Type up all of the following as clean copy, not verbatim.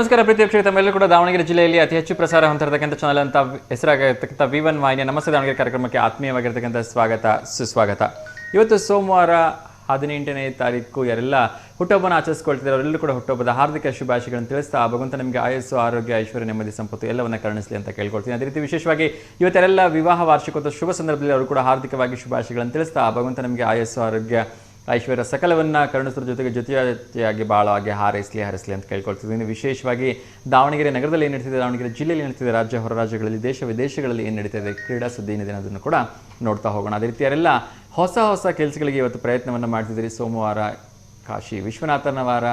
ನಮಸ್ಕಾರ ಪ್ರೀತಿ ವೀಕ್ಷಕರೇ, ತಮ್ಮೆಲ್ಲರೂ ಕೂಡ ದಾವಣಗೆರೆ ಜಿಲ್ಲೆಯಲ್ಲಿ ಅತಿ ಹೆಚ್ಚು ಪ್ರಸಾರ ಹೊಂದಿರತಕ್ಕಂಥ ಚಾನಲ್ ಅಂತ ಹೆಸರಾಗಿರ್ತಕ್ಕಂಥ V1 ವಾಹಿನಿಯ ನಮಸ್ತೆ ದಾವಣಗೆರೆ ಕಾರ್ಯಕ್ರಮಕ್ಕೆ ಆತ್ಮೀಯವಾಗಿರ್ತಕ್ಕಂಥ ಸುಸ್ವಾಗತ. ಇವತ್ತು ಸೋಮವಾರ 18ನೇ ತಾರೀಕು ಯಾರೆಲ್ಲ ಹುಟ್ಟುಹಬ್ಬನ ಆಚರಿಸ್ಕೊಳ್ತಿದ್ದಾರೆ ಅವರೆಲ್ಲರೂ ಕೂಡ ಹುಟ್ಟುಹಬ್ಬದ ಹಾರ್ದಿಕ ಶುಭಾಶಯಗಳನ್ನು ತಿಳಿಸ್ತಾ ಭಗವಂತ ನಿಮಗೆ ಆಯಸ್ಸು, ಆರೋಗ್ಯ, ಐಶ್ವರ್ಯ, ನೆಮ್ಮದಿ, ಸಂಪತ್ತು ಎಲ್ಲವನ್ನ ಕರುಣಿಸಲಿ ಅಂತ ಕೇಳ್ಕೊಳ್ತೀನಿ. ಅದೇ ರೀತಿ ವಿಶೇಷವಾಗಿ ಇವತ್ತೆಲ್ಲ ವಿವಾಹ ವಾರ್ಷಿಕೋತ್ಸವ ಶುಭ ಸಂದರ್ಭದಲ್ಲಿ ಅವರು ಕೂಡ ಹಾರ್ದಿಕವಾಗಿ ಶುಭಾಶಯಗಳನ್ನು ತಿಳಿಸ್ತಾ ಭಗವಂತ ನಮಗೆ ಆಯಸ್ಸು, ಆರೋಗ್ಯ, ಐಶ್ವರ್ಯ ಜೊತೆಗೆ ಜೊತೆಯಾಗಿ ಬಾಳವಾಗಿ ಹಾರೈಸಲಿ ಅಂತ ಕೇಳ್ಕೊಳ್ತಿದ್ದೀನಿ. ವಿಶೇಷವಾಗಿ ದಾವಣಗೆರೆ ನಗರದಲ್ಲಿ ಏನು ನಡೀತಿದೆ, ದಾವಣಗೆರೆ ಜಿಲ್ಲೆಯಲ್ಲಿ ನಡೀತಿದೆ, ರಾಜ್ಯ ಹೊರ ರಾಜ್ಯಗಳಲ್ಲಿ, ದೇಶ ವಿದೇಶಗಳಲ್ಲಿ ಏನು ನಡೀತಿದೆ, ಕ್ರೀಡಾ ಸುದ್ದಿ ಏನಿದೆ ಅನ್ನೋದನ್ನು ಕೂಡ ನೋಡ್ತಾ ಹೋಗೋಣ. ಅದೇ ರೀತಿ ಯಾರೆಲ್ಲ ಹೊಸ ಕೆಲಸಗಳಿಗೆ ಇವತ್ತು ಪ್ರಯತ್ನವನ್ನು ಮಾಡ್ತಿದ್ದೀರಿ, ಸೋಮವಾರ ಕಾಶಿ ವಿಶ್ವನಾಥನ ವಾರ,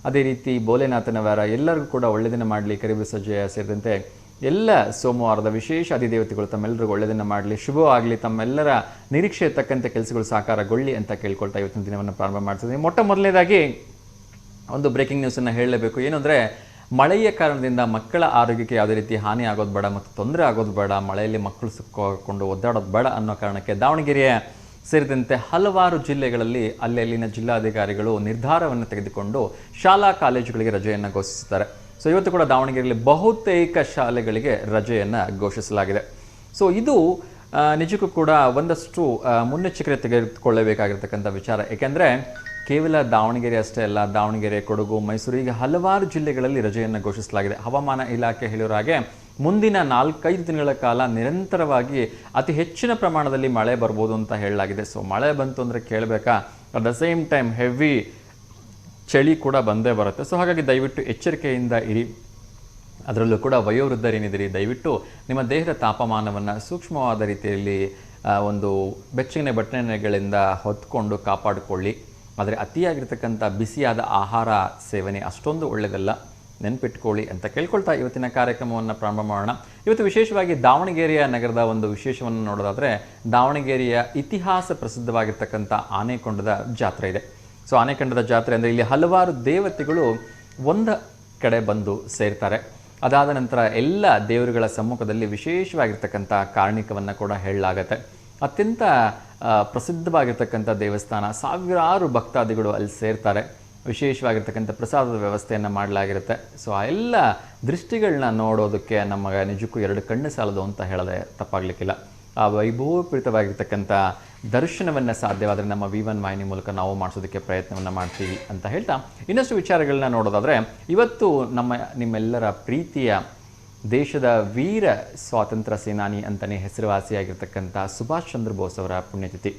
ಅದೇ ರೀತಿ ಭೋಲೆನಾಥನ ವಾರ, ಎಲ್ಲರಿಗೂ ಕೂಡ ಒಳ್ಳೆಯದನ್ನು ಮಾಡಲಿ. ಕರಿಬು ಸಜ್ಜಯ ಸೇರಿದಂತೆ ಎಲ್ಲ ಸೋಮವಾರದ ವಿಶೇಷ ಅಧಿದೇವತೆಗಳು ತಮ್ಮೆಲ್ಲರಿಗೂ ಒಳ್ಳೆಯದನ್ನು ಮಾಡಲಿ, ಶುಭವಾಗಲಿ, ತಮ್ಮೆಲ್ಲರ ನಿರೀಕ್ಷೆ ತಕ್ಕಂತೆ ಕೆಲಸಗಳು ಸಾಕಾರಗೊಳ್ಳಿ ಅಂತ ಕೇಳ್ಕೊಳ್ತಾ ಇವತ್ತಿನ ದಿನವನ್ನು ಪ್ರಾರಂಭ ಮಾಡ್ತಿದ್ದೀನಿ. ಮೊದಲನೇದಾಗಿ ಒಂದು ಬ್ರೇಕಿಂಗ್ ನ್ಯೂಸನ್ನು ಹೇಳಲೇಬೇಕು. ಏನು ಅಂದರೆ, ಮಳೆಯ ಕಾರಣದಿಂದ ಮಕ್ಕಳ ಆರೋಗ್ಯಕ್ಕೆ ಯಾವುದೇ ರೀತಿ ಹಾನಿ ಆಗೋದು ಬೇಡ ಮತ್ತು ತೊಂದರೆ ಆಗೋದು ಬೇಡ, ಮಳೆಯಲ್ಲಿ ಮಕ್ಕಳು ಸಿಕ್ಕೊಂಡು ಒದ್ದಾಡೋದು ಬೇಡ ಅನ್ನೋ ಕಾರಣಕ್ಕೆ ದಾವಣಗೆರೆಯ ಸೇರಿದಂತೆ ಹಲವಾರು ಜಿಲ್ಲೆಗಳಲ್ಲಿ ಅಲ್ಲಿನ ಜಿಲ್ಲಾಧಿಕಾರಿಗಳು ನಿರ್ಧಾರವನ್ನು ತೆಗೆದುಕೊಂಡು ಶಾಲಾ ಕಾಲೇಜುಗಳಿಗೆ ರಜೆಯನ್ನು ಘೋಷಿಸುತ್ತಾರೆ. ಸೊ ಇವತ್ತು ಕೂಡ ದಾವಣಗೆರೆಯಲ್ಲಿ ಬಹುತೇಕ ಶಾಲೆಗಳಿಗೆ ರಜೆಯನ್ನು ಘೋಷಿಸಲಾಗಿದೆ. ಸೊ ಇದು ನಿಜಕ್ಕೂ ಕೂಡ ಒಂದಷ್ಟು ಮುನ್ನೆಚ್ಚರಿಕೆ ತೆಗೆದುಕೊಳ್ಳಬೇಕಾಗಿರ್ತಕ್ಕಂಥ ವಿಚಾರ. ಏಕೆಂದರೆ ಕೇವಲ ದಾವಣಗೆರೆ ಅಷ್ಟೇ ಅಲ್ಲ, ದಾವಣಗೆರೆ, ಕೊಡಗು, ಮೈಸೂರು, ಈಗ ಹಲವಾರು ಜಿಲ್ಲೆಗಳಲ್ಲಿ ರಜೆಯನ್ನು ಘೋಷಿಸಲಾಗಿದೆ. ಹವಾಮಾನ ಇಲಾಖೆ ಹೇಳಿರೋ ಹಾಗೆ ಮುಂದಿನ 4-5 ದಿನಗಳ ಕಾಲ ನಿರಂತರವಾಗಿ ಅತಿ ಹೆಚ್ಚಿನ ಪ್ರಮಾಣದಲ್ಲಿ ಮಳೆ ಬರ್ಬೋದು ಅಂತ ಹೇಳಲಾಗಿದೆ. ಸೊ ಮಳೆ ಬಂತು ಅಂದರೆ ಕೇಳಬೇಕಾ, at the same time heavy ಚಳಿ ಕೂಡ ಬಂದೇ ಬರುತ್ತೆ. ಸೊ ಹಾಗಾಗಿ ದಯವಿಟ್ಟು ಎಚ್ಚರಿಕೆಯಿಂದ ಇರಿ. ಅದರಲ್ಲೂ ಕೂಡ ವಯೋವೃದ್ಧರೇನಿದ್ದೀರಿ, ದಯವಿಟ್ಟು ನಿಮ್ಮ ದೇಹದ ತಾಪಮಾನವನ್ನು ಸೂಕ್ಷ್ಮವಾದ ರೀತಿಯಲ್ಲಿ ಒಂದು ಬೆಚ್ಚಗಿನ ಬಟ್ಟೆಗಳಿಂದ ಹೊತ್ಕೊಂಡು ಕಾಪಾಡಿಕೊಳ್ಳಿ. ಆದರೆ ಅತಿಯಾಗಿರ್ತಕ್ಕಂಥ ಬಿಸಿಯಾದ ಆಹಾರ ಸೇವನೆ ಅಷ್ಟೊಂದು ಒಳ್ಳೆಯದಲ್ಲ, ನೆನ್ಪಿಟ್ಕೊಳ್ಳಿ ಅಂತ ಕೇಳ್ಕೊಳ್ತಾ ಇವತ್ತಿನ ಕಾರ್ಯಕ್ರಮವನ್ನು ಪ್ರಾರಂಭ ಮಾಡೋಣ. ಇವತ್ತು ವಿಶೇಷವಾಗಿ ದಾವಣಗೆರೆಯ ನಗರದ ಒಂದು ವಿಶೇಷವನ್ನು ನೋಡೋದಾದರೆ, ದಾವಣಗೆರೆಯ ಇತಿಹಾಸ ಪ್ರಸಿದ್ಧವಾಗಿರ್ತಕ್ಕಂಥ ಆನೆಕೊಂಡದ ಜಾತ್ರೆ ಇದೆ. ಸೊ ಆನೆಕೊಂಡದ ಜಾತ್ರೆ ಅಂದರೆ ಇಲ್ಲಿ ಹಲವಾರು ದೇವತೆಗಳು ಒಂದು ಕಡೆ ಬಂದು ಸೇರ್ತಾರೆ. ಅದಾದ ನಂತರ ಎಲ್ಲ ದೇವರುಗಳ ಸಮ್ಮುಖದಲ್ಲಿ ವಿಶೇಷವಾಗಿರ್ತಕ್ಕಂಥ ಕಾರಣಿಕವನ್ನು ಕೂಡ ಹೇಳಲಾಗತ್ತೆ. ಅತ್ಯಂತ ಪ್ರಸಿದ್ಧವಾಗಿರ್ತಕ್ಕಂಥ ದೇವಸ್ಥಾನ, ಸಾವಿರಾರು ಭಕ್ತಾದಿಗಳು ಅಲ್ಲಿ ಸೇರ್ತಾರೆ. ವಿಶೇಷವಾಗಿರ್ತಕ್ಕಂಥ ಪ್ರಸಾದದ ವ್ಯವಸ್ಥೆಯನ್ನು ಮಾಡಲಾಗಿರುತ್ತೆ. ಸೊ ಆ ಎಲ್ಲ ದೃಷ್ಟಿಗಳನ್ನ ನೋಡೋದಕ್ಕೆ ನಮಗೆ ನಿಜಕ್ಕೂ 2 ಕಣ್ಣು ಸಾಲದು ಅಂತ ಹೇಳದೆ ತಪ್ಪಾಗಲಿಕ್ಕಿಲ್ಲ. ಆ ವೈಭವಪೂರಿತವಾಗಿರ್ತಕ್ಕಂಥ ದರ್ಶನವನ್ನು ಸಾಧ್ಯವಾದರೆ ನಮ್ಮ V1 ವಾಹಿನಿ ಮೂಲಕ ನಾವು ಮಾಡಿಸೋದಕ್ಕೆ ಪ್ರಯತ್ನವನ್ನು ಮಾಡ್ತೀವಿ ಅಂತ ಹೇಳ್ತಾ ಇನ್ನಷ್ಟು ವಿಚಾರಗಳನ್ನ ನೋಡೋದಾದರೆ, ಇವತ್ತು ನಿಮ್ಮೆಲ್ಲರ ಪ್ರೀತಿಯ ದೇಶದ ವೀರ ಸ್ವಾತಂತ್ರ್ಯ ಸೇನಾನಿ ಅಂತಲೇ ಹೆಸರುವಾಸಿಯಾಗಿರ್ತಕ್ಕಂಥ ಸುಭಾಷ್ ಚಂದ್ರ ಬೋಸ್ ಅವರ ಪುಣ್ಯತಿಥಿ.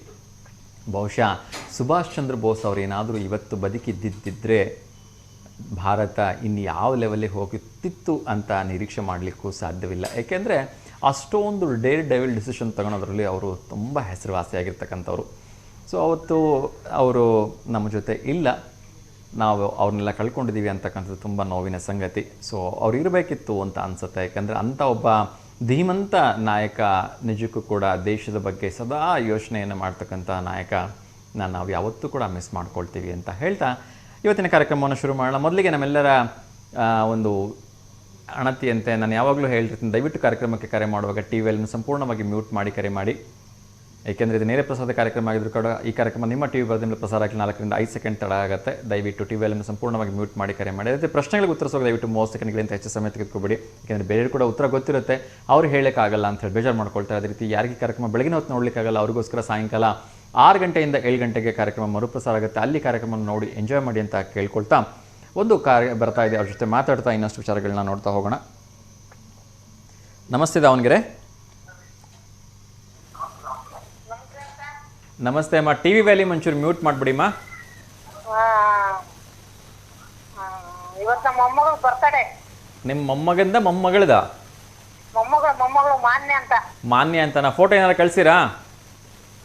ಬಹುಶಃ ಸುಭಾಷ್ ಚಂದ್ರ ಬೋಸ್ ಅವರೇನಾದರೂ ಇವತ್ತು ಬದುಕಿದ್ದಿದ್ದರೆ ಭಾರತ ಇನ್ನು ಯಾವ ಲೆವೆಲ್ಲಿಗೆ ಹೋಗುತ್ತಿತ್ತು ಅಂತ ನಿರೀಕ್ಷೆ ಮಾಡಲಿಕ್ಕೂ ಸಾಧ್ಯವಿಲ್ಲ. ಏಕೆಂದರೆ ಅಷ್ಟೊಂದು ಡೆವಿಲ್ ಡಿಸಿಷನ್ ತಗೊಳೋದ್ರಲ್ಲಿ ಅವರು ತುಂಬ ಹೆಸರುವಾಸಿಯಾಗಿರ್ತಕ್ಕಂಥವ್ರು. ಸೊ ಅವತ್ತು ಅವರು ನಮ್ಮ ಜೊತೆ ಇಲ್ಲ, ನಾವು ಅವ್ರನ್ನೆಲ್ಲ ಕಳ್ಕೊಂಡಿದ್ದೀವಿ ಅಂತಕ್ಕಂಥದ್ದು ತುಂಬ ನೋವಿನ ಸಂಗತಿ. ಸೊ ಅವ್ರು ಇರಬೇಕಿತ್ತು ಅಂತ ಅನಿಸುತ್ತೆ. ಯಾಕಂದರೆ ಅಂಥ ಒಬ್ಬ ಧೀಮಂತ ನಾಯಕ, ನಿಜಕ್ಕೂ ಕೂಡ ದೇಶದ ಬಗ್ಗೆ ಸದಾ ಯೋಚನೆಯನ್ನು ಮಾಡ್ತಕ್ಕಂಥ ನಾಯಕ ನಾವು ಯಾವತ್ತೂ ಕೂಡ ಮಿಸ್ ಮಾಡ್ಕೊಳ್ತೀವಿ ಅಂತ ಹೇಳ್ತಾ ಇವತ್ತಿನ ಕಾರ್ಯಕ್ರಮವನ್ನು ಶುರು ಮಾಡೋಣ. ಮೊದಲಿಗೆ ನಮ್ಮೆಲ್ಲರ ಒಂದು ಅಣತಿಯಂತೆ ನಾನು ಯಾವಾಗಲೂ ಹೇಳಿರ್ತೀನಿ, ದಯವಿಟ್ಟು ಕಾರ್ಯಕ್ರಮಕ್ಕೆ ಕರೆ ಮಾಡುವಾಗ ಟಿವಿಯನ್ನು ಸಂಪೂರ್ಣವಾಗಿ ಮ್ಯೂಟ್ ಮಾಡಿ ಕರೆ ಮಾಡಿ. ಏಕೆಂದರೆ ಇದು ನೇರ ಪ್ರಸಾದ ಕಾರ್ಯಕ್ರಮ ಆಗಿದ್ರು ಕೂಡ ಈ ಕಾರ್ಯಕ್ರಮ ನಿಮ್ಮ ಟಿವಿ ಬರೋದ್ರಿಂದ ಪ್ರಸಾರ ಆಗಲಿ 4ರಿಂದ 5 ಸೆಕೆಂಡ್ ತಡ ಆಗುತ್ತೆ. ದಯವಿಟ್ಟು ಟಿವಿಯನ್ನು ಸಂಪೂರ್ಣವಾಗಿ ಮ್ಯೂಟ್ ಮಾಡಿ ಕರೆ ಮಾಡಿ. ಅದೇ ಪ್ರಶ್ನೆಗಳಿಗೆ ಉತ್ತರಿಸೋಕೆ ದಯವಿಟ್ಟು 30 ಸೆಕೆಂಡ್ಗಳಿಂದ ಹೆಚ್ಚು ಸಮಯ ತೆಗೆದುಕೊಬೇಡಿ. ಏಕೆಂದರೆ ಬೇರೆ ಕೂಡ ಉತ್ತರ ಗೊತ್ತಿರುತ್ತೆ, ಅವ್ರು ಹೇಳೋಕ್ಕಾಗಲ್ಲ ಅಂತ ಹೇಳಿ ಬೇಜಾರು ಮಾಡ್ಕೊಳ್ತಾರೆ. ಅದೇ ರೀತಿ ಯಾರಿಗೆ ಕಾರ್ಯಕ್ರಮ ಬೆಳಗಿನ ಹೊತ್ತು ನೋಡಲಿಕ್ಕಾಗಲ್ಲ ಅವರಿಗೋಸ್ಕರ ಸಾಯಂಕಾಲ 6 ಗಂಟೆಯಿಂದ 7 ಗಂಟೆಗೆ ಕಾರ್ಯಕ್ರಮ ಮರುಪ್ರಸಾರ ಆಗುತ್ತೆ. ಅಲ್ಲಿ ಕಾರ್ಯಕ್ರಮವನ್ನು ನೋಡಿ ಎಂಜಾಯ್ ಮಾಡಿ ಅಂತ ಕೇಳ್ಕೊಳ್ತಾ ಒಂದು ಬರ್ತಾ ಇದೆ, ಅವ್ರ ಜೊತೆ ಮಾತಾಡ್ತಾ ಇನ್ನಷ್ಟು ವಿಚಾರಗಳನ್ನ ನೋಡ್ತಾ ಹೋಗೋಣ. ನಮಸ್ತೆ ದಾವಣಗೆರೆ. ನಮಸ್ತೆ ಅಮ್ಮ. ಟಿವಿ ವ್ಯಾಲ್ಯೂಮ್ ಒಂಚೂರು ಮ್ಯೂಟ್ ಮಾಡಿಬಿಡಿಮ್ಮ. ಇವತ್ತು ನಮ್ಮ ಮೊಮ್ಮಗಳು ಬರ್ತಡೆ. ನಿಮ್ಮ ಮೊಮ್ಮಗಂದ ಮೊಮ್ಮಗಳದ? ಮೊಮ್ಮಗಳು ಮಾನ್ಯ ಅಂತ. ನಾ ಫೋಟೋ ಏನಾರು ಕಳಿಸಿರಾ?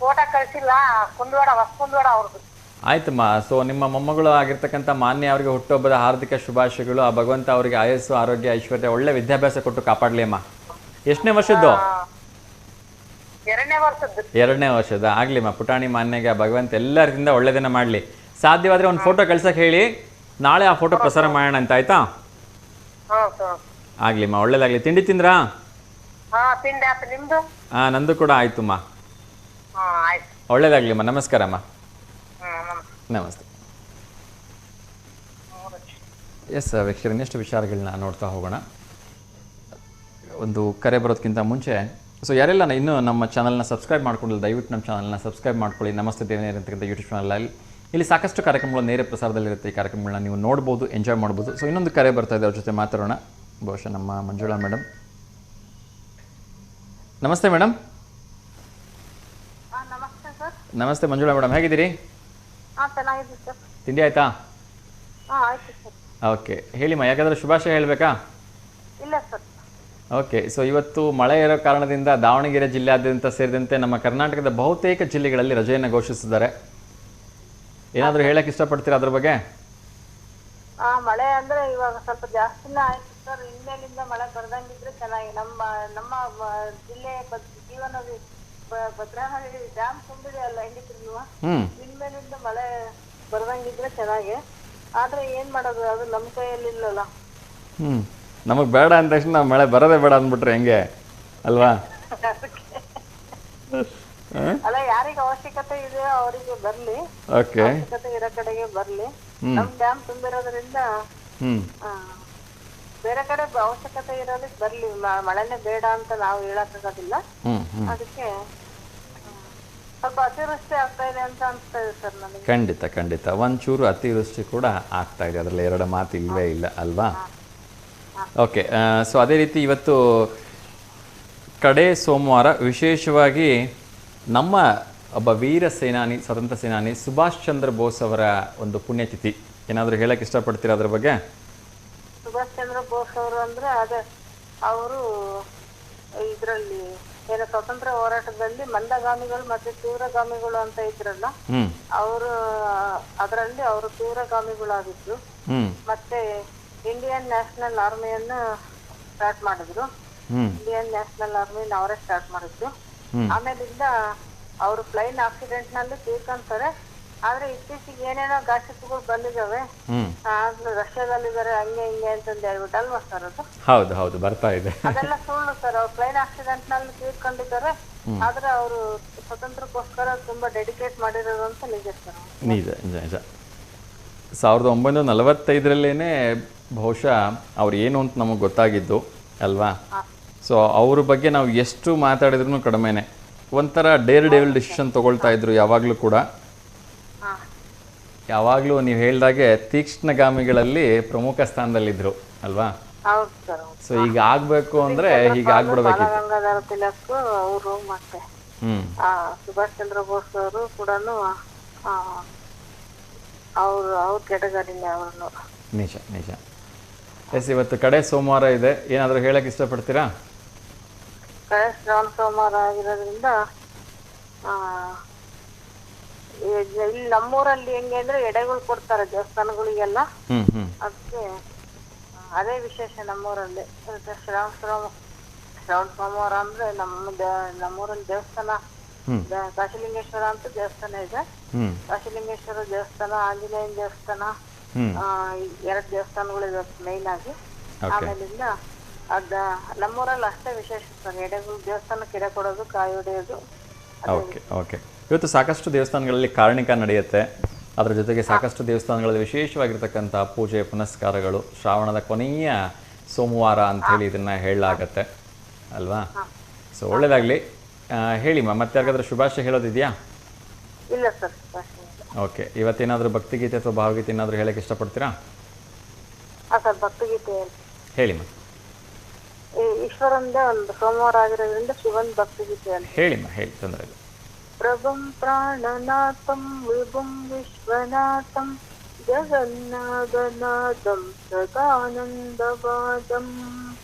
ಫೋಟೋ ಕಳಿಸಿಲ್ಲ, ಹೊಸಕುಂದವಾಡ ಅವ್ರದ್ದು. ಆಯ್ತಮ್ಮ. ಸೊ ನಿಮ್ಮ ಮೊಮ್ಮಗಳು ಆಗಿರ್ತಕ್ಕಂಥ ಮಾನ್ಯ ಅವರಿಗೆ ಹುಟ್ಟುಹಬ್ಬದ ಹಾರ್ದಿಕ ಶುಭಾಶಯಗಳು. ಆ ಭಗವಂತ ಅವರಿಗೆ ಆಯಸ್ಸು, ಆರೋಗ್ಯ, ಐಶ್ವರ್ಯ, ಒಳ್ಳೆ ವಿದ್ಯಾಭ್ಯಾಸ ಕೊಟ್ಟು ಕಾಪಾಡಲಿ ಅಮ್ಮ. ಎಷ್ಟನೇ ವರ್ಷದ್ದು? 2ನೇ ವರ್ಷದ. ಆಗ್ಲಿಮ್ಮ, ಪುಟಾಣಿ ಮಾನ್ಯಗೆ ಭಗವಂತ ಎಲ್ಲರಿಂದ ಒಳ್ಳೆದನ್ನ ಮಾಡಲಿ. ಸಾಧ್ಯವಾದರೆ ಒಂದು ಫೋಟೋ ಕಳ್ಸಕ್ಕೆ ಹೇಳಿ, ನಾಳೆ ಆ ಫೋಟೋ ಪ್ರಸಾರ ಮಾಡೋಣ ಅಂತ. ಆಯ್ತಾ? ಆಗ್ಲಿಮ್ಮ, ಒಳ್ಳೇದಾಗ್ಲಿ. ತಿಂಡಿ ತಿಂದ್ರಾ? ನಂದು ಕೂಡ ಆಯ್ತುಮ್ಮ. ಒಳ್ಳೇದಾಗ್ಲಿಮ್ಮ. ನಮಸ್ಕಾರಮ್ಮ. ನಮಸ್ತೆ. ಎಸ್ ವೀಕ್ಷಕರು, ಇನ್ನಷ್ಟು ವಿಚಾರಗಳನ್ನ ನೋಡ್ತಾ ಹೋಗೋಣ. ಒಂದು ಕರೆ ಬರೋದಕ್ಕಿಂತ ಮುಂಚೆ ಯಾರೆಲ್ಲ ಇನ್ನೂ ನಮ್ಮ ಚಾನಲ್ನ ಸಬ್ಸ್ಕ್ರೈಬ್ ಮಾಡ್ಕೊಂಡಿಲ್ಲ, ದಯವಿಟ್ಟು ನಮ್ಮ ಚಾನಲ್ನ ಸಬ್ಸ್ಕ್ರೈಬ್ ಮಾಡ್ಕೊಳ್ಳಿ. ನಮಸ್ತೆ ದೇವನೇ ಇರತಕ್ಕಂಥ ಯೂಟ್ಯೂಬ್ ಚಾನಲಲ್ಲಿ ಇಲ್ಲಿ ಸಾಕಷ್ಟು ಕಾರ್ಯಕ್ರಮಗಳು ನೇರ ಪ್ರಸಾರದಲ್ಲಿರುತ್ತೆ. ಈ ಕಾರ್ಯಕ್ರಮಗಳನ್ನ ನೀವು ನೋಡ್ಬೋದು, ಎಂಜಾಯ್ ಮಾಡ್ಬೋದು. ಇನ್ನೊಂದು ಕರೆ ಬರ್ತಾ ಇದೆ, ಅವ್ರ ಜೊತೆ ಮಾತಾಡೋಣ. ಬಹುಶಃ ನಮ್ಮ ಮಂಜುಳಾ ಮೇಡಮ್. ನಮಸ್ತೆ ಮೇಡಮ್. ನಮಸ್ತೆ ಸರ್. ನಮಸ್ತೆ ಮಂಜುಳಾ ಮೇಡಮ್, ಹೇಗಿದ್ದೀರಿ? ಚೆನ್ನಾಗಿದ್ದೀವಿ ಸರ್. ತಿಂಡಿ ಆಯಿತಾ? ಆಯ್ತು ಸರ್. ಓಕೆ, ಹೇಳಿಮ್ಮ, ಯಾಕಂದರೆ ಶುಭಾಶಯ ಹೇಳಬೇಕಾ? ಇಲ್ಲ ಸರ್. ಓಕೆ, ಇವತ್ತು ಮಳೆ ಇರೋ ಕಾರಣದಿಂದ ದಾವಣಗೆರೆ ಜಿಲ್ಲೆಯಾದ್ಯಂತ ಸೇರಿದಂತೆ ನಮ್ಮ ಕರ್ನಾಟಕದ ಬಹುತೇಕ ಜಿಲ್ಲೆಗಳಲ್ಲಿ ರಜೆಯನ್ನು ಘೋಷಿಸಿದ್ದಾರೆ. ಏನಾದರೂ ಹೇಳಕ್ಕೆ ಇಷ್ಟಪಡ್ತೀರಾ ಅದ್ರ ಬಗ್ಗೆ? ಮಳೆ ಅಂದ್ರೆ ಇವಾಗ ಸ್ವಲ್ಪ ಜಾಸ್ತಿನೇ ಆಯ್ತು ಸರ್. ಇನ್ಮೇಲಿಂದ ಮಳೆ ಬರ್ದಂಗಿದ್ರೆ ಚೆನ್ನಾಗಿ. ನಮ್ಮ ಜಿಲ್ಲೆ ಜೀವನದಿ ಭದ್ರಾ ನದಿ ಡ್ಯಾಮ್ ತುಂಬಿದೆ ಅಲ್ಲ, ಹೆಂಗಿದ್ರು ಇನ್ಮೇಲಿಂದ ಮಳೆ ಬರ್ದಂಗಿದ್ರೆ ಚೆನ್ನಾಗಿ. ಆದ್ರೆ ಏನ್ ಮಾಡೋದು, ಅದು ನಮ್ಮ ಕೈಯಲ್ಲಿ ಇಲ್ಲಲ್ಲ. ನಮಗೆ ಬೇಡ ಅಂದ ತಕ್ಷಣ ನಾವು ಮಳೆ ಬರೋದೇ ಬೇಡ ಅಂದ್ಬಿಟ್ರೆ ಹೆಂಗೆ ಅಲ್ವಾ? ಅಲ್ಲ, ಯಾರಿಗೆ ಅವಶ್ಯಕತೆ ಇದೆಯೋ ಅವರಿಗೆ ಬರ್ಲಿ, ಅವಶ್ಯಕತೆ ಇರೋ ಕಡೆಗೆ ಬರ್ಲಿ. ನಮ್ ಡ್ಯಾಮ್ ತುಂಬಿರೋದ್ರಿಂದ ಬೇರೆ ಕಡೆ ಅವಶ್ಯಕತೆ ಇರೋದಕ್ಕೆ ಬರ್ಲಿ. ಮಳೆನೇ ಬೇಡ ಅಂತ ನಾವು ಹೇಳಕ್ಕಾಗೋದಿಲ್ಲ. ಅದಕ್ಕೆ ಸ್ವಲ್ಪ ಅತಿವೃಷ್ಟಿ ಆಗ್ತಾ ಇದೆ ಅಂತ ಅನ್ಸ್ತಾ ಇದೆ ಸರ್ ನನಗೆ. ಖಂಡಿತ ಖಂಡಿತ, ಒಂಚೂರು ಅತಿವೃಷ್ಟಿ ಕೂಡ ಆಗ್ತಾ ಇದೆ, ಅದರಲ್ಲಿ ಎರಡು ಮಾತು ಇಲ್ವೇ ಇಲ್ಲ ಅಲ್ವಾ? ಓಕೆ, ಅದೇ ರೀತಿ ಇವತ್ತು ಕಡೆ ಸೋಮವಾರ ವಿಶೇಷವಾಗಿ ನಮ್ಮ ಒಬ್ಬ ವೀರ ಸೇನಾನಿ, ಸ್ವತಂತ್ರ ಸೇನಾನಿ ಸುಭಾಷ್ ಚಂದ್ರ ಬೋಸ್ ಅವರ ಒಂದು ಪುಣ್ಯತಿಥಿ. ಏನಾದರೂ ಹೇಳಕ್ಕೆ ಇಷ್ಟಪಡ್ತೀರಾ ಅದ್ರ ಬಗ್ಗೆ? ಸುಭಾಷ್ ಚಂದ್ರ ಬೋಸ್ ಅವರು ಅಂದ್ರೆ ಅದೇ ಅವರು ಇದ್ರಲ್ಲಿ ಏನೋ ಸ್ವತಂತ್ರ ಹೋರಾಟದಲ್ಲಿ ಮಂದಗಾಮಿಗಳು ಮತ್ತೆ ತೀವ್ರಗಾಮಿಗಳು ಅಂತ ಇದ್ರಲ್ಲ, ಅವರು ಅದರಲ್ಲಿ ಅವರು ತೀವ್ರಗಾಮಿಗಳಾಗಿದ್ರು. ಮತ್ತೆ ಇಂಡಿಯನ್ ನ್ಯಾಷನಲ್ ಆರ್ಮಿಯನ್ನ ಸ್ಟಾರ್ಟ್ ಮಾಡಿದ್ರು. ಇಂಡಿಯನ್ ನ್ಯಾಷನಲ್ ಆರ್ಮಿನ ಅವರೇ ಸ್ಟಾರ್ಟ್ ಮಾಡಿದ್ರು. ಆಮೇಲಿಂದ ಅವರು ಪ್ಲೈನ್ ಆಕ್ಸಿಡೆಂಟ್ ನಲ್ಲಿ ತೀರ್ಕೊಂತಾರೆ. ಆದ್ರೆ ಇತ್ತೀಚೆಗೆ ಏನೇನೋ ಗಾಸಿಪ್ಗಳು ಬಂದಿದ್ದಾವೆ, ರಷ್ಯಾದಲ್ಲಿದ್ದಾರೆ ಹಂಗೆ ಹಿಂಗೆ ಅಂತಂದು ಹೇಳ್ಬಿಟ್ಟು ಅಲ್ವಾ ಸರ್ ಅದು? ಹೌದು ಹೌದು, ಬರ್ತಾ ಇದೆ. ಅದೆಲ್ಲ ಸುಳ್ಳು ಸರ್. ಅವ್ರು ಪ್ಲೈನ್ ಆಕ್ಸಿಡೆಂಟ್ ನಲ್ಲಿ ತೀರ್ಕೊಂಡಿದ್ದಾರೆ. ಆದ್ರೆ ಅವರು ಸ್ವತಂತ್ರಕ್ಕೋಸ್ಕರ ತುಂಬಾ ಡೆಡಿಕೇಟ್ ಮಾಡಿರೋದು ಅಂತ ನಿಜ ಸರ್. ನಿಜ ನಿಜ. 1945ರಲ್ಲೇನೆ ಬಹುಶಃ ಅವ್ರು ಏನು ಅಂತ ನಮಗೆ ಗೊತ್ತಾಗಿದ್ದು ಅಲ್ವಾ? ಅವ್ರ ಬಗ್ಗೆ ನಾವು ಎಷ್ಟು ಮಾತಾಡಿದ್ರು ಕಡಿಮೆನೆ. ಒಂಥರ ಡೇಲ್ ಡಿಸಿಷನ್ ತಗೊಳ್ತಾ ಇದ್ರು ಯಾವಾಗಲೂ ಕೂಡ. ಯಾವಾಗಲೂ ನೀವು ಹೇಳ್ದಾಗೆ ತೀಕ್ಷ್ಣಗಾಮಿಗಳಲ್ಲಿ ಪ್ರಮುಖ ಸ್ಥಾನದಲ್ಲಿದ್ರು ಅಲ್ವಾ? ಈಗ ಆಗ್ಬೇಕು ಅಂದ್ರೆ ಹೀಗೆ ಆಗ್ಬಿಡ್ಬೇಕಿತ್ತು. ಗಂಗಾಧರ ತಿಲಕ್ ಅವರು ಮತ್ತೆ ಸುಭಾಷ್ ಚಂದ್ರ ಬೋಸ್ ಅವರು ಕೂಡ ಅವ್ರ ಕೆಟಗರಿನೇ ಅವರನ್ನು. ನಿಜ ನಿಜ. ಇವತ್ತು ಕಡೆ ಸೋಮವಾರ ಇದೆ, ಏನಾದರೂ ಹೇಳಕ್ ಇಷ್ಟಪಡ್ತೀರಾ? ಕಡೆ ಶ್ರಾವಣ ಸೋಮವಾರ ಆಗಿರೋದ್ರಿಂದ ಇಲ್ಲಿ ನಮ್ಮೂರಲ್ಲಿ ಹೆಂಗೆ ಅಂದ್ರೆ ಎಡೆಗಳು ಕೊಡ್ತಾರೆ ದೇವಸ್ಥಾನಗಳಿಗೆಲ್ಲ. ಅದಕ್ಕೆ ಅದೇ ವಿಶೇಷ ನಮ್ಮೂರಲ್ಲಿ. ಶ್ರಾವಣ ಸೋಮವಾರ ಅಂದ್ರೆ ನಮ್ಮೂರಲ್ಲಿ ದೇವಸ್ಥಾನ ಕಾಶಿಲಿಂಗೇಶ್ವರ ಅಂತ ದೇವಸ್ಥಾನ ಇದೆ. ಕಾಶಿಲಿಂಗೇಶ್ವರ ದೇವಸ್ಥಾನ, ಆಂಜನೇಯನ ದೇವಸ್ಥಾನ, 2 ದೇವಸ್ಥಾನಗಳಿದೆ ಮೈನ್ ಆಗಿ. ಆಮೇಲಿಂದ ನಮ್ಮೂರಲ್ಲಿ ಅಷ್ಟೇ ವಿಶೇಷ ಸರ್. ಎಡೆಗಳು ದೇವಸ್ಥಾನಕ್ಕೆ ಎಡೆ ಕೊಡೋದು, ಕಾಯಿ ಹೊಡೆಯೋದು. Okay okay. ಇವತ್ತು ಸಾಕಷ್ಟು ದೇವಸ್ಥಾನಗಳಲ್ಲಿ ಕಾರಣಿಕ ನಡೆಯುತ್ತೆ. ಅದರ ಜೊತೆಗೆ ಸಾಕಷ್ಟು ದೇವಸ್ಥಾನಗಳಲ್ಲಿ ವಿಶೇಷವಾಗಿರ್ತಕ್ಕಂಥ ಪೂಜೆ ಪುನಸ್ಕಾರಗಳು ಶ್ರಾವಣದ ಕೊನೆಯ ಸೋಮವಾರ ಅಂತ ಹೇಳಿ ಇದನ್ನ ಹೇಳಲಾಗತ್ತೆ ಅಲ್ವಾ? ಒಳ್ಳೇದಾಗ್ಲಿ. ಹೇಳಿ ಮತ್ತೆ ಯಾರಿಗಾದ್ರೂ ಶುಭಾಶಯ ಹೇಳೋದಿದೆಯಾ? ಇಲ್ಲ ಸರ್. ಓಕೆ, ಇವತ್ತೇನಾದರೂ ಭಕ್ತಿಗೀತೆ ಅಥವಾ ಭಾವಗೀತೆ ಏನಾದರೂ ಹೇಳಕ್ಕೆ ಇಷ್ಟಪಡ್ತೀರಾ? ಭಕ್ತಿಗೀತೆ ಹೇಳಿ. ಈಶ್ವರಂದೇ ಒಂದು ಸೋಮವಾರ ಆಗಿರೋದ್ರಿಂದ ಶಿವನ್ ಭಕ್ತಿಗೀತೆ ಹೇಳಿಮ್ಮ, ಹೇಳಿ, ತೊಂದರೆ ಇಲ್ಲ. ಪ್ರಭಂ ಪ್ರಾಣನಾಥಂ ವಿಭುಂ ವಿಶ್ವನಾಥಂ ಜಗನ್ನಾಥನಾಥಂ ಸದಾನಂದವಾದಂ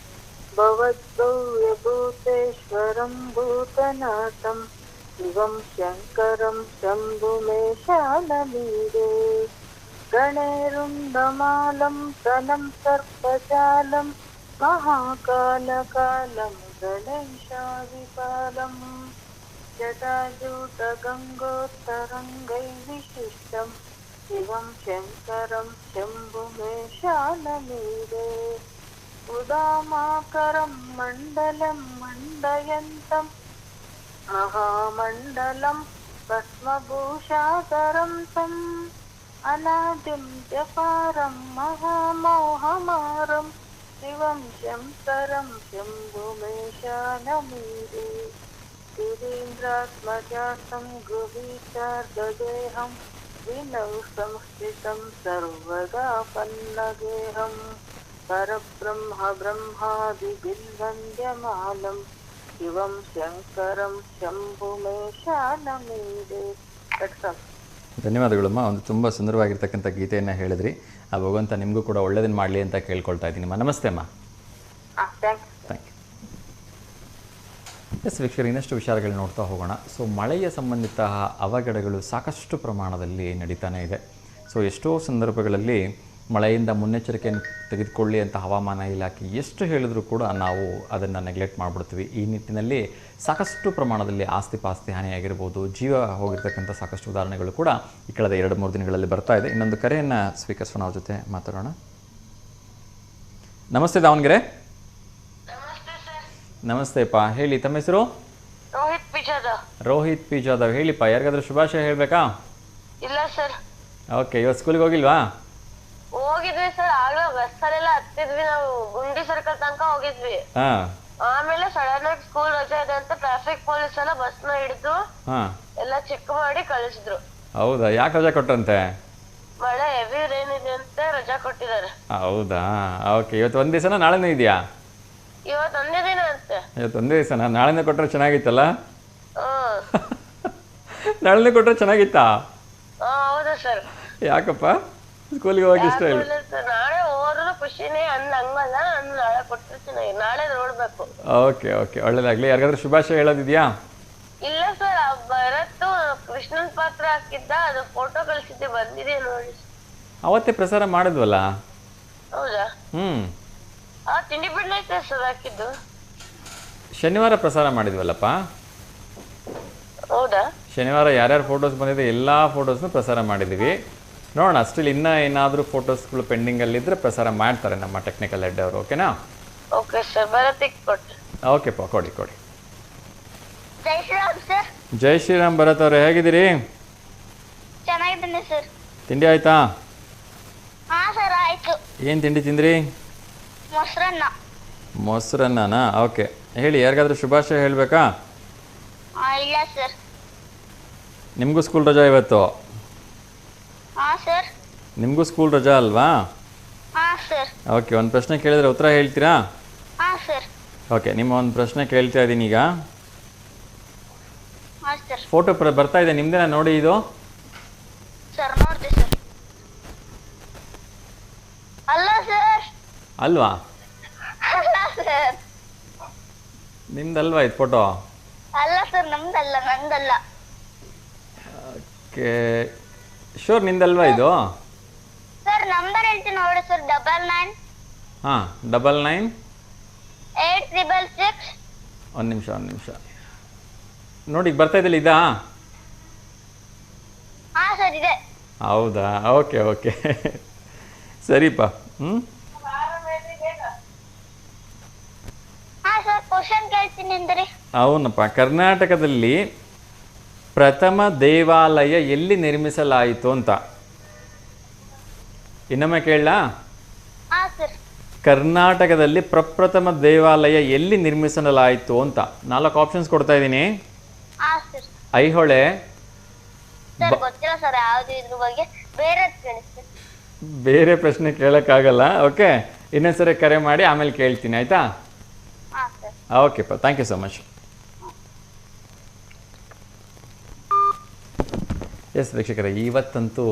ಭವದ್ಭವ್ಯಭೂತೇಶ್ವರಂ ಭೂತನಾಥಂ ಶಿವಂ ಶಂಕರಂ ಶಂಭುಮೇಶಾನಮೀರೆ ಗಣೇರುಂಡಮಾಲಂ ತನಂ ಸರ್ಪಜಾಲಂ ಮಹಾಕಾಲಕಾಲಂ ಗಣೇಶಾದಿಕಾಲಂ ಜಟಾಜೂಟಗಂಗೋತ್ತರಂಗೈ ವಿಶಿಷ್ಟಂ ಶಿವಂ ಶಂಕರಂ ಶಂಭುಮೇಶಾನಮೀರೆ ಉದಾಮಾಕರಂ ಮಂಡಲಂ ಮಂಡಯಂತಂ ಮಹಾಮಂಡಲಂ ಭಸ್ಮಭೂಷಾಕರಂ ತಂ अनादिं जपारं महामोहमारं शिवं शङ्करं शम्भुमेशानमीरे सुरेन्द्रात्मजातं गृहीतार्धदेहं विनौ संस्थितं सर्वदा पन्नगेहं परब्रह्म ब्रह्मादिभिर्वन्द्यमानं शिवं शङ्करं शम्भुमेशानमीरे. ಧನ್ಯವಾದಗಳಮ್ಮ. ಒಂದು ತುಂಬ ಸುಂದರವಾಗಿರ್ತಕ್ಕಂಥ ಗೀತೆಯನ್ನು ಹೇಳಿದ್ರಿ. ಆ ಭಗವಂತ ನಿಮಗೂ ಕೂಡ ಒಳ್ಳೆಯದನ್ನು ಮಾಡಲಿ ಅಂತ ಕೇಳ್ಕೊಳ್ತಾ ಇದ್ದೀನಿ. ನಮಸ್ತೆ ಅಮ್ಮ. Thank you. ಎಸ್ ವೀಕ್ಷಕರು, ಇನ್ನಷ್ಟು ವಿಚಾರಗಳು ನೋಡ್ತಾ ಹೋಗೋಣ. ಸೊ ಮಳೆಯ ಸಂಬಂಧಿತ ಅವಘಡಗಳು ಸಾಕಷ್ಟು ಪ್ರಮಾಣದಲ್ಲಿ ನಡೀತಾನೆ ಇದೆ. ಸೊ ಎಷ್ಟೋ ಸಂದರ್ಭಗಳಲ್ಲಿ ಮಳೆಯಿಂದ ಮುನ್ನೆಚ್ಚರಿಕೆಯನ್ನು ತೆಗೆದುಕೊಳ್ಳಿ ಅಂತ ಹವಾಮಾನ ಇಲಾಖೆ ಎಷ್ಟು ಹೇಳಿದ್ರೂ ಕೂಡ ನಾವು ಅದನ್ನು ನೆಗ್ಲೆಕ್ಟ್ ಮಾಡಿಬಿಡ್ತೀವಿ. ಈ ನಿಟ್ಟಿನಲ್ಲಿ ಸಾಕಷ್ಟು ಪ್ರಮಾಣದಲ್ಲಿ ಆಸ್ತಿ ಪಾಸ್ತಿ ಹಾನಿಯಾಗಿರ್ಬೋದು, ಜೀವ ಹೋಗಿರ್ತಕ್ಕಂಥ ಸಾಕಷ್ಟು ಉದಾಹರಣೆಗಳು ಕೂಡ ಈ ಕಳೆದ 2-3 ದಿನಗಳಲ್ಲಿ ಬರ್ತಾ ಇದೆ. ಇನ್ನೊಂದು ಕರೆಯನ್ನು ಸ್ವೀಕರಿಸೋಣ, ಅವ್ರ ಜೊತೆ ಮಾತಾಡೋಣ. ನಮಸ್ತೆ ದಾವಣಗೆರೆ. ನಮಸ್ತೆಪ್ಪ, ಹೇಳಿ ತಮ್ಮ ಹೆಸರು? ರೋಹಿತ್ ಪಿ ಜಾಧವ್. ಹೇಳಿಪ್ಪ, ಯಾರಿಗಾದ್ರೂ ಶುಭಾಶಯ ಹೇಳಬೇಕಾ? ಇಲ್ಲ ಸರ್. ಓಕೆ, ಇವತ್ತು ಸ್ಕೂಲಿಗೆ ಹೋಗಿಲ್ವಾ? ಹೋಗಿದ್ವಿ ಸರ್, ಆಗ್ಲೇ ಬಸ್ಸಲ್ಲೆಲ್ಲ ಹತ್ತಿದ್ವಿ, ನಾವು ಗುಂಡಿ ಸರ್ಕಲ್ ತನಕ ಹೋಗಿದ್ವಿ. ಆಮೇಲೆ ಸಡನ್ ಆಗಿ ಸ್ಕೂಲ್ ರಜೆ ಇದೆ ಅಂತ ಟ್ರಾಫಿಕ್ ಪೊಲೀಸ್ ಎಲ್ಲ ಬಸ್ ನ ಹಿಡಿದು ಎಲ್ಲ ಚೆಕ್ ಮಾಡಿ ಕಳಿಸಿದ್ರು. ಹೌದಾ? ಯಾಕೆ ರಜಾ ಕೊಟ್ಟಂತೆ? ಮಳೆ ಹೆವಿ ರೇನ್ ಇದೆ ಅಂತ ರಜಾ ಕೊಟ್ಟಿದ್ದಾರೆ. ಹೌದಾ? ಓಕೆ, ಇವತ್ತು ಒಂದ್ ದಿವಸನ ನಾಳೆನೂ ಇದೆಯಾ? ಇವತ್ತು ಒಂದೇ ದಿನ ಅಂತೆ. ಇವತ್ತು ಒಂದೇ ದಿವಸನ? ನಾಳೆನೇ ಕೊಟ್ಟರೆ ಚೆನ್ನಾಗಿತ್ತಲ್ಲ? ನಾಳೆನೇ ಕೊಟ್ಟರೆ ಚೆನ್ನಾಗಿತ್ತಾ? ಹೌದಾ ಸರ್. ಯಾಕಪ್ಪ ಸ್ಕೂಲಿಗೆ ಹೋಗಿ ಇಷ್ಟ ಇಲ್ಲ? ನಾಳೆ ಹೋದ್ರು ಖುಷಿನೇ, ಹಂಗಲ್ಲ, ನಾಳೆ ಕೊಟ್ಟರೆ ಚೆನ್ನಾಗಿ, ನಾಳೆ ನೋಡ್ಬೇಕು. ಓಕೆ ಓಕೆ, ಒಳ್ಳೇದಾಗ್ಲಿ. ಯಾರಿಗಾದ್ರೂ ಶುಭಾಶಯ ಹೇಳೋದಿದ್ಯಾ? ಇಲ್ಲ ಸರ್, ಭರತ್ತು ಕೃಷ್ಣನ್ ಪಾತ್ರ ಹಾಕಿದ್ದ, ಅದು ಫೋಟೋ ಕಳಿಸಿದ್ದೆ, ಬಂದಿದೆ ನೋಡಿ. ಅವತ್ತೇ ಪ್ರಸಾರ ಮಾಡಿದ್ವಲ್ಲ. ಹೌದಾ? ತಿಂಡಿ ಬಿಡ್ಲೈತೆ ಸರ್ ಹಾಕಿದ್ದು. ಶನಿವಾರ ಪ್ರಸಾರ ಮಾಡಿದ್ವಲ್ಲಪ್ಪ. ಹೌದಾ? ಶನಿವಾರ ಯಾರ್ಯಾರು ಫೋಟೋಸ್ ಬಂದಿದೆ ಎಲ್ಲ ಫೋಟೋಸ್ನು ಪ್ರಸಾರ ಮಾಡಿದ್ದೀವಿ. ನೋಡೋಣ, ಸ್ಟಿಲ್ ಇನ್ನೂ ಏನಾದರೂ ಫೋಟೋಸ್ಗಳು ಪೆಂಡಿಂಗಲ್ಲಿದ್ದರೆ ಪ್ರಸಾರ ಮಾಡ್ತಾರೆ ನಮ್ಮ ಟೆಕ್ನಿಕಲ್ ಹೆಡ್ ಅವರು. ಓಕೆನಾ? ಓಕೆ ಸರ್, ಭರತಿಗೆ ಕೊಟ್ಟು. ಓಕೆಪ್ಪ, ಕೊಡಿ ಕೊಡಿ. ಜೈ ಶ್ರೀರಾಮ್ ಸರ್. ಜೈ ಶ್ರೀರಾಮ್ ಭರತ್ ಅವರೇ, ಹೇಗಿದ್ದೀರಿ? ಚೆನ್ನಾಗಿದ್ದೀನಿ ಸರ್. ತಿಂಡಿ ಆಯ್ತಾ? ಹಾಂ ಸರ್, ಆಯಿತು. ಏನು ತಿಂಡಿ ತಿಂದ್ರಿ? ಮೊಸರನ್ನ. ಮೊಸರನ್ನನಾ? ಓಕೆ, ಹೇಳಿ, ಯಾರಿಗಾದ್ರೂ ಶುಭಾಶಯ ಹೇಳಬೇಕಾ? ಇಲ್ಲ ಸರ್. ನಿಮಗೂ ಸ್ಕೂಲ್ ರಜಾ ಇವತ್ತು? ಹಾಂ ಸರ್. ನಿಮಗೂ ಸ್ಕೂಲ್ ರಜಾ ಅಲ್ವಾ? ಹಾಂ ಸರ್. ಓಕೆ, ಒಂದು ಪ್ರಶ್ನೆ ಕೇಳಿದ್ರೆ ಉತ್ತರ ಹೇಳ್ತೀರಾ? ಹಾಂ ಸರ್. ಓಕೆ, ನಿಮ್ಮ ಒಂದು ಪ್ರಶ್ನೆ ಕೇಳ್ತಾ ಇದ್ದೀನಿ ಈಗ. ಹಾಂ ಸರ್. ಫೋಟೋ ಬರ್ತಾ ಇದೆ ನಿಮ್ದೇನಾ? ನೋಡಿ ಇದು. ಸರ್ ನೋಡಿದೆ ಸರ್. ಅಲ್ಲ ಸರ್. ಅಲ್ವಾ? ಅಲ್ಲ ಸರ್. ನಿಮ್ದಲ್ವಾ ಇದು ಫೋಟೋ? ಅಲ್ಲ ಸರ್, ನಮ್ದಲ್ಲ, ನಂದಲ್ಲ. ಓಕೆ, ಶೋರ್ ನಿಂದಲ್ವಾ ಇದು? ಸರ್ ನಂಬರ್ ಹೇಳ್ತೀನಿ ನೋಡಿ ಸರ್, 99. ಹಾಂ, 99 8666. ಒಂದು ನಿಮಿಷ ನೋಡಿ, ಈಗ ಬರ್ತಾ ಇದ್ದಿಲ್ಲ ಇದಾ? ಹಾಂ ಸರ್, ಇದೆ. ಹೌದಾ? ಓಕೆ ಓಕೆ, ಸರಿಪ್ಪ. ಹಾಂ ಸರ್, ಕ್ವಶನ್ ಕೇಳ್ತೀನಿ ಅಂದ್ರಿ. ಅವನಪ್ಪ, ಕರ್ನಾಟಕದಲ್ಲಿ ಪ್ರಥಮ ದೇವಾಲಯ ಎಲ್ಲಿ ನಿರ್ಮಿಸಲಾಯಿತು ಅಂತ. ಇನ್ನೊಮ್ಮೆ ಕೇಳಲಾ? ಹಾಂ ಸರ್. ಕರ್ನಾಟಕದಲ್ಲಿ ಪ್ರಪ್ರಥಮ ದೇವಾಲಯ ಎಲ್ಲಿ ನಿರ್ಮಿಸಲಾಯಿತು ಅಂತ 4 ಆಪ್ಷನ್ಸ್ ಕೊಡ್ತಾ ಇದ್ದೀನಿ. ಹಾಂ ಸರ್. ಐಹೊಳೆ. ಸರ್ ಗೊತ್ತಿಲ್ಲ ಸರ್ ಯಾವುದು ಇದ್ರ ಬಗ್ಗೆ, ಬೇರೆ ಕೇಳಿಸ್ತೀನಿ. ಬೇರೆ ಪ್ರಶ್ನೆ ಕೇಳೋಕ್ಕಾಗಲ್ಲ. ಓಕೆ, ಇನ್ನೊಂದ್ಸರಿ ಕರೆ ಮಾಡಿ ಆಮೇಲೆ ಕೇಳ್ತೀನಿ, ಆಯಿತಾ? ಹಾಂ ಸರ್. ಓಕೆಪ್ಪ, thank you so much. Yes ವೀಕ್ಷಕರೇ, ಇವತ್ತಂತೂ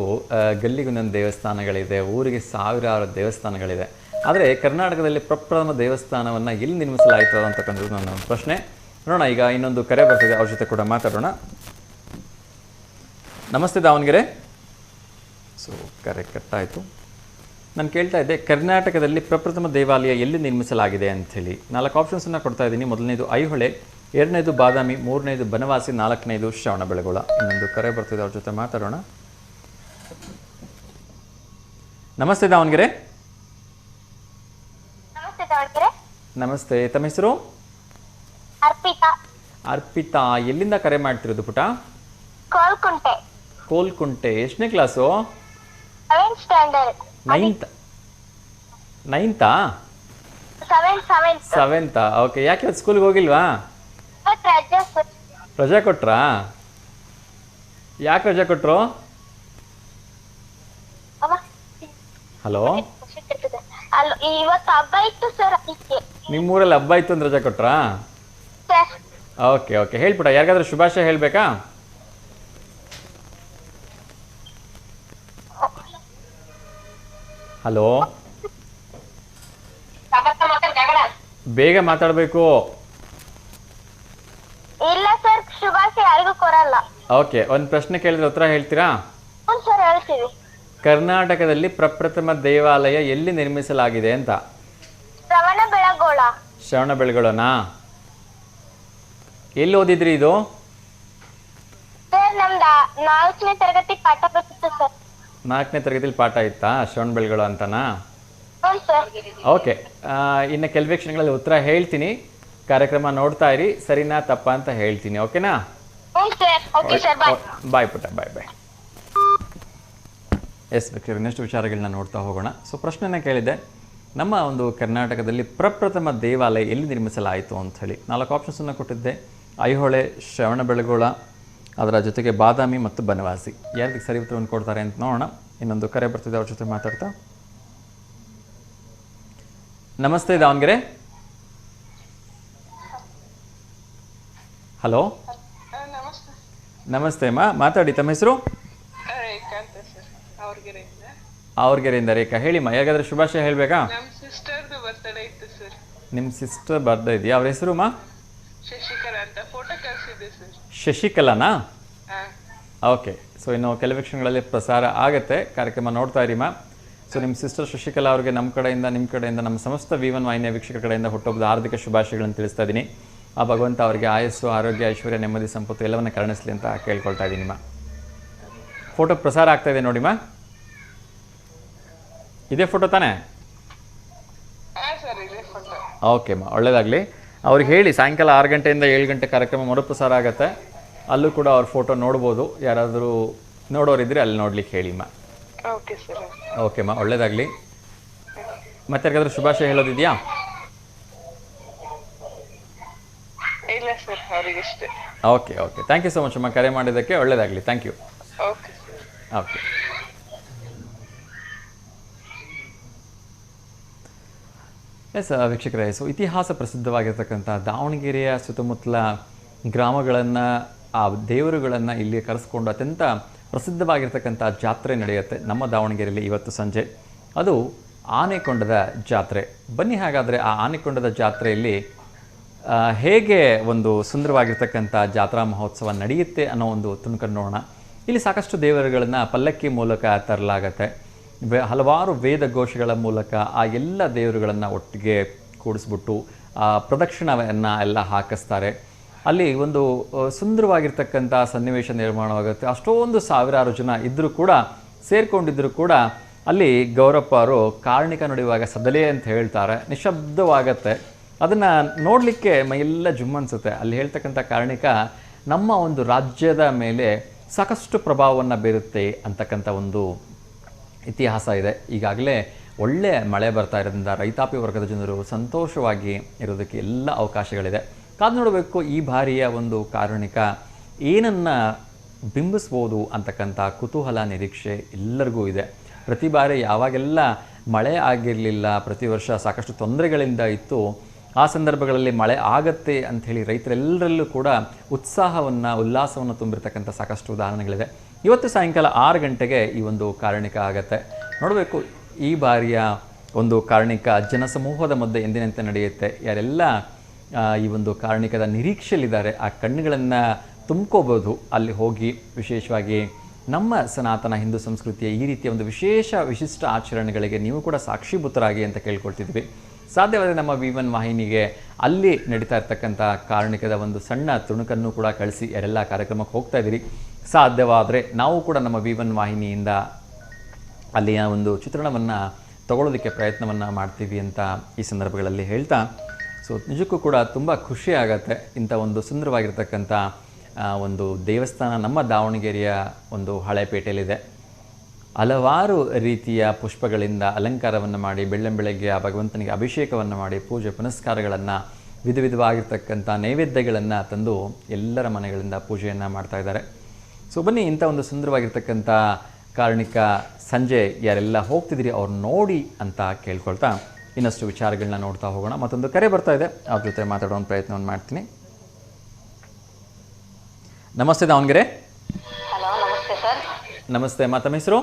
ಗಲ್ಲಿಗೊಂದೊಂದು ದೇವಸ್ಥಾನಗಳಿದೆ, ಊರಿಗೆ ಸಾವಿರಾರು ದೇವಸ್ಥಾನಗಳಿದೆ. ಆದರೆ ಕರ್ನಾಟಕದಲ್ಲಿ ಪ್ರಪ್ರಥಮ ದೇವಸ್ಥಾನವನ್ನು ಎಲ್ಲಿ ನಿರ್ಮಿಸಲಾಯಿತು ಅಂತಕ್ಕಂಥದ್ದು ನನ್ನ ಒಂದು ಪ್ರಶ್ನೆ. ನೋಡೋಣ, ಈಗ ಇನ್ನೊಂದು ಕರೆ ಬರ್ತಿದೆ, ಅವ್ರ ಜೊತೆ ಕೂಡ ಮಾತಾಡೋಣ. ನಮಸ್ತೆ ದಾವಣಗೆರೆ. ಸೊ ಕರೆ ಕಟ್ಟಾಯಿತು. ನಾನು ಕೇಳ್ತಾ ಇದ್ದೆ, ಕರ್ನಾಟಕದಲ್ಲಿ ಪ್ರಪ್ರಥಮ ದೇವಾಲಯ ಎಲ್ಲಿ ನಿರ್ಮಿಸಲಾಗಿದೆ ಅಂಥೇಳಿ 4 ಆಪ್ಷನ್ಸನ್ನು ಕೊಡ್ತಾ ಇದ್ದೀನಿ. ಮೊದಲನೇದು ಐಹೊಳೆ, 2ನೇದು ಬಾದಾಮಿ, 3ನೇದು ಬನವಾಸಿ, 4ನೇದು ಶ್ರವಣಬೆಳಗೊಳ. ಇನ್ನೊಂದು ಕರೆ ಬರ್ತಿದೆ, ಅವ್ರ ಜೊತೆ ಮಾತಾಡೋಣ. ನಮಸ್ತೆ ದಾವಣಗೆರೆ. ನಮಸ್ತೆ ದಾವಣಗೆರೆ. ನಮಸ್ತೆ, ತಮ್ಮ ಹೆಸರು? ಅರ್ಪಿತಾ. ಅರ್ಪಿತಾ, ಎಲ್ಲಿಂದ ಕರೆ ಮಾಡ್ತಿರೋದು ಪುಟ? ಕೋಲ್ಕುಂಟೆ. ಕೋಲ್ಕುಂಟೆ. ಎಷ್ಟನೇ class? 7th standard. ನೈನ್ತಾ? 7th. Okay, ಯಾಕೆ ಇವತ್ತು ಸ್ಕೂಲ್ಗೆ ಹೋಗಿಲ್ವಾ? ರಜೆ ಸರ್. ರಜೆ ಕೊಟ್ರಾ? ಯಾಕೆ ರಜೆ ಕೊಟ್ರು? ಹಲೋ, ಇವತ್ತು ಹಬ್ಬ ಇತ್ತು ಸರ್, ಅದಕ್ಕೆ. ನಿಮ್ಮೂರಲ್ಲಿ ಹಬ್ಬ ಇತ್ತು ಅಂತ ರಜೆ ಕೊಟ್ರಾ? ಓಕೆ, ಹೇಳ್ಬಿಟ್ಟ. ಯಾರಿಗಾದ್ರೂ ಶುಭಾಶಯ ಹೇಳ್ಬೇಕಾ? ಹಲೋ, ಬೇಗ ಮಾತಾಡಬೇಕು. ಇಲ್ಲ ಸರ್, ಶುಭಾಶಯ ಯಾರಿಗೂ ಕೊರಲ್ಲ. ಓಕೆ, ಒಂದು ಪ್ರಶ್ನೆ ಕೇಳಿದ್ರೆ ಉತ್ತರ ಹೇಳ್ತೀರಾ? ಹ್ಞೂ ಸರ್, ಹೇಳ್ತೀವಿ. ಕರ್ನಾಟಕದಲ್ಲಿ ಪ್ರಪ್ರಥಮ ದೇವಾಲಯ ಎಲ್ಲಿ ನಿರ್ಮಿಸಲಾಗಿದೆ ಅಂತ? ಶ್ರವಣಬೆಳಗೊಳನಾ? ಎಲ್ಲಿ ಓದಿದ್ರಿ ಇದು? ಸರ್, ನಮ್ದು 4ನೇ ತರಗತಿ ಪಾಠ ಬರ್ತಿತ್ತು ಸರ್. 4ನೇ ತರಗತಿಲಿ ಪಾಠ ಇತ್ತಾ ಶ್ರವಣಬೆಳಗೊಳ ಅಂತನಾ? ಹ್ಞೂ ಸರ್. ಓಕೆ, ಇನ್ನು ಕೆಲವೇ ಕ್ಷಣಗಳಲ್ಲಿ ಉತ್ತರ ಹೇಳ್ತೀನಿ. ಕಾರ್ಯಕ್ರಮ ನೋಡ್ತಾ ಇರಿ, ಸರಿನಾ ತಪ್ಪಾ ಅಂತ ಹೇಳ್ತೀನಿ. ಓಕೆನಾ? ಹ್ಞೂ ಸರ್. ಓಕೆ ಸರ್, ಬಾಯ್. ಬಾಯ್ ಪುಟ್ಟ, ಬಾಯ್. ಎಸ್, ಇನ್ನಷ್ಟು ವಿಚಾರಗಳನ್ನ ನೋಡ್ತಾ ಹೋಗೋಣ. ಸೊ ಪ್ರಶ್ನೆನ ಕೇಳಿದ್ದೆ, ನಮ್ಮ ಒಂದು ಕರ್ನಾಟಕದಲ್ಲಿ ಪ್ರಪ್ರಥಮ ದೇವಾಲಯ ಎಲ್ಲಿ ನಿರ್ಮಿಸಲಾಯಿತು ಅಂತ ಹೇಳಿ 4 ಆಪ್ಷನ್ಸನ್ನು ಕೊಟ್ಟಿದ್ದೆ. ಐಹೊಳೆ, ಶ್ರವಣಬೆಳಗೊಳ, ಅದರ ಜೊತೆಗೆ ಬಾದಾಮಿ ಮತ್ತು ಬನವಾಸಿ. ಯಾರಿಗೆ ಸರಿ ಉತ್ತರವನ್ನು ಕೊಡ್ತಾರೆ ಅಂತ ನೋಡೋಣ. ಇನ್ನೊಂದು ಕರೆ ಬರ್ತಿದೆ, ಅವ್ರ ಜೊತೆ ಮಾತಾಡ್ತಾ. ನಮಸ್ತೆ ದಾವಣಗೆರೆ. ಹಲೋ, ನಮಸ್ತೆ ಅಮ್ಮ, ಮಾತಾಡಿ. ತಮ್ಮ ಹೆಸರು? ಅವ್ರಗೆರೆಯಿಂದ. ರೇಖಾ, ಹೇಳಿಮ್ಮ, ಯಾರಿಗಾದ್ರೂ ಶುಭಾಶಯ ಹೇಳಬೇಕಾ? ನಿಮ್ಮ ಸಿಸ್ಟರ್ ಬರ್ಡೇ ಇದೆಯಾ? ಅವ್ರ ಹೆಸರು ಅಮ್ಮ? ಶಶಿಕಲಾನಾ? ಓಕೆ, ಸೊ ಇನ್ನು ಕೆಲವು ಕ್ಷಣಗಳಲ್ಲಿ ಪ್ರಸಾರ ಆಗುತ್ತೆ. ಕಾರ್ಯಕ್ರಮ ನೋಡ್ತಾ ಇರಿಮ್ಮ. ಸೊ ನಿಮ್ಮ ಸಿಸ್ಟರ್ ಶಶಿಕಲಾ ಅವ್ರಿಗೆ ನಮ್ಮ ಕಡೆಯಿಂದ, ನಿಮ್ಮ ಕಡೆಯಿಂದ, ನಮ್ಮ ಸಮಸ್ತ V1 ವಾಹಿನಿಯ ವೀಕ್ಷಕರ ಕಡೆಯಿಂದ ಹುಟ್ಟುಹಬ್ಬದ ಹಾರ್ದಿಕ ಶುಭಾಶಯಗಳನ್ನು ತಿಳಿಸ್ತಾ ಇದ್ದೀನಿ. ಆ ಭಗವಂತ ಅವರಿಗೆ ಆಯಸ್ಸು, ಆರೋಗ್ಯ, ಐಶ್ವರ್ಯ, ನೆಮ್ಮದಿ, ಸಂಪತ್ತು ಎಲ್ಲವನ್ನ ಕರುಣಿಸಲಿ ಅಂತ ಕೇಳ್ಕೊಳ್ತಾ ಇದ್ದೀನಿಮ್ಮ. ಫೋಟೋ ಪ್ರಸಾರ ಆಗ್ತಾ ಇದೆ ನೋಡಿಮ್ಮ. ಇದೇ ಫೋಟೋ ತಾನೇ? ಓಕೆಮ್ಮ, ಒಳ್ಳೇದಾಗಲಿ. ಅವ್ರಿಗೆ ಹೇಳಿ ಸಾಯಂಕಾಲ 6 ಗಂಟೆಯಿಂದ 7 ಗಂಟೆ ಕಾರ್ಯಕ್ರಮ ಮರುಪ್ರಸಾರ ಆಗುತ್ತೆ. ಅಲ್ಲೂ ಕೂಡ ಅವ್ರ ಫೋಟೋ ನೋಡ್ಬೋದು. ಯಾರಾದರೂ ನೋಡೋರಿದ್ರೆ ಅಲ್ಲಿ ನೋಡ್ಲಿಕ್ಕೆ ಹೇಳಿಮ್ಮ. ಓಕೆಮ್ಮ, ಒಳ್ಳೇದಾಗಲಿ. ಮತ್ತೆ ಯಾರಿಗಾದ್ರೂ ಶುಭಾಶಯ ಹೇಳೋದಿದೆಯಾ? Okay, thank you so much ಅಮ್ಮ, ಕರೆ ಮಾಡಿದ್ದಕ್ಕೆ. ಒಳ್ಳೇದಾಗಲಿ, ಥ್ಯಾಂಕ್ ಯು. ಓಕೆ. ಎಸ್ ವೀಕ್ಷಕರೇ, ಸೊ ಇತಿಹಾಸ ಪ್ರಸಿದ್ಧವಾಗಿರ್ತಕ್ಕಂಥ ದಾವಣಗೆರೆಯ ಸುತ್ತಮುತ್ತಲ ಗ್ರಾಮಗಳನ್ನು, ಆ ದೇವರುಗಳನ್ನು ಇಲ್ಲಿ ಕರೆಸ್ಕೊಂಡು ಅತ್ಯಂತ ಪ್ರಸಿದ್ಧವಾಗಿರ್ತಕ್ಕಂಥ ಜಾತ್ರೆ ನಡೆಯುತ್ತೆ ನಮ್ಮ ದಾವಣಗೆರೆಯಲ್ಲಿ ಇವತ್ತು ಸಂಜೆ. ಅದು ಆನೆಕೊಂಡದ ಜಾತ್ರೆ. ಬನ್ನಿ ಹಾಗಾದರೆ ಆ ಆನೆಕೊಂಡದ ಜಾತ್ರೆಯಲ್ಲಿ ಹೇಗೆ ಒಂದು ಸುಂದರವಾಗಿರ್ತಕ್ಕಂಥ ಜಾತ್ರಾ ಮಹೋತ್ಸವ ನಡೆಯುತ್ತೆ ಅನ್ನೋ ಒಂದು ತುಣುಕನ್ನು ನೋಡೋಣ. ಇಲ್ಲಿ ಸಾಕಷ್ಟು ದೇವರುಗಳನ್ನು ಪಲ್ಲಕ್ಕಿ ಮೂಲಕ ತರಲಾಗತ್ತೆ. ಹಲವಾರು ವೇದ ಘೋಷಗಳ ಮೂಲಕ ಆ ಎಲ್ಲ ದೇವರುಗಳನ್ನು ಒಟ್ಟಿಗೆ ಕೂಡಿಸ್ಬಿಟ್ಟು ಪ್ರದಕ್ಷಿಣವನ್ನು ಎಲ್ಲ ಹಾಕಿಸ್ತಾರೆ. ಅಲ್ಲಿ ಒಂದು ಸುಂದರವಾಗಿರ್ತಕ್ಕಂಥ ಸನ್ನಿವೇಶ ನಿರ್ಮಾಣವಾಗುತ್ತೆ. ಅಷ್ಟೊಂದು ಸಾವಿರಾರು ಜನ ಇದ್ದರೂ ಕೂಡ, ಸೇರಿಕೊಂಡಿದ್ದರೂ ಕೂಡ ಅಲ್ಲಿ ಗೌರಪ್ಪ ಅವರು ಕಾರಣಿಕ ನುಡಿಯುವಾಗ ಸದಲೇ ಅಂತ ಹೇಳ್ತಾರೆ. ನಿಶಬ್ದವಾಗತ್ತೆ. ಅದನ್ನು ನೋಡಲಿಕ್ಕೆ ಮೈಯೆಲ್ಲ ಜುಮ್ ಅನಿಸುತ್ತೆ. ಅಲ್ಲಿ ಹೇಳ್ತಕ್ಕಂಥ ಕಾರಣಿಕ ನಮ್ಮ ಒಂದು ರಾಜ್ಯದ ಮೇಲೆ ಸಾಕಷ್ಟು ಪ್ರಭಾವವನ್ನು ಬೀರುತ್ತೆ ಅಂತಕ್ಕಂಥ ಒಂದು ಇತಿಹಾಸ ಇದೆ. ಈಗಾಗಲೇ ಒಳ್ಳೆ ಮಳೆ ಬರ್ತಾ ಇರೋದ್ರಿಂದ ರೈತಾಪಿ ವರ್ಗದ ಜನರು ಸಂತೋಷವಾಗಿ ಇರೋದಕ್ಕೆ ಎಲ್ಲ ಅವಕಾಶಗಳಿದೆ. ಕಾದು ನೋಡಬೇಕು ಈ ಬಾರಿಯ ಒಂದು ಕಾರಣಿಕ ಏನನ್ನು ಬಿಂಬಿಸ್ಬೋದು ಅಂತಕ್ಕಂಥ ಕುತೂಹಲ, ನಿರೀಕ್ಷೆ ಎಲ್ಲರಿಗೂ ಇದೆ. ಪ್ರತಿ ಬಾರಿ ಯಾವಾಗೆಲ್ಲ ಮಳೆ ಆಗಿರಲಿಲ್ಲ, ಪ್ರತಿ ವರ್ಷ ಸಾಕಷ್ಟು ತೊಂದರೆಗಳಿಂದ ಇತ್ತು, ಆ ಸಂದರ್ಭಗಳಲ್ಲಿ ಮಳೆ ಆಗತ್ತೆ ಅಂಥೇಳಿ ರೈತರೆಲ್ಲರಲ್ಲೂ ಕೂಡ ಉತ್ಸಾಹವನ್ನು, ಉಲ್ಲಾಸವನ್ನು ತುಂಬಿರ್ತಕ್ಕಂಥ ಸಾಕಷ್ಟು ಉದಾಹರಣೆಗಳಿದೆ. ಇವತ್ತು ಸಾಯಂಕಾಲ 6 ಗಂಟೆಗೆ ಈ ಒಂದು ಕಾರಣಿಕ ಆಗತ್ತೆ. ನೋಡಬೇಕು ಈ ಬಾರಿಯ ಒಂದು ಕಾರಣಿಕ ಜನಸಮೂಹದ ಮಧ್ಯೆ ಎಂದಿನಂತೆ ನಡೆಯುತ್ತೆ. ಯಾರೆಲ್ಲ ಈ ಒಂದು ಕಾರಣಿಕದ ನಿರೀಕ್ಷೆಯಲ್ಲಿದ್ದಾರೆ ಆ ಕಣ್ಣುಗಳನ್ನು ತುಂಬ್ಕೋಬೋದು ಅಲ್ಲಿ ಹೋಗಿ. ವಿಶೇಷವಾಗಿ ನಮ್ಮ ಸನಾತನ ಹಿಂದೂ ಸಂಸ್ಕೃತಿಯ ಈ ರೀತಿಯ ಒಂದು ವಿಶಿಷ್ಟ ಆಚರಣೆಗಳಿಗೆ ನೀವು ಕೂಡ ಸಾಕ್ಷೀಭೂತರಾಗಿ ಅಂತ ಕೇಳ್ಕೊಳ್ತಿದ್ವಿ. ಸಾಧ್ಯವಾದರೆ ನಮ್ಮ V1 ವಾಹಿನಿಗೆ ಅಲ್ಲಿ ನಡೀತಾ ಇರ್ತಕ್ಕಂಥ ಕಾರಣಿಕದ ಒಂದು ಸಣ್ಣ ತುಣುಕನ್ನು ಕೂಡ ಕಳಿಸಿ. ಯಾರೆಲ್ಲ ಕಾರ್ಯಕ್ರಮಕ್ಕೆ ಹೋಗ್ತಾ ಇದ್ದೀರಿ, ಸಾಧ್ಯವಾದರೆ ನಾವು ಕೂಡ ನಮ್ಮ V1 ವಾಹಿನಿಯಿಂದ ಅಲ್ಲಿಯ ಒಂದು ಚಿತ್ರಣವನ್ನು ತಗೊಳ್ಳೋದಕ್ಕೆ ಪ್ರಯತ್ನವನ್ನು ಮಾಡ್ತೀವಿ ಅಂತ ಈ ಸಂದರ್ಭಗಳಲ್ಲಿ ಹೇಳ್ತಾ, ಸೊ ನಿಜಕ್ಕೂ ಕೂಡ ತುಂಬ ಖುಷಿ ಆಗುತ್ತೆ. ಇಂಥ ಒಂದು ಸುಂದರವಾಗಿರ್ತಕ್ಕಂಥ ಒಂದು ದೇವಸ್ಥಾನ ನಮ್ಮ ದಾವಣಗೆರೆಯ ಒಂದು ಹಳೆಪೇಟೆಯಲ್ಲಿದೆ. ಹಲವಾರು ರೀತಿಯ ಪುಷ್ಪಗಳಿಂದ ಅಲಂಕಾರವನ್ನು ಮಾಡಿ ಬೆಳ್ಳಂಬೆಳಗ್ಗೆ ಆ ಭಗವಂತನಿಗೆ ಅಭಿಷೇಕವನ್ನು ಮಾಡಿ ಪೂಜೆ ಪುನಸ್ಕಾರಗಳನ್ನು ವಿಧ ವಿಧವಾಗಿರ್ತಕ್ಕಂಥ ನೈವೇದ್ಯಗಳನ್ನು ತಂದು ಎಲ್ಲರ ಮನೆಗಳಿಂದ ಪೂಜೆಯನ್ನು ಮಾಡ್ತಾ ಇದ್ದಾರೆ. ಸೊ ಬನ್ನಿ, ಇಂಥ ಒಂದು ಸುಂದರವಾಗಿರ್ತಕ್ಕಂಥ ಕಾರಣಿಕ ಸಂಜೆ ಯಾರೆಲ್ಲ ಹೋಗ್ತಿದ್ದೀರಿ ಅವ್ರು ನೋಡಿ ಅಂತ ಕೇಳ್ಕೊಳ್ತಾ ಇನ್ನಷ್ಟು ವಿಚಾರಗಳನ್ನ ನೋಡ್ತಾ ಹೋಗೋಣ. ಮತ್ತೊಂದು ಕರೆ ಬರ್ತಾ ಇದೆ, ಅವ್ರ ಜೊತೆ ಮಾತಾಡೋ ಪ್ರಯತ್ನವನ್ನು ಮಾಡ್ತೀನಿ. ನಮಸ್ತೆ ದಾವಣಗೆರೆ. ಹಲೋ, ನಮಸ್ತೆ ಸರ್. ನಮಸ್ತೆ ಅಮ್ಮ, ತಮ್ಮ ಹೆಸರು?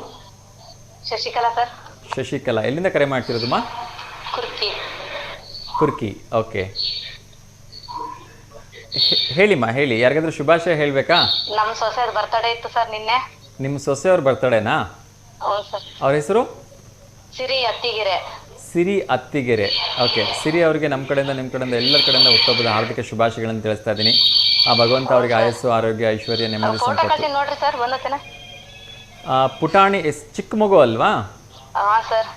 ಶಶಿಕಲಾ ಸರ್. ಶಶಿಕಲಾ, ಎಲ್ಲಿಂದ ಕರೆ ಮಾಡ್ತಿರೋದಮ್ಮ? ಕುರ್ಕಿ. ಓಕೆ, ಹೇಳಿಮ್ಮ, ಹೇಳಿ. ಯಾರಿಗಾದ್ರೂ ಶುಭಾಶಯ ಹೇಳಬೇಕಾ? ನಮ್ಮ ಸೊಸೆಯವ್ರ ಬರ್ತಡೇ ಇತ್ತು ಸರ್ ನಿನ್ನೆ. ನಿಮ್ಮ ಸೊಸೆಯವ್ರ ಬರ್ತಡೇನಾ? ಹೌದು ಸರ್. ಅವ್ರ ಹೆಸರು? ಸಿರಿ ಅತ್ತಿಗೆರೆ. ಸಿರಿ ಅತ್ತಿಗೆರೆ. ಓಕೆ, ಸಿರಿ ಅವರಿಗೆ ನಮ್ಮ ಕಡೆಯಿಂದ ನಿಮ್ಮ ಕಡೆಯಿಂದ ಎಲ್ಲರ ಕಡೆಯಿಂದ ಹುಟ್ಟುಹಬ್ಬದ ಹಾರ್ದಿಕ ಶುಭಾಶಯಗಳನ್ನು ತಿಳಿಸ್ತಾ ಇದ್ದೀನಿ. ಆ ಭಗವಂತ ಅವರಿಗೆ ಆಯಸ್ಸು, ಆರೋಗ್ಯ, ಐಶ್ವರ್ಯ, ನೆಮ್ಮದಿ ಸಂಪತ್ತು. ನೋಡ್ರಿ ಸರ್, ಬಂದತೇನೆ. ಪುಟಾಣಿ ಚಿಕ್ಕ ಮಗು ಅಲ್ವಾ? ಹಾಂ ಸರ್.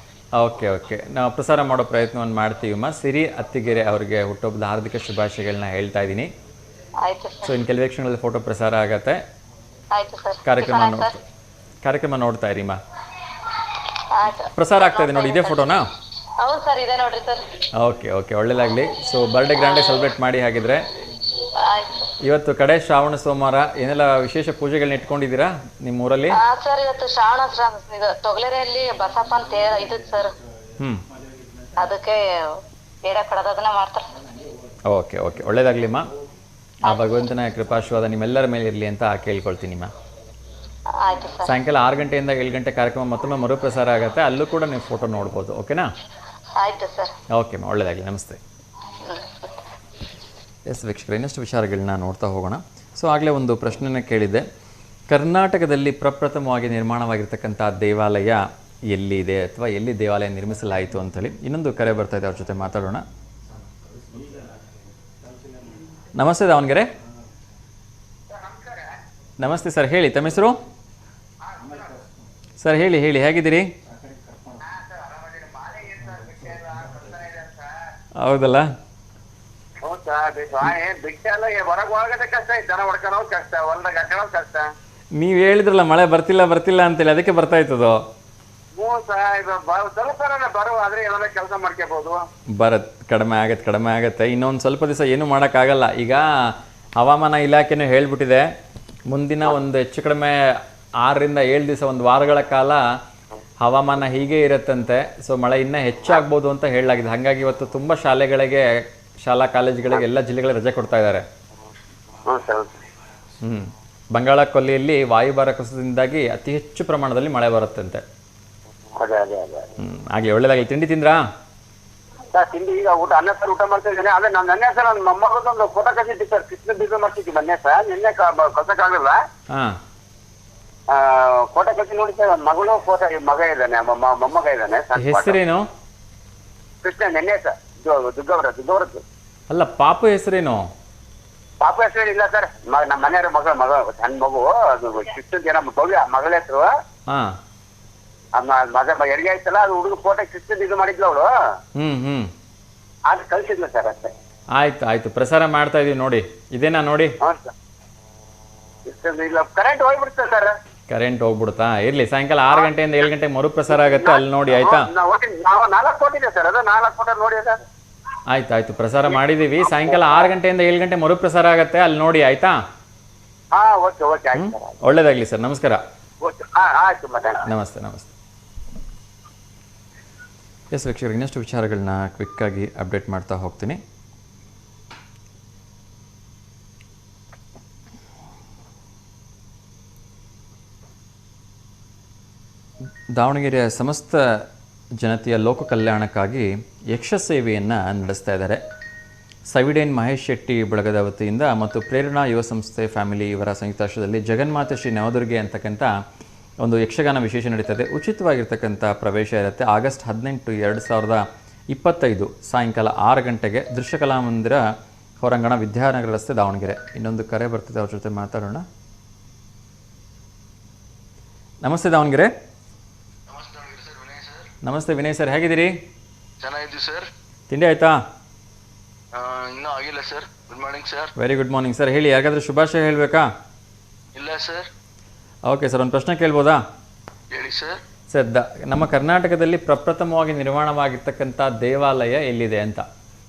ಓಕೆ ಓಕೆ, ನಾವು ಪ್ರಸಾರ ಮಾಡೋ ಪ್ರಯತ್ನವನ್ನು ಮಾಡ್ತೀವಮ್ಮ. ಸಿರಿ ಅತ್ತಿಗೆರೆ ಅವರಿಗೆ ಹುಟ್ಟುಹಬ್ಬದ ಹಾರ್ದಿಕ ಶುಭಾಶಯಗಳನ್ನ ಹೇಳ್ತಾ ಇದ್ದೀನಿ. ಆಯ್ತು ಸರ್. ಸೊ ಇನ್ನು ಕೆಲವೇ ಕ್ಷಣಗಳಲ್ಲಿ ಫೋಟೋ ಪ್ರಸಾರ ಆಗತ್ತೆ. ಆಯ್ತು ಸರ್. ಕಾರ್ಯಕ್ರಮ ನೋಡ್ತಾ ಇರಿಮ್ಮ. ಆಯ್ತು. ಪ್ರಸಾರ ಆಗ್ತಾ ಇದೆ ನೋಡಿ, ಇದೇ ಫೋಟೋನಾ? ಹೌದು ಸರ್, ಇದೆ ನೋಡ್ರಿ ಸರ್. ಓಕೆ ಓಕೆ, ಒಳ್ಳೇದಾಗಲಿ. ಸೊ ಬರ್ಡೇ ಗ್ರ್ಯಾಂಡಾಗಿ ಸೆಲೆಬ್ರೇಟ್ ಮಾಡಿ. ಹಾಗಿದ್ರೆ ಆಯ್ತು. ಇವತ್ತು ಕಡೆ ಶ್ರಾವಣ ಸೋಮವಾರ, ಏನೆಲ್ಲ ವಿಶೇಷ ಪೂಜೆಗಳನ್ನ ಇಟ್ಕೊಂಡಿದ್ದೀರಾ ನಿಮ್ಮ ಊರಲ್ಲಿ? ಸರ್, ಇವತ್ತು ಶ್ರಾವಣ ತೊಗಲೆರೆಯಲ್ಲಿ ಬಸಪ್ಪನ ತೇರ ಇದ್ದದ್ದು ಸರ್. ಅದಕ್ಕೆ ಬೇಡ ಕಡದನ್ನ ಮಾಡ್ತಾರೆ. ಓಕೆ ಓಕೆ, ಒಳ್ಳೇದಾಗ್ಲಿಮ್ಮ. ಆ ಭಗವಂತನ ಕೃಪಾಶೀರ್ವಾದ ನಿಮ್ಮೆಲ್ಲರ ಮೇಲೆ ಇರಲಿ ಅಂತ ಕೇಳ್ಕೊಳ್ತೀನಿಮ್ಮ. ಆಯ್ತು ಸರ್. ಸಾಯಂಕಾಲ 6 ಗಂಟೆಯಿಂದ 7 ಗಂಟೆ ಕಾರ್ಯಕ್ರಮ ಮತ್ತೊಮ್ಮೆ ಮರುಪ್ರಸಾರ ಆಗುತ್ತೆ, ಅಲ್ಲೂ ಕೂಡ ನೀವು ಫೋಟೋ ನೋಡ್ಬೋದು. ಓಕೆನಾ? ಆಯ್ತು ಸರ್. ಓಕೆಮ್ಮ, ಒಳ್ಳೇದಾಗಲಿ. ನಮಸ್ತೆ. ಎಸ್ ವೀಕ್ಷಕರೇ, ಇನ್ನಷ್ಟು ವಿಚಾರಗಳನ್ನ ನೋಡ್ತಾ ಹೋಗೋಣ. ಸೊ ಆಗಲೇ ಒಂದು ಪ್ರಶ್ನೆನ ಕೇಳಿದ್ದೆ, ಕರ್ನಾಟಕದಲ್ಲಿ ಪ್ರಪ್ರಥಮವಾಗಿ ನಿರ್ಮಾಣವಾಗಿರ್ತಕ್ಕಂಥ ದೇವಾಲಯ ಎಲ್ಲಿದೆ ಅಥವಾ ಎಲ್ಲಿ ದೇವಾಲಯ ನಿರ್ಮಿಸಲಾಯಿತು ಅಂಥೇಳಿ. ಇನ್ನೊಂದು ಕರೆ ಬರ್ತಾ ಇದೆ, ಅವ್ರ ಜೊತೆ ಮಾತಾಡೋಣ. ನಮಸ್ತೆ ದಾವಣಗೆರೆ. ನಮಸ್ತೆ ಸರ್, ಹೇಳಿ. ತಮ್ಮ ಹೆಸರು? ಸರ್ ಹೇಳಿ ಹೇಳಿ, ಹೇಗಿದ್ದೀರಿ? ಹೌದಲ್ಲ? ನೀವ್ ಹೇಳಿದ್ರಲ್ಲ ಮಳೆ ಬರ್ತಿಲ್ಲ ಅಂತೇಳಿ, ಅದಕ್ಕೆ ಬರ್ತಾ ಇತ್ತದು. ಕಡಿಮೆ ಆಗತ್ತೆ. ಇನ್ನೊಂದು ಸ್ವಲ್ಪ ದಿವಸ ಏನು ಮಾಡೋಕ್ಕಾಗಲ್ಲ. ಈಗ ಹವಾಮಾನ ಇಲಾಖೆನೂ ಹೇಳ್ಬಿಟ್ಟಿದೆ, ಮುಂದಿನ ಒಂದು ಹೆಚ್ಚು ಕಡಿಮೆ 6 ರಿಂದ 7 ದಿವಸ, ಒಂದು ವಾರಗಳ ಕಾಲ ಹವಾಮಾನ ಹೀಗೆ ಇರುತ್ತಂತೆ. ಸೊ ಮಳೆ ಇನ್ನೂ ಹೆಚ್ಚಾಗ್ಬೋದು ಅಂತ ಹೇಳಲಾಗಿದೆ. ಹಾಗಾಗಿ ಇವತ್ತು ತುಂಬ ಶಾಲಾ ಕಾಲೇಜುಗಳಿಗೆ ಎಲ್ಲ ಜಿಲ್ಲೆಗಳಿಗೆ ರಜೆ ಕೊಡ್ತಾ ಇದ್ದಾರೆ. ಬಂಗಾಳ ಕೊಲ್ಲಿಯಲ್ಲಿ ವಾಯುಭಾರ ಕುಸಿತದಿಂದಾಗಿ ಅತಿ ಹೆಚ್ಚು ಪ್ರಮಾಣದಲ್ಲಿ ಮಳೆ ಬರುತ್ತಂತೆ. ಹಾಗೆ, ಒಳ್ಳೇದಾಗಲಿ. ತಿಂಡಿ ತಿಂದ್ರಾ? ತಿಂಡಿ ಈಗ ಊಟ ಮಾಡ್ತಾ ಇದ್ದೇನೆ. ಅದೇ ನಾನು ನೆನ್ನೆ ಸರ್ ನನ್ನ ಮೊಮ್ಮಗಳದೊಂದು ಫೋಟೋ ಕಳಿಸಿದ್ದೆ ಸರ್, ಕೃಷ್ಣ ಬೀಜ ಮಾಡ್ತಿದ್ವಿ ಮೊನ್ನೆ ಸರ್. ನಿನ್ನೆ ಕಳ್ಸಕ್ಕಾಗಲ್ಲ. ಫೋಟೋ ಕಳಿಸಿ ನೋಡಿ ಸರ್. ಮಗಳು ಫೋಟೋ, ಮಗ ಇದ್ದಾನೆ, ಮೊಮ್ಮಗ ಇದ್ದಾನೆ. ಹೆಸರೇನು? ಕೃಷ್ಣ. ನೆನ್ನೆ ಸರ್ ದುಗ್ಗವರದ್ದು. ಅಲ್ಲ, ಪಾಪು ಹೆಸರೇನು? ಪಾಪು ಹೆಸರು ಇಲ್ಲ ಸರ್. ನಮ್ಮ ಮನೆಯವ್ರ ಮಗ ಸಣ್ಣ ಮಗು, ಅದು ಕೃಷ್ಣ ಜನ ಭವ್ಯ ಮಗಳ ಹೆಸರು. ಮಗ ಹೆರಿಗೆ ಆಯ್ತಲ್ಲ, ಅದು ಹುಡುಗ ಫೋಟೋ ಕೃಷ್ಣ ಇದು ಮಾಡಿದ್ಲು ಅವಳು. ಅದು ಕಳ್ಸಿದ್ಲು ಸರ್ ಅಷ್ಟೇ. ಆಯ್ತು, ಪ್ರಸಾರ ಮಾಡ್ತಾ ಇದೀವಿ ನೋಡಿ. ಇದೇನಾ ನೋಡಿ? ಇಲ್ಲ, ಕರೆಂಟ್ ಹೋಗ್ಬಿಡುತ್ತೆ ಸರ್. ಕರೆಂಟ್ ಹೋಗ್ಬಿಡುತ್ತಾ? ಇರ್ಲಿ, ಸಾಯಂಕಾಲ 6 ಗಂಟೆಯಿಂದ 7 ಗಂಟೆ ಮರುಪ್ರಸಾರ ಆಗುತ್ತೆ, ಅಲ್ಲಿ ನೋಡಿ. ಆಯ್ತಾ? 4 ಫೋಟೋ ಇದೆ ಸರ್, ಅದು 4 ಫೋಟೋ ನೋಡಿ ಸರ್. ಆಯ್ತು, ಪ್ರಸಾರ ಮಾಡಿದೀವಿ. ಸಾಯಂಕಾಲ 6 ಗಂಟೆಯಿಂದ 7 ಗಂಟೆ ಮರುಪ್ರಸಾರ ಆಗುತ್ತೆ, ಅಲ್ಲಿ ನೋಡಿ. ಆಯ್ತಾ? ಒಳ್ಳೇದಾಗ್ಲಿ ಸರ್, ನಮಸ್ಕಾರ. ನಮಸ್ತೆ. ಎಸ್ ವೀಕ್ಷಕರಿಗೆ, ಇನ್ನಷ್ಟು ವಿಚಾರಗಳನ್ನ ಕ್ವಿಕ್ಕಾಗಿ ಅಪ್ಡೇಟ್ ಮಾಡ್ತಾ ಹೋಗ್ತೀನಿ. ದಾವಣಗೆರೆಯ ಸಮಸ್ತ ಜನತೆಯ ಲೋಕ ಕಲ್ಯಾಣಕ್ಕಾಗಿ ಯಕ್ಷ ಸೇವೆಯನ್ನು ನಡೆಸ್ತಾ ಇದ್ದಾರೆ. ಸವಿಡೇನ್ ಮಹೇಶ್ ಶೆಟ್ಟಿ ಬಳಗದ ವತಿಯಿಂದ ಮತ್ತು ಪ್ರೇರಣಾ ಯುವ ಸಂಸ್ಥೆ ಫ್ಯಾಮಿಲಿ ಇವರ ಸಂಯುಕ್ತಾಶ್ರಯದಲ್ಲಿ ಜಗನ್ಮಾತೆ ಶ್ರೀ ನವದುರ್ಗೆ ಅಂತಕ್ಕಂಥ ಒಂದು ಯಕ್ಷಗಾನ ವಿಶೇಷ ನಡೀತದೆ. ಉಚಿತವಾಗಿರ್ತಕ್ಕಂಥ ಪ್ರವೇಶ ಇರುತ್ತೆ. ಆಗಸ್ಟ್ 18, 2025 ಸಾಯಂಕಾಲ 6 ಗಂಟೆಗೆ ದೃಶ್ಯಕಲಾ ಮಂದಿರ, ಹೊರಾಂಗಣ, ವಿದ್ಯಾನಗರ ರಸ್ತೆ, ದಾವಣಗೆರೆ. ಇನ್ನೊಂದು ಕರೆ ಬರ್ತಿದೆ, ಅವ್ರ ಜೊತೆ ಮಾತಾಡೋಣ. ನಮಸ್ತೆ ದಾವಣಗೆರೆ. ನಮಸ್ತೆ ವಿನಯ್ ಸರ್, ಹೇಗಿದ್ದೀರಿ? ಚೆನ್ನಾಗಿದ್ದೀವಿ ಸರ್. ತಿಂಡಿ ಆಯ್ತಾ? ಇನ್ನೂ ಆಗಿಲ್ಲ sir. Good morning sir. Very good morning sir. ಹೇಳಿ, ಯಾರಿಗಾದ್ರೂ ಶುಭಾಶಯ ಹೇಳಬೇಕಾ? ಇಲ್ಲ ಸರ್. ಓಕೆ ಸರ್, ಒಂದು ಪ್ರಶ್ನೆ ಕೇಳ್ಬೋದಾ? ಹೇಳಿ ಸರ್. ಸರ್ ನಮ್ಮ ಕರ್ನಾಟಕದಲ್ಲಿ ಪ್ರಪ್ರಥಮವಾಗಿ ನಿರ್ಮಾಣವಾಗಿರ್ತಕ್ಕಂಥ ದೇವಾಲಯ ಎಲ್ಲಿದೆ ಅಂತ?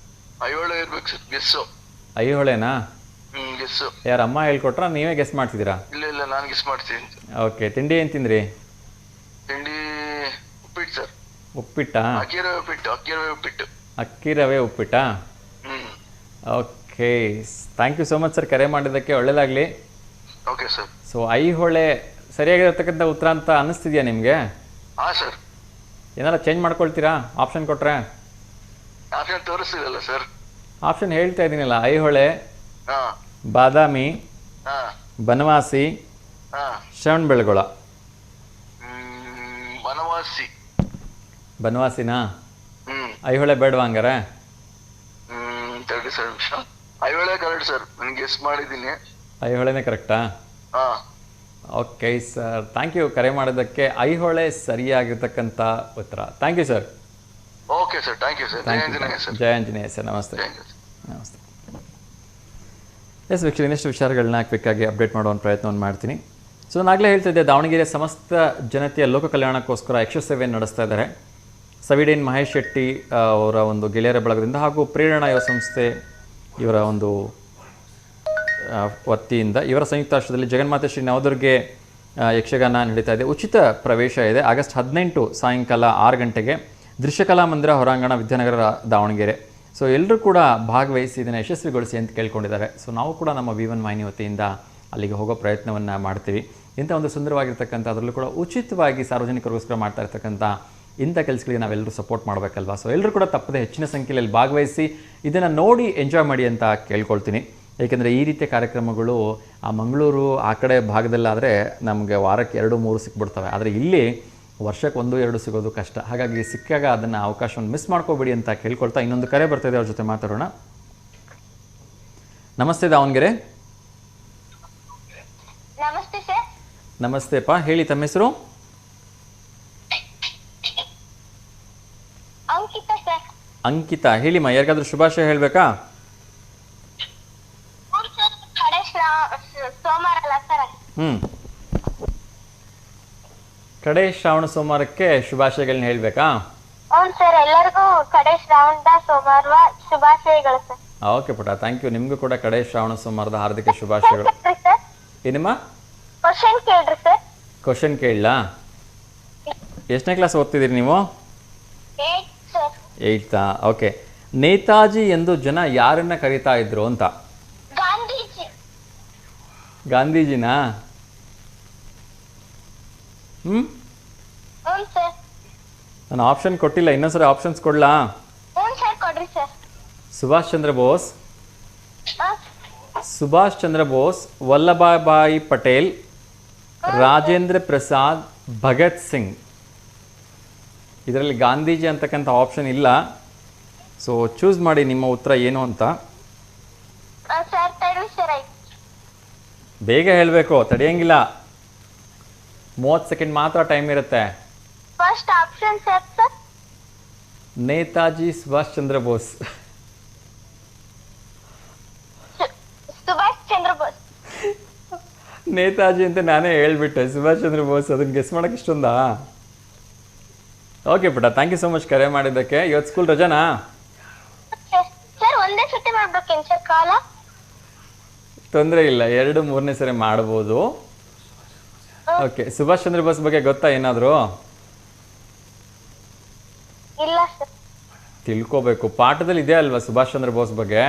ಐಹೊಳೆ ಇರ್ಬೇಕು ಸರ್. ಗೆಸ್ಸು. ಐಹೊಳೆನಾ? ಗೆಸ್ಸು. ಯಾರ ಅಮ್ಮ ಹೇಳ್ಕೊಟ್ರಾ ನೀವೇ ಗೆಸ್ ಮಾಡ್ತಿದ್ದೀರಾ? ಇಲ್ಲ ನಾನು ಗೆಸ್ ಮಾಡ್ತೀನಿ. ಓಕೆ, ತಿಂಡಿ ಏನು ತಿಂದ್ರಿ? ತಿಂಡಿ ಉಪ್ಪಿಟ್ಟು ಸರ್. ಉಪ್ಪಿಟ್ಟಾ? ಅಕ್ಕಿ ರವೆ ಉಪ್ಪಿಟ್ಟು. ಅಕ್ಕಿ ರವೆ ಉಪ್ಪಿಟ್ಟಾ? Okay, thank you so much sir ಕರೆ ಮಾಡಿದ್ದಕ್ಕೆ, ಒಳ್ಳೇದಾಗಲಿ. Okay sir. ಸೊ ಐಹೊಳೆ ಸರಿಯಾಗಿರತಕ್ಕಂಥ ಉತ್ತರ ಅಂತ ಅನ್ನಿಸ್ತಿದ್ಯಾ ನಿಮಗೆ? ಹಾಂ ಸರ್. ಏನಾರ ಚೇಂಜ್ ಮಾಡ್ಕೊಳ್ತೀರಾ ಆಪ್ಷನ್ ಕೊಟ್ರೆ? ಆಪ್ಷನ್ ತೋರಿಸ್ತಿರಲ್ಲ ಸರ್. ಆಪ್ಷನ್ ಹೇಳ್ತಾ ಇದ್ದೀನಲ್ಲ, ಐಹೊಳೆ, ಹಾಂ, ಬಾದಾಮಿ, ಹಾಂ, ಬನವಾಸಿ, ಹಾಂ, ಶ್ರವಣಬೆಳಗೊಳ. ಬನವಾಸಿ. ಬನವಾಸಿನಾ? ಐಹೊಳೆ ಬೇಡವಾ ಹಂಗಾರೆ? ತರ್ಡಿ ಸರ್ ನಿಮಿಷ. ಐಹೊಳೆ ಕರೆಕ್ಟ್ ಸರ್, ನಾನು ಗೆಸ್ ಮಾಡಿದ್ದೀನಿ. ಐಹೊಳೆನೇ ಕರೆಕ್ಟಾ? ಹಾಂ. ಓಕೆ ಸರ್, ಥ್ಯಾಂಕ್ ಯು ಕರೆ ಮಾಡೋದಕ್ಕೆ. ಐಹೊಳೆ ಸರಿಯಾಗಿರ್ತಕ್ಕಂಥ ಉತ್ತರ. Thank you sir. Okay sir, thank you sir. ಜಯ ಆಂಜನೇಯ ಸರ್. ನಮಸ್ತೆ. ನಮಸ್ತೆ. ಎಸ್ ವೀಕ್ಷಕರು, ಇನ್ನಷ್ಟು ವಿಚಾರಗಳನ್ನ ಕ್ವಿಕ್ಕಾಗಿ ಅಪ್ಡೇಟ್ ಮಾಡುವ ಪ್ರಯತ್ನವನ್ನು ಮಾಡ್ತೀನಿ. ಸೊ ನಾನು ಆಗಲೇ ಹೇಳ್ತಿದ್ದೆ, ದಾವಣಗೆರೆ ಸಮಸ್ತ ಜನತೆಯ ಲೋಕ ಕಲ್ಯಾಣಕ್ಕೋಸ್ಕರ ಯಕ್ಷಸೇವೆ ನಡೆಸ್ತಾ ಇದ್ದಾರೆ. ಸವಿಡೇನ್ ಮಹೇಶ್ ಶೆಟ್ಟಿ ಅವರ ಒಂದು ಗೆಳೆಯರ ಬಳಗದಿಂದ ಹಾಗೂ ಪ್ರೇರಣಾ ಯುವ ಸಂಸ್ಥೆ ಇವರ ಒಂದು ವತಿಯಿಂದ ಇವರ ಸಂಯುಕ್ತಾಶ್ರಯದಲ್ಲಿ ಜಗನ್ಮಾತೆ ಶ್ರೀ ನವದುರ್ಗೆ ಯಕ್ಷಗಾನ ನಡೀತಾ ಇದೆ. ಉಚಿತ ಪ್ರವೇಶ ಇದೆ. ಆಗಸ್ಟ್ 18 ಸಾಯಂಕಾಲ 6 ಗಂಟೆಗೆ ದೃಶ್ಯಕಲಾ ಮಂದಿರ, ಹೊರಾಂಗಣ, ವಿದ್ಯಾನಗರ, ದಾವಣಗೆರೆ. ಸೊ ಎಲ್ಲರೂ ಕೂಡ ಭಾಗವಹಿಸಿ ಇದನ್ನು ಯಶಸ್ವಿಗೊಳಿಸಿ ಅಂತ ಕೇಳ್ಕೊಂಡಿದ್ದಾರೆ. ಸೊ ನಾವು ಕೂಡ ನಮ್ಮ V1 ವಾಹಿನಿ ವತಿಯಿಂದ ಅಲ್ಲಿಗೆ ಹೋಗೋ ಪ್ರಯತ್ನವನ್ನು ಮಾಡ್ತೀವಿ. ಇಂಥ ಒಂದು ಸುಂದರವಾಗಿರ್ತಕ್ಕಂಥ, ಅದರಲ್ಲೂ ಕೂಡ ಉಚಿತವಾಗಿ ಸಾರ್ವಜನಿಕರಿಗೋಸ್ಕರ ಮಾಡ್ತಾ ಇರ್ತಕ್ಕಂಥ ಇಂಥ ಕೆಲಸಗಳಿಗೆ ನಾವೆಲ್ಲರೂ ಸಪೋರ್ಟ್ ಮಾಡಬೇಕಲ್ವಾ? ಸೊ ಎಲ್ಲರೂ ಕೂಡ ತಪ್ಪದೆ ಹೆಚ್ಚಿನ ಸಂಖ್ಯೆಯಲ್ಲಿ ಭಾಗವಹಿಸಿ ಇದನ್ನು ನೋಡಿ ಎಂಜಾಯ್ ಮಾಡಿ ಅಂತ ಕೇಳ್ಕೊಳ್ತೀನಿ. ಏಕೆಂದರೆ ಈ ರೀತಿಯ ಕಾರ್ಯಕ್ರಮಗಳು ಆ ಮಂಗಳೂರು ಆ ಕಡೆ ಭಾಗದಲ್ಲಾದರೆ ನಮಗೆ ವಾರಕ್ಕೆ 2-3 ಸಿಕ್ಬಿಡ್ತವೆ. ಆದರೆ ಇಲ್ಲಿ ವರ್ಷಕ್ಕೆ 1-2 ಸಿಗೋದು ಕಷ್ಟ. ಹಾಗಾಗಿ ಸಿಕ್ಕಾಗ ಅದನ್ನು ಅವಕಾಶವನ್ನು ಮಿಸ್ ಮಾಡ್ಕೋಬೇಡಿ ಅಂತ ಕೇಳ್ಕೊಳ್ತಾ ಇನ್ನೊಂದು ಕರೆ ಬರ್ತಾಯಿದೆ, ಅವ್ರ ಜೊತೆ ಮಾತಾಡೋಣ. ನಮಸ್ತೆ ದಾವಣಗೆರೆ. ನಮಸ್ತೆ ಸರ್. ನಮಸ್ತೆಪ್ಪ, ಹೇಳಿ ತಮ್ಮ ಹೆಸರು? ಅಂಕಿತಾ ಸರ್. ಅಂಕಿತಾ, ಹೇಳಿಮ್ಮ, ಯಾರಿಗಾದ್ರೂ ಶುಭಾಶಯ ಹೇಳಬೇಕಾ? ಸೋಮವಾರ ಅಲ್ಲ ಸರ್? ಕಡೆ ಶ್ರಾವಣ ಸೋಮವಾರಕ್ಕೆ ಶುಭಾಶಯಗಳನ್ನ ಹೇಳಬೇಕಾ? ಹ್ಞೂ ಸರ್, ಎಲ್ಲರಿಗೂ ಕಡೆ ಶ್ರಾವಣದ ಸೋಮವಾರ ಶುಭಾಶಯಗಳು ಸರ್. ಓಕೆ ಪುಟ, ಥ್ಯಾಂಕ್ ಯು. ನಿಮಗೂ ಕೂಡ ಕಡೆ ಶ್ರಾವಣ ಸೋಮವಾರದ ಹಾರ್ದಿಕ ಶುಭಾಶಯಗಳು. ಏನಮ್ಮ? ಕ್ವಶನ್ ಕೇಳ್ರಿ ಸರ್. ಕ್ವಶನ್ ಕೇಳಲಾ? ಎಷ್ಟನೇ ಕ್ಲಾಸ್ ಓದ್ತಿದ್ದೀರಿ ನೀವು? 8th. ಓಕೆ. ನೇತಾಜಿ ಎಂದು ಜನ ಯಾರನ್ನ ಕರೀತಾ ಇದ್ರು ಅಂತ? ಗಾಂಧೀಜಿನಾ? ನಾನು ಆಪ್ಷನ್ ಕೊಟ್ಟಿಲ್ಲ, ಇನ್ನೊಂದ್ಸರಿ ಆಪ್ಷನ್ಸ್ ಕೊಡ್ಲಾ? ಸುಭಾಷ್ ಚಂದ್ರ ಬೋಸ್, ಸುಭಾಷ್ ಚಂದ್ರ ಬೋಸ್, ವಲ್ಲಭಭಾಯಿ ಪಟೇಲ್, ರಾಜೇಂದ್ರ ಪ್ರಸಾದ್, ಭಗತ್ ಸಿಂಗ್. ಇದರಲ್ಲಿ ಗಾಂಧೀಜಿ ಅಂತಕ್ಕಂಥ ಆಪ್ಷನ್ ಇಲ್ಲ. ಸೊ ಚೂಸ್ ಮಾಡಿ ನಿಮ್ಮ ಉತ್ತರ ಏನು ಅಂತ. ಬೇಗ ಹೇಳಬೇಕು, ತಡೆಯಂಗಿಲ್ಲ. 30 ಸೆಕೆಂಡ್ ಮಾತ್ರ ಟೈಮ್ ಇರುತ್ತೆ. First option sir. Netaji Subhash Chandra Bose. Subhash Chandra Bose. Netaji ಅಂತ ನಾನೇ ಹೇಳ್ಬಿಟ್ಟೆ, ಸುಭಾಷ್ ಚಂದ್ರ ಬೋಸ್. ಅದನ್ನ ಗೆಸ್ ಮಾಡಕ್ಕೆ ಇಷ್ಟೊಂದಾ? ಓಕೆ ಪುಟ, ಥ್ಯಾಂಕ್ ಯು ಸೊ ಮಚ್ ಕರೆ ಮಾಡಿದ್ದಕ್ಕೆ. ಇವತ್ತು ಸ್ಕೂಲ್ ರಜಾನಾ? ಸರ್ ಒಂದೇ ಸತಿ ಮಾಡ್ಬೇಕೇನು ಸರ್ ಕಾಲ? ತೊಂದರೆ ಇಲ್ಲ, 2-3ನೇ ಸರಿ ಮಾಡ್ಬೋದು. ಓಕೆ, ಸುಭಾಷ್ ಚಂದ್ರ ಬೋಸ್ ಬಗ್ಗೆ ಗೊತ್ತಾ ಏನಾದರೂ? ಇಲ್ಲ ಸರ್. ತಿಳ್ಕೋಬೇಕು, ಪಾಠದಲ್ಲಿ ಇದೆ ಅಲ್ವಾ ಸುಭಾಷ್ ಚಂದ್ರ ಬೋಸ್ ಬಗ್ಗೆ.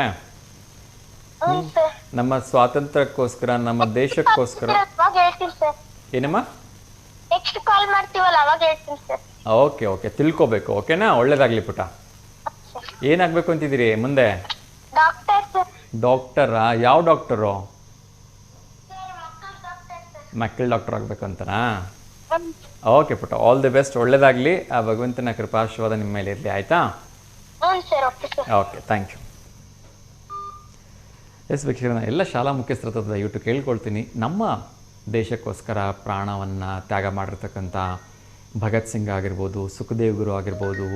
ನಮ್ಮ ಸ್ವಾತಂತ್ರ್ಯಕ್ಕೋಸ್ಕರ, ನಮ್ಮ ದೇಶಕ್ಕೋಸ್ಕರ. ಏನಮ್ಮ? ನೆಕ್ಸ್ಟ್ ಕಾಲ್ ಮಾಡ್ತೀವಲ್ಲ ಅವಾಗ ಹೇಳ್ತೀನಿ ಸರ್. ಓಕೆ ಓಕೆ, ತಿಳ್ಕೋಬೇಕು. ಓಕೆನಾ? ಒಳ್ಳೇದಾಗ್ಲಿ ಪುಟ. ಏನಾಗಬೇಕು ಅಂತಿದ್ದೀರಿ ಮುಂದೆ? Doctor sir. ಡಾಕ್ಟರಾ? ಯಾವ ಡಾಕ್ಟರು? ಮಕ್ಕಳ ಡಾಕ್ಟರ್ ಆಗಬೇಕಂತನಾ? ಓಕೆ ಪುಟ, ಆಲ್ ದಿ ಬೆಸ್ಟ್, ಒಳ್ಳೇದಾಗಲಿ. ಆ ಭಗವಂತನ ಕೃಪಾಶೀರ್ವಾದ ನಿಮ್ಮ ಮೇಲೆ ಇರಲಿ, ಆಯಿತಾ? Okay, thank you. ಎಸ್ ವೀಕ್ಷಕರನ್ನ ಎಲ್ಲ ಶಾಲಾ ಮುಖ್ಯಸ್ಥರ ಹತ್ರ ದಯವಿಟ್ಟು ಕೇಳ್ಕೊಳ್ತೀನಿ, ನಮ್ಮ ದೇಶಕ್ಕೋಸ್ಕರ ಪ್ರಾಣವನ್ನು ತ್ಯಾಗ ಮಾಡಿರ್ತಕ್ಕಂಥ ಭಗತ್ ಸಿಂಗ್ ಆಗಿರ್ಬೋದು, ಸುಖದೇವ್ ಗುರು ಆಗಿರ್ಬೋದು,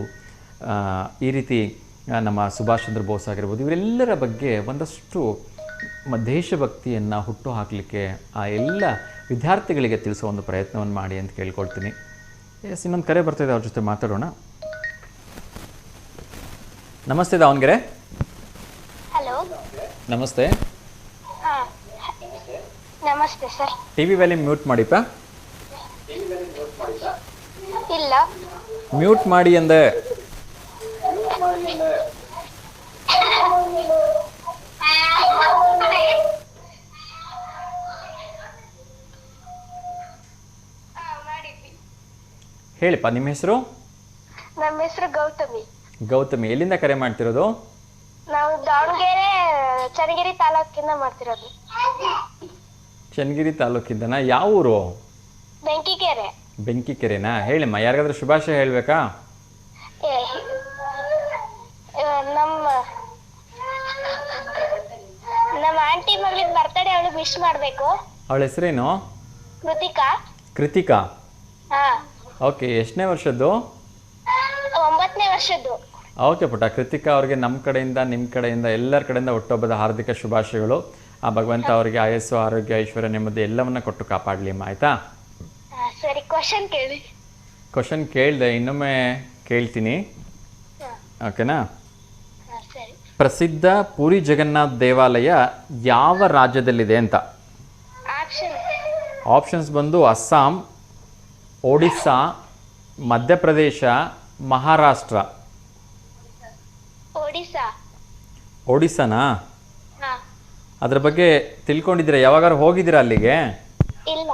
ಈ ರೀತಿ ನಮ್ಮ ಸುಭಾಷ್ ಚಂದ್ರ ಬೋಸ್ ಆಗಿರ್ಬೋದು, ಇವರೆಲ್ಲರ ಬಗ್ಗೆ ಒಂದಷ್ಟು ದೇಶಭಕ್ತಿಯನ್ನು ಹುಟ್ಟು ಹಾಕಲಿಕ್ಕೆ ಆ ಎಲ್ಲ ವಿದ್ಯಾರ್ಥಿಗಳಿಗೆ ತಿಳಿಸೋ ಒಂದು ಪ್ರಯತ್ನವನ್ನು ಮಾಡಿ ಅಂತ ಕೇಳ್ಕೊಳ್ತೀನಿ. ಎಸ್, ಇನ್ನೊಂದು ಕರೆ ಬರ್ತಾಯಿದೆ, ಅವ್ರ ಜೊತೆ ಮಾತಾಡೋಣ. ನಮಸ್ತೆ ದಾವಣಗೆರೆ. ಹಲೋ, ನಮಸ್ತೆ. ಹಾಂ ನಮಸ್ತೆ sir. T V volume mute ಮಾಡಿಪ್ಪ. ಇಲ್ಲ, ಮ್ಯೂಟ್ ಮಾಡಿ ಅಂದೆ. ಹೇಳಿಪ್ಪ, ನಿಮ್ಮ ಹೆಸರು? ನಮ್ಮ ಹೆಸರು ಗೌತಮಿ. ಗೌತಮಿ, ಎಲ್ಲಿಂದ ಕರೆ ಮಾಡ್ತಿರೋದು? ನಾವು ದಾವಣಗೆರೆ ಚನ್ನಗಿರಿ ತಾಲೂಕಿಂದ ಮಾಡ್ತಿರೋದು. ಚನ್ನಗಿರಿ ತಾಲೂಕಿಂದನಾ? ಯಾವ ಊರು? ಬೆಂಕಿಕೆರೆ. ಬೆಂಕಿಕೆರೆನಾ? ಹೇಳಿಮ್ಮ, ಯಾರಿಗಾದ್ರೂ ಶುಭಾಶಯ ಹೇಳಬೇಕಾ? ಏ, ನಮ್ಮ ನಮ್ಮ ಆಂಟಿ ಮಗಳಿಗೆ ಬರ್ತಡೇ, ಅವಳು ವಿಶ್ ಮಾಡಬೇಕು. ಅವಳ ಹೆಸರೇನು? ಕೃತಿಕಾ. ಕೃತಿಕಾ? ಹಾಂ. ಓಕೆ, ಎಷ್ಟನೇ ವರ್ಷದ್ದು? 9ನೇ ವರ್ಷದ್ದು. ಓಕೆ ಪುಟ್ಟ, ಕೃತಿಕಾ ಅವ್ರಿಗೆ ನಮ್ಮ ಕಡೆಯಿಂದ, ನಿಮ್ಮ ಕಡೆಯಿಂದ, ಎಲ್ಲರ ಕಡೆಯಿಂದ ಹುಟ್ಟುಹಬ್ಬದ ಹಾರ್ದಿಕ ಶುಭಾಶಯಗಳು. ಆ ಭಗವಂತ ಅವರಿಗೆ ಆಯಸ್ಸು, ಆರೋಗ್ಯ, ಐಶ್ವರ್ಯ, ನೆಮ್ಮದಿ ಎಲ್ಲವನ್ನ ಕೊಟ್ಟು ಕಾಪಾಡಲಿ ಅಮ್ಮ, ಆಯಿತಾ? ಸರಿ, ಕ್ವಶನ್ ಕೇಳಿ. ಕ್ವಶನ್ ಕೇಳಿದೆ, ಇನ್ನೊಮ್ಮೆ ಕೇಳ್ತೀನಿ, ಓಕೆನಾ? ಸರಿ. ಪ್ರಸಿದ್ಧ ಪುರಿ ಜಗನ್ನಾಥ ದೇವಾಲಯ ಯಾವ ರಾಜ್ಯದಲ್ಲಿದೆ ಅಂತ? ಆಪ್ಷನ್ಸ್ ಬಂದು ಅಸ್ಸಾಂ, ಒಡಿಸ್ಸಾ, ಮಧ್ಯಪ್ರದೇಶ, ಮಹಾರಾಷ್ಟ್ರ. ಒಡಿಸ್ಸಾ. ಒಡಿಸ್ಸಾನಾ? ಹಾಂ. ಅದ್ರ ಬಗ್ಗೆ ತಿಳ್ಕೊಂಡಿದ್ದೀರಾ? ಯಾವಾಗಾರು ಹೋಗಿದ್ದೀರಾ ಅಲ್ಲಿಗೆ? ಇಲ್ಲ.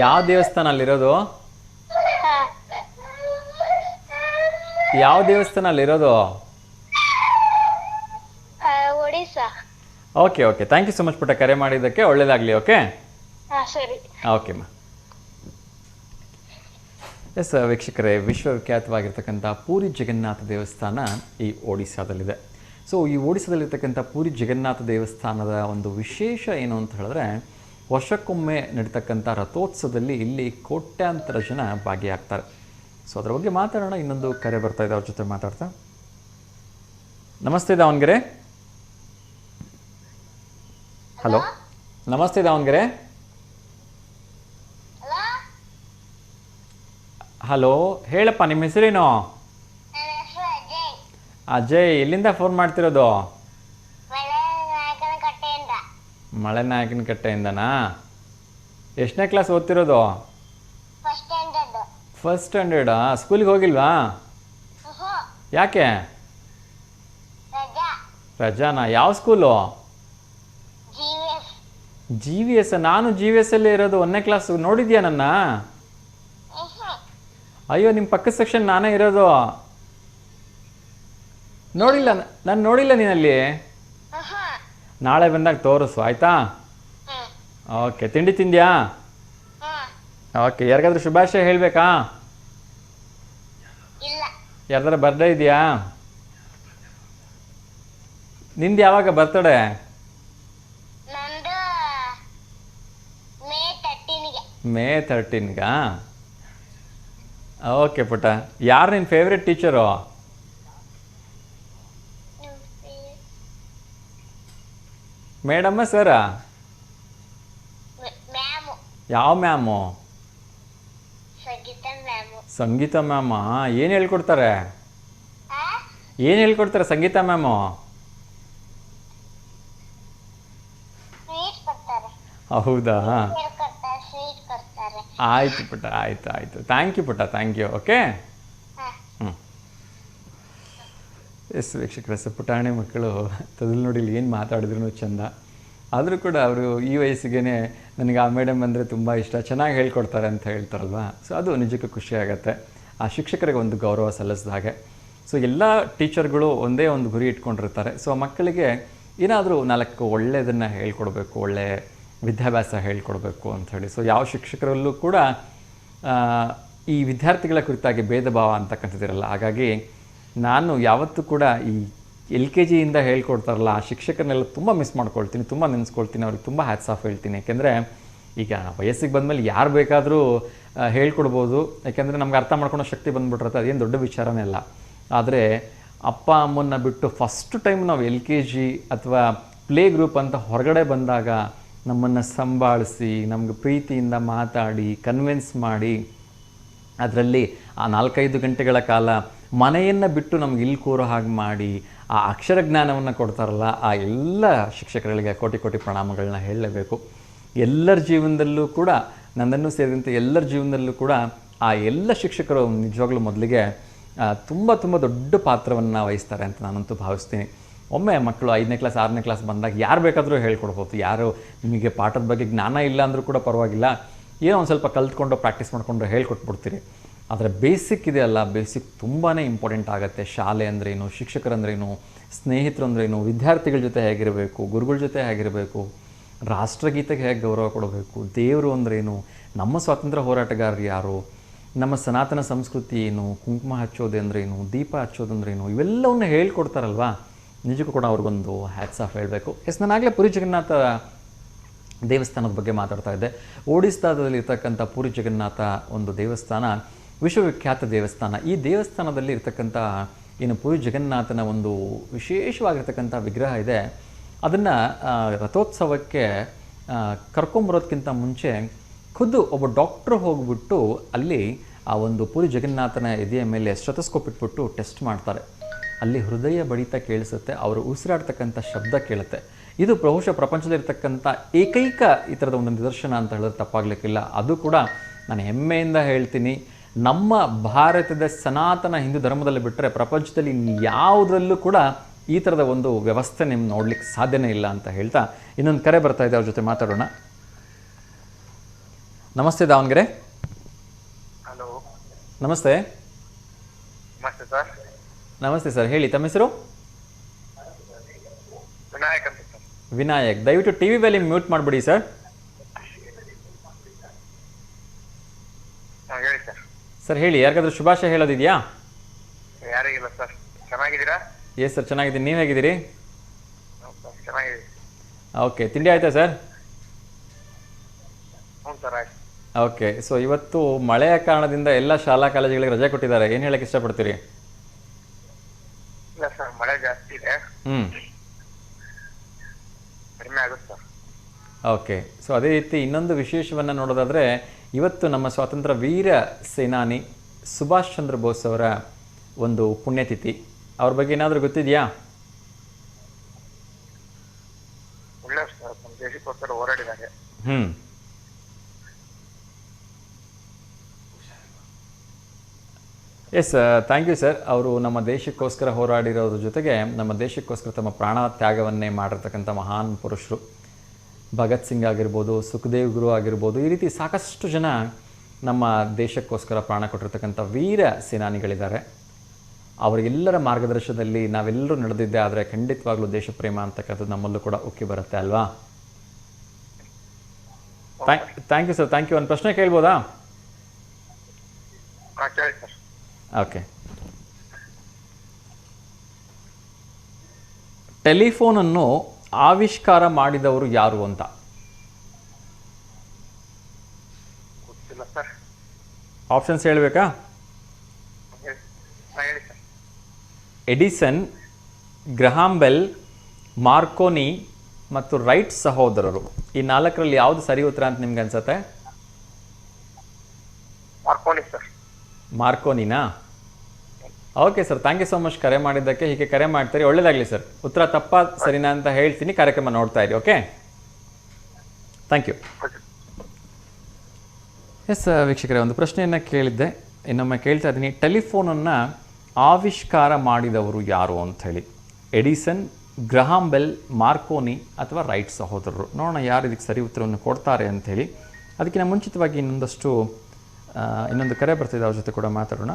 ಯಾವ ದೇವಸ್ಥಾನ ಅಲ್ಲಿರೋದು? ಹಾಂ. ಯಾವ ದೇವಸ್ಥಾನ ಅಲ್ಲಿರೋದು? Odisha. Okay okay, thank you so much ಪುಟ್ಟ, ಕರೆ ಮಾಡಿದ್ದಕ್ಕೆ. ಒಳ್ಳೇದಾಗಲಿ. ಓಕೆ, ಹಾಂ ಸರಿ. ಓಕೆಮ್ಮ. ಎಸ್ ವೀಕ್ಷಕರೇ, ವಿಶ್ವವಿಖ್ಯಾತವಾಗಿರ್ತಕ್ಕಂಥ ಪೂರಿ ಜಗನ್ನಾಥ ದೇವಸ್ಥಾನ ಈ ಒಡಿಸ್ಸಾದಲ್ಲಿದೆ. ಸೊ ಈ ಒಡಿಸ್ಸಾದಲ್ಲಿರ್ತಕ್ಕಂಥ ಪೂರಿ ಜಗನ್ನಾಥ ದೇವಸ್ಥಾನದ ಒಂದು ವಿಶೇಷ ಏನು ಅಂತ ಹೇಳಿದ್ರೆ, ವರ್ಷಕ್ಕೊಮ್ಮೆ ನಡೀತಕ್ಕಂಥ ರಥೋತ್ಸವದಲ್ಲಿ ಇಲ್ಲಿ ಕೋಟ್ಯಾಂತರ ಜನ ಭಾಗಿಯಾಗ್ತಾರೆ. ಸೊ ಅದರ ಬಗ್ಗೆ ಮಾತಾಡೋಣ. ಇನ್ನೊಂದು ಕರೆ ಬರ್ತಾ ಇದೆ, ಅವ್ರ ಜೊತೆ ಮಾತಾಡ್ತಾ. ನಮಸ್ತೆ ದಾವಣಗೆರೆ. ಹಲೋ, ನಮಸ್ತೆ ದಾವಣಗೆರೆ. ಹಲೋ, ಹೇಳಪ್ಪ, ನಿಮ್ಮ ಹೆಸರೇನು? ಅಜಯ್. ಎಲ್ಲಿಂದ ಫೋನ್ ಮಾಡ್ತಿರೋದು? ಮಳೆನಾಯಕನ ಕಟ್ಟೆಯಿಂದನಾ? ಎಷ್ಟನೇ ಕ್ಲಾಸ್ ಓದ್ತಿರೋದು? ಫಸ್ಟ್ ಸ್ಟ್ಯಾಂಡರ್ಡಾ? ಸ್ಕೂಲಿಗೆ ಹೋಗಿಲ್ವಾ? ಯಾಕೆ? ರಜಾನಾ? ಯಾವ ಸ್ಕೂಲು? GVS. ನಾನು GVS ಅಲ್ಲೇ ಇರೋದು, 1ನೇ ಕ್ಲಾಸ್. ನೋಡಿದ್ಯಾ ನನ್ನ? ಅಯ್ಯೋ, ನಿಮ್ಮ ಪಕ್ಕದ ಸೆಕ್ಷನ್ ನಾನೇ ಇರೋದು. ನೋಡಿಲ್ಲ? ನಾನು ನೋಡಿಲ್ಲ ನೀನಲ್ಲಿ. ನಾಳೆ ಬಂದಾಗ ತೋರಿಸು, ಆಯಿತಾ? ಓಕೆ. ತಿಂಡಿ ತಿಂದ್ಯಾ? ಓಕೆ. ಯಾರಿಗಾದ್ರೂ ಶುಭಾಶಯ ಹೇಳಬೇಕಾ? ಯಾರ್ದಾರ ಬರ್ಡೇ ಇದೆಯಾ? ನಿಂದು ಯಾವಾಗ ಬರ್ತಡೇ? ಮೇ 13ಗ? ಓಕೆ ಪುಟ್ಟ. ಯಾರು ನಿನ್ನ ಫೇವ್ರೆಟ್ ಟೀಚರು? Madam, sir? ಯಾವ ಮ್ಯಾಮು? ಸಂಗೀತ ಮ್ಯಾಮ. ಏನು ಹೇಳ್ಕೊಡ್ತಾರೆ? ಏನು ಹೇಳ್ಕೊಡ್ತಾರೆ ಸಂಗೀತ ಮ್ಯಾಮು? ಹೌದಾ? ಆಯಿತು ಪುಟ್ಟ, ಆಯಿತು ಆಯಿತು. ಥ್ಯಾಂಕ್ ಯು ಪುಟ್ಟ, ಥ್ಯಾಂಕ್ ಯು. ಓಕೆ. ಎಸ್ ವೀಕ್ಷಕರೇ, ಪುಟಾಣಿ ಮಕ್ಕಳು ತೊದಲು ನೋಡಿ ಏನು ಮಾತಾಡಿದ್ರು ಚೆಂದ. ಆದರೂ ಕೂಡ ಅವರು ಈ ವಯಸ್ಸಿಗೆ ನನಗೆ ಆ ಮೇಡಮ್ ಅಂದರೆ ತುಂಬ ಇಷ್ಟ, ಚೆನ್ನಾಗಿ ಹೇಳ್ಕೊಡ್ತಾರೆ ಅಂತ ಹೇಳ್ತಾರಲ್ವ. ಸೊ ಅದು ನಿಜಕ್ಕೂ ಖುಷಿಯಾಗತ್ತೆ. ಆ ಶಿಕ್ಷಕರಿಗೆ ಒಂದು ಗೌರವ ಸಲ್ಲಿಸಿದ ಹಾಗೆ. ಸೊ ಎಲ್ಲ ಟೀಚರ್ಗಳು ಒಂದೇ ಒಂದು ಗುರಿ ಇಟ್ಕೊಂಡಿರ್ತಾರೆ. ಸೊ ಮಕ್ಕಳಿಗೆ ಏನಾದರೂ 4 ಒಳ್ಳೆಯದನ್ನು ಹೇಳ್ಕೊಡ್ಬೇಕು, ಒಳ್ಳೆಯ ವಿದ್ಯಾಭ್ಯಾಸ ಹೇಳ್ಕೊಡ್ಬೇಕು ಅಂಥೇಳಿ. ಸೊ ಯಾವ ಶಿಕ್ಷಕರಲ್ಲೂ ಕೂಡ ಈ ವಿದ್ಯಾರ್ಥಿಗಳ ಕುರಿತಾಗಿ ಭೇದ ಭಾವ ಅಂತಕ್ಕಂಥದ್ದಿರಲ್ಲ. ಹಾಗಾಗಿ ನಾನು ಯಾವತ್ತೂ ಕೂಡ ಈ LKG ಇಂದ ಹೇಳ್ಕೊಡ್ತಾರಲ್ಲ ಆ ಶಿಕ್ಷಕರನ್ನೆಲ್ಲ ತುಂಬ ಮಿಸ್ ಮಾಡ್ಕೊಳ್ತೀನಿ, ತುಂಬ ನೆನೆಸ್ಕೊಳ್ತೀನಿ. ಅವ್ರಿಗೆ ತುಂಬ ಹ್ಯಾಟ್ಸ್ ಆಫ್ ಹೇಳ್ತೀನಿ. ಯಾಕೆಂದರೆ ಈಗ ವಯಸ್ಸಿಗೆ ಬಂದಮೇಲೆ ಯಾರು ಬೇಕಾದರೂ ಹೇಳ್ಕೊಡ್ಬೋದು. ಯಾಕೆಂದರೆ ನಮ್ಗೆ ಅರ್ಥ ಮಾಡ್ಕೊಳ್ಳೋ ಶಕ್ತಿ ಬಂದುಬಿಟ್ರತ್ತೆ, ಅದೇನು ದೊಡ್ಡ ವಿಚಾರನೇ ಅಲ್ಲ. ಆದರೆ ಅಪ್ಪ ಅಮ್ಮನ್ನ ಬಿಟ್ಟು ಫಸ್ಟ್ ಟೈಮ್ ನಾವು LKG ಅಥವಾ ಪ್ಲೇ ಗ್ರೂಪ್ ಅಂತ ಹೊರಗಡೆ ಬಂದಾಗ ನಮ್ಮನ್ನು ಸಂಭಾಳಿಸಿ ನಮ್ಗೆ ಪ್ರೀತಿಯಿಂದ ಮಾತಾಡಿ ಕನ್ವಿನ್ಸ್ ಮಾಡಿ ಅದರಲ್ಲಿ ಆ 4-5 ಗಂಟೆಗಳ ಕಾಲ ಮನೆಯನ್ನು ಬಿಟ್ಟು ನಮ್ಗೆ ಇಲ್ಲಿ ಕೂರೋ ಹಾಗೆ ಮಾಡಿ ಆ ಅಕ್ಷರ ಜ್ಞಾನವನ್ನು ಕೊಡ್ತಾರಲ್ಲ ಆ ಎಲ್ಲ ಶಿಕ್ಷಕರಿಗೆ ಕೋಟಿ ಕೋಟಿ ಪ್ರಣಾಮಗಳನ್ನ ಹೇಳಲೇಬೇಕು. ಎಲ್ಲರ ಜೀವನದಲ್ಲೂ ಕೂಡ ನನ್ನನ್ನು ಸೇರಿದಂತೆ ಎಲ್ಲರ ಜೀವನದಲ್ಲೂ ಕೂಡ ಆ ಎಲ್ಲ ಶಿಕ್ಷಕರು ನಿಜವಾಗ್ಲೂ ಮೊದಲಿಗೆ ತುಂಬ ತುಂಬ ದೊಡ್ಡ ಪಾತ್ರವನ್ನು ವಹಿಸ್ತಾರೆ ಅಂತ ನಾನಂತೂ ಭಾವಿಸ್ತೀನಿ. ಒಮ್ಮೆ ಮಕ್ಕಳು 5ನೇ ಕ್ಲಾಸ್ 6ನೇ ಕ್ಲಾಸ್ ಬಂದಾಗ ಯಾರು ಬೇಕಾದರೂ ಹೇಳ್ಕೊಡ್ಬೋದು. ಯಾರು ನಿಮಗೆ ಪಾಠದ ಬಗ್ಗೆ ಜ್ಞಾನ ಇಲ್ಲ ಅಂದರೂ ಕೂಡ ಪರವಾಗಿಲ್ಲ, ಏನೋ ಒಂದು ಸ್ವಲ್ಪ ಕಲ್ತ್ಕೊಂಡು ಪ್ರಾಕ್ಟೀಸ್ ಮಾಡಿಕೊಂಡು ಹೇಳ್ಕೊಟ್ಬಿಡ್ತೀರಿ. ಆದರೆ ಬೇಸಿಕ್ ಇದೆಯಲ್ಲ, ಬೇಸಿಕ್ ತುಂಬಾ ಇಂಪಾರ್ಟೆಂಟ್ ಆಗುತ್ತೆ. ಶಾಲೆ ಅಂದ್ರೇನು, ಶಿಕ್ಷಕರಂದ್ರೇನು, ಸ್ನೇಹಿತರು ಅಂದ್ರೇನು, ವಿದ್ಯಾರ್ಥಿಗಳ ಜೊತೆ ಹೇಗಿರಬೇಕು, ಗುರುಗಳ ಜೊತೆ ಹೇಗಿರಬೇಕು, ರಾಷ್ಟ್ರಗೀತೆಗೆ ಹೇಗೆ ಗೌರವ ಕೊಡಬೇಕು, ದೇವರು ಅಂದ್ರೇನು, ನಮ್ಮ ಸ್ವಾತಂತ್ರ್ಯ ಹೋರಾಟಗಾರರು ಯಾರು, ನಮ್ಮ ಸನಾತನ ಸಂಸ್ಕೃತಿ ಏನು, ಕುಂಕುಮ ಹಚ್ಚೋದು ಅಂದ್ರೇನು, ದೀಪ ಹಚ್ಚೋದಂದ್ರೇನು, ಇವೆಲ್ಲವನ್ನು ಹೇಳ್ಕೊಡ್ತಾರಲ್ವಾ. ನಿಜಕ್ಕೂ ಕೂಡ ಅವ್ರಿಗೊಂದು ಹ್ಯಾಟ್ಸ್ ಆಫ್ ಹೇಳಬೇಕು. ನಾನಾಗಲೇ ಪುರಿ ಜಗನ್ನಾಥ ದೇವಸ್ಥಾನದ ಬಗ್ಗೆ ಮಾತಾಡ್ತಾ ಇದ್ದೆ. ಒಡಿಸ್ಸಾದಲ್ಲಿರ್ತಕ್ಕಂಥ ಪುರಿ ಜಗನ್ನಾಥ ಒಂದು ದೇವಸ್ಥಾನ ವಿಶ್ವವಿಖ್ಯಾತ ದೇವಸ್ಥಾನ. ಈ ದೇವಸ್ಥಾನದಲ್ಲಿ ಇರ್ತಕ್ಕಂಥ ಏನು ಪುರಿ ಜಗನ್ನಾಥನ ಒಂದು ವಿಶೇಷವಾಗಿರ್ತಕ್ಕಂಥ ವಿಗ್ರಹ ಇದೆ, ಅದನ್ನು ರಥೋತ್ಸವಕ್ಕೆ ಕರ್ಕೊಂಬರೋದಕ್ಕಿಂತ ಮುಂಚೆ ಖುದ್ದು ಒಬ್ಬ ಡಾಕ್ಟ್ರು ಹೋಗ್ಬಿಟ್ಟು ಅಲ್ಲಿ ಆ ಒಂದು ಪುರಿ ಜಗನ್ನಾಥನ ಎದೆಯ ಮೇಲೆ ಸ್ಟೆಥೋಸ್ಕೋಪ್ ಇಟ್ಬಿಟ್ಟು ಟೆಸ್ಟ್ ಮಾಡ್ತಾರೆ. ಅಲ್ಲಿ ಹೃದಯ ಬಡಿತ ಕೇಳಿಸುತ್ತೆ, ಅವರು ಉಸಿರಾಡ್ತಕ್ಕಂಥ ಶಬ್ದ ಕೇಳುತ್ತೆ. ಇದು ಬಹುಶಃ ಪ್ರಪಂಚದಲ್ಲಿರ್ತಕ್ಕಂಥ ಏಕೈಕ ಈ ಥರದ ಒಂದು ನಿದರ್ಶನ ಅಂತ ಹೇಳಿದ್ರೆ ತಪ್ಪಾಗಲಿಕ್ಕಿಲ್ಲ. ಅದು ಕೂಡ ನಾನು ಹೆಮ್ಮೆಯಿಂದ ಹೇಳ್ತೀನಿ, ನಮ್ಮ ಭಾರತದ ಸನಾತನ ಹಿಂದೂ ಧರ್ಮದಲ್ಲಿ ಬಿಟ್ಟರೆ ಪ್ರಪಂಚದಲ್ಲಿ ಯಾವುದರಲ್ಲೂ ಕೂಡ ಈ ಥರದ ಒಂದು ವ್ಯವಸ್ಥೆ ನಿಮ್ಗೆ ನೋಡ್ಲಿಕ್ಕೆ ಸಾಧ್ಯನೇ ಇಲ್ಲ ಅಂತ ಹೇಳ್ತಾ ಇನ್ನೊಂದು ಕರೆ ಬರ್ತಾ ಇದೆ, ಅವ್ರ ಜೊತೆ ಮಾತಾಡೋಣ. ನಮಸ್ತೆ ದಾವಣಗೆರೆ. ಹಲೋ, ನಮಸ್ತೆ. ನಮಸ್ತೆ ಸರ್. ನಮಸ್ತೆ ಸರ್, ಹೇಳಿ ತಮ್ಮ ಹೆಸರು? ವಿನಾಯಕ್ ಅಂತ ಸರ್. ವಿನಾಯಕ್, ದಯವಿಟ್ಟು ಟಿ ವಿ ವ್ಯಾಲ್ಯೂಮ್ ಮ್ಯೂಟ್ ಮಾಡಿಬಿಡಿ ಸರ್. ಹೇಳಿ ಸರ್. ಸರ್ ಹೇಳಿ, ಯಾರಿಗಾದ್ರೂ ಶುಭಾಶಯ ಹೇಳೋದಿದೆಯಾ? ಯಾರಿಗಿಲ್ಲ ಸರ್. ಚೆನ್ನಾಗಿದ್ದೀರಾ? ಎಸ್ ಸರ್, ಚೆನ್ನಾಗಿದ್ದೀನಿ. ನೀವು ಹೇಗಿದ್ದೀರಿ? ಚೆನ್ನಾಗಿದೆ. ಓಕೆ, ತಿಂಡಿ ಆಯಿತಾ ಸರ್? ಹ್ಞೂ ಸರ್, ಆಯ್ತು. ಓಕೆ, ಸೊ ಇವತ್ತು ಮಳೆಯ ಕಾರಣದಿಂದ ಎಲ್ಲ ಶಾಲಾ ಕಾಲೇಜುಗಳಿಗೆ ರಜೆ ಕೊಟ್ಟಿದ್ದಾರೆ. ಏನು ಹೇಳಕ್ಕೆ ಇಷ್ಟಪಡ್ತೀರಿ? ಇಲ್ಲ ಸರ್, ಮಳೆ ಜಾಸ್ತಿ ಇದೆ. ಕಡಿಮೆ ಆಗುತ್ತೆ ಸರ್. ಓಕೆ, ಸೊ ಅದೇ ರೀತಿ ಇನ್ನೊಂದು ವಿಶೇಷವನ್ನು ನೋಡೋದಾದರೆ, ಇವತ್ತು ನಮ್ಮ ಸ್ವಾತಂತ್ರ್ಯ ವೀರ ಸೇನಾನಿ ಸುಭಾಷ್ ಚಂದ್ರ ಬೋಸ್ ಅವರ ಒಂದು ಪುಣ್ಯತಿಥಿ. ಅವ್ರ ಬಗ್ಗೆ ಏನಾದರೂ ಗೊತ್ತಿದೆಯಾ? ಒಳ್ಳೆ ಸರ್, ನಮ್ಮ ದೇಶಕ್ಕೋಸ್ಕರ ಹೋರಾಡಿದ್ದಾರೆ. Yes, thank you sir. ಅವರು ನಮ್ಮ ದೇಶಕ್ಕೋಸ್ಕರ ಹೋರಾಡಿರೋದ್ರ ಜೊತೆಗೆ ನಮ್ಮ ದೇಶಕ್ಕೋಸ್ಕರ ತಮ್ಮ ಪ್ರಾಣ ತ್ಯಾಗವನ್ನೇ ಮಾಡಿರ್ತಕ್ಕಂಥ ಮಹಾನ್ ಪುರುಷರು. ಭಗತ್ ಸಿಂಗ್ ಆಗಿರ್ಬೋದು, ಸುಖದೇವ್ ಗುರು ಆಗಿರ್ಬೋದು, ಈ ರೀತಿ ಸಾಕಷ್ಟು ಜನ ನಮ್ಮ ದೇಶಕ್ಕೋಸ್ಕರ ಪ್ರಾಣ ಕೊಟ್ಟಿರ್ತಕ್ಕಂಥ ವೀರ ಸೇನಾನಿಗಳಿದ್ದಾರೆ. ಅವರೆಲ್ಲರ ಮಾರ್ಗದರ್ಶನದಲ್ಲಿ ನಾವೆಲ್ಲರೂ ನಡೆದಿದ್ದೆ ಆದರೆ ಖಂಡಿತವಾಗ್ಲೂ ದೇಶ ಪ್ರೇಮ ಅಂತಕ್ಕಂಥದ್ದು ನಮ್ಮಲ್ಲೂ ಕೂಡ ಉಕ್ಕಿ ಬರುತ್ತೆ ಅಲ್ವಾ? Thank you sir, thank you. ಒಂದು ಪ್ರಶ್ನೆ ಕೇಳ್ಬೋದಾ? ಕೇಳಿ ಸರ್. ಓಕೆ, ಟೆಲಿಫೋನನ್ನು ಆವಿಷ್ಕಾರ ಮಾಡಿದವರು ಯಾರು ಅಂತ? ಗೊತ್ತಿಲ್ಲ ಸರ್. ಆಪ್ಷನ್ಸ್ ಹೇಳಬೇಕಾ? ಹೇಳಿ sir. Edison, Graham Bell, Marconi ಮತ್ತು ರೈಟ್ ಸಹೋದರರು. ಈ 4ರಲ್ಲಿ ಯಾವುದು ಸರಿ ಉತ್ತರ ಅಂತ ನಿಮ್ಗೆ ಅನ್ಸುತ್ತೆ? Marconi sir. ಮಾರ್ಕೋನಿನಾ? Okay sir, thank you so much ಕರೆ ಮಾಡಿದ್ದಕ್ಕೆ. ಹೀಗೆ ಕರೆ ಮಾಡ್ತೀರಿ, ಒಳ್ಳೇದಾಗಲಿ ಸರ್. ಉತ್ತರ ತಪ್ಪಾ ಸರಿನಾ ಅಂತ ಹೇಳ್ತೀನಿ, ಕಾರ್ಯಕ್ರಮ ನೋಡ್ತಾ ಇರಿ. Okay, thank you. ಎಸ್ ವೀಕ್ಷಕರೇ, ಒಂದು ಪ್ರಶ್ನೆಯನ್ನು ಕೇಳಿದ್ದೆ, ಇನ್ನೊಮ್ಮೆ ಕೇಳ್ತಾ ಇದ್ದೀನಿ. ಟೆಲಿಫೋನನ್ನು ಆವಿಷ್ಕಾರ ಮಾಡಿದವರು ಯಾರು ಅಂಥೇಳಿ? ಎಡಿಸನ್, ಗ್ರಹಾಂ ಬೆಲ್, ಮಾರ್ಕೋನಿ ಅಥವಾ ರೈಟ್ ಸಹೋದರರು? ನೋಡೋಣ ಯಾರು ಇದಕ್ಕೆ ಸರಿ ಉತ್ತರವನ್ನು ಕೊಡ್ತಾರೆ ಅಂಥೇಳಿ. ಅದಕ್ಕಿಂತ ಮುಂಚಿತವಾಗಿ ಇನ್ನೊಂದು ಕರೆ ಬರ್ತಿದೆ, ಅವ್ರ ಜೊತೆ ಕೂಡ ಮಾತಾಡೋಣ.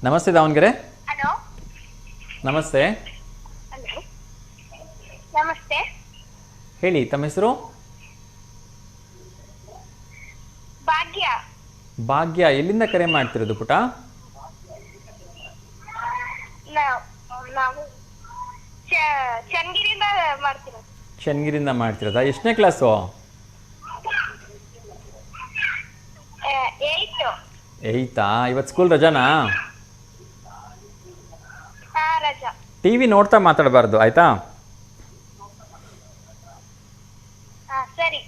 ನಮಸ್ತೆ ದಾವಣಗೆರೆ. ಹಲೋ, ನಮಸ್ತೆ. ನಮಸ್ತೆ. ಹೇಳಿ, ತಮ್ಮ ಹೆಸರು? ಭಾಗ್ಯ. ಭಾಗ್ಯ, ಎಲ್ಲಿಂದ ಕರೆ ಮಾಡ್ತಿರೋದು ಪುಟ? ನಾವು ಚನ್ನಗಿರಿಯಿಂದ ಮಾಡ್ತಿರೋದು. ಚನ್ನಗಿರಿಯಿಂದ ಮಾಡ್ತಿರೋದಾ? ಎಷ್ಟನೇ ಕ್ಲಾಸು? 8. ಇವತ್ತು ಸ್ಕೂಲ್ ರಜಾನಾ? ರಜಾ. ಟಿ ವಿ ನೋಡ್ತಾ ಮಾತಾಡಬಾರ್ದು, ಆಯಿತಾ? ಹಾ ಸರಿ.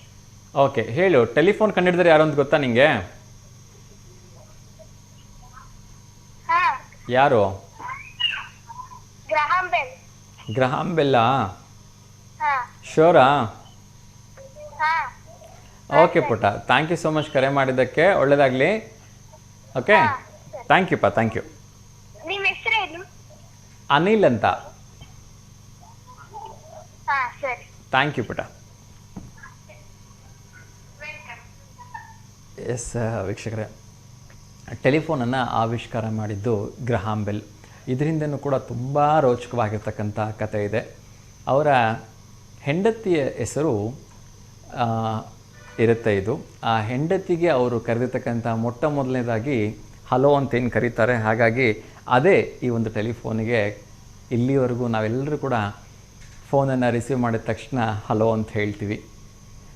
ಓಕೆ, ಹೇಳು. ಟೆಲಿಫೋನ್ ಕಂಡಿಡಿದ್ರೆ ಯಾರು ಅಂತ ಗೊತ್ತಾ ನಿಂಗೆ? ಹಾ ಯಾರು? Graham bell. ಗ್ರಹಾಂ ಬೆಲ್ಲಾ? ಹಾ ಶೋರಾ? ಹಾ ಓಕೆ ಪುಟ್ಟ, ಥ್ಯಾಂಕ್ ಯು ಸೋ ಮಚ್ ಕರೆ ಮಾಡಿದ್ದಕ್ಕೆ, ಒಳ್ಳೆಯದಾಗಲಿ. Okay, thank you thank you. ನಿಮ್ಮ ಹೆಸರೇನು? ಅನಿಲ್ ಅಂತ. ಹಾ ಸರಿ. ಥ್ಯಾಂಕ್ ಯು ಪುಟ್ಟ. ಎಸ್ ವೀಕ್ಷಕರೇ, ಟೆಲಿಫೋನನ್ನು ಆವಿಷ್ಕಾರ ಮಾಡಿದ್ದು ಗ್ರಹಾಂ ಬೆಲ್. ಇದರಿಂದನೂ ಕೂಡ ತುಂಬ ರೋಚಕವಾಗಿರ್ತಕ್ಕಂಥ ಕಥೆ ಇದೆ. ಅವರ ಹೆಂಡತಿಯ ಹೆಸರು ಇರುತ್ತೆ. ಇದು ಆ ಹೆಂಡತಿಗೆ ಅವರು ಕರೆದಿರ್ತಕ್ಕಂಥ ಮೊಟ್ಟ ಮೊದಲನೇದಾಗಿ ಹಲೋ ಅಂತೇನು ಕರೀತಾರೆ. ಹಾಗಾಗಿ ಅದೇ ಈ ಒಂದು ಟೆಲಿಫೋನಿಗೆ ಇಲ್ಲಿವರೆಗೂ ನಾವೆಲ್ಲರೂ ಕೂಡ ಫೋನನ್ನು ರಿಸೀವ್ ಮಾಡಿದ ತಕ್ಷಣ ಹಲೋ ಅಂತ ಹೇಳ್ತೀವಿ.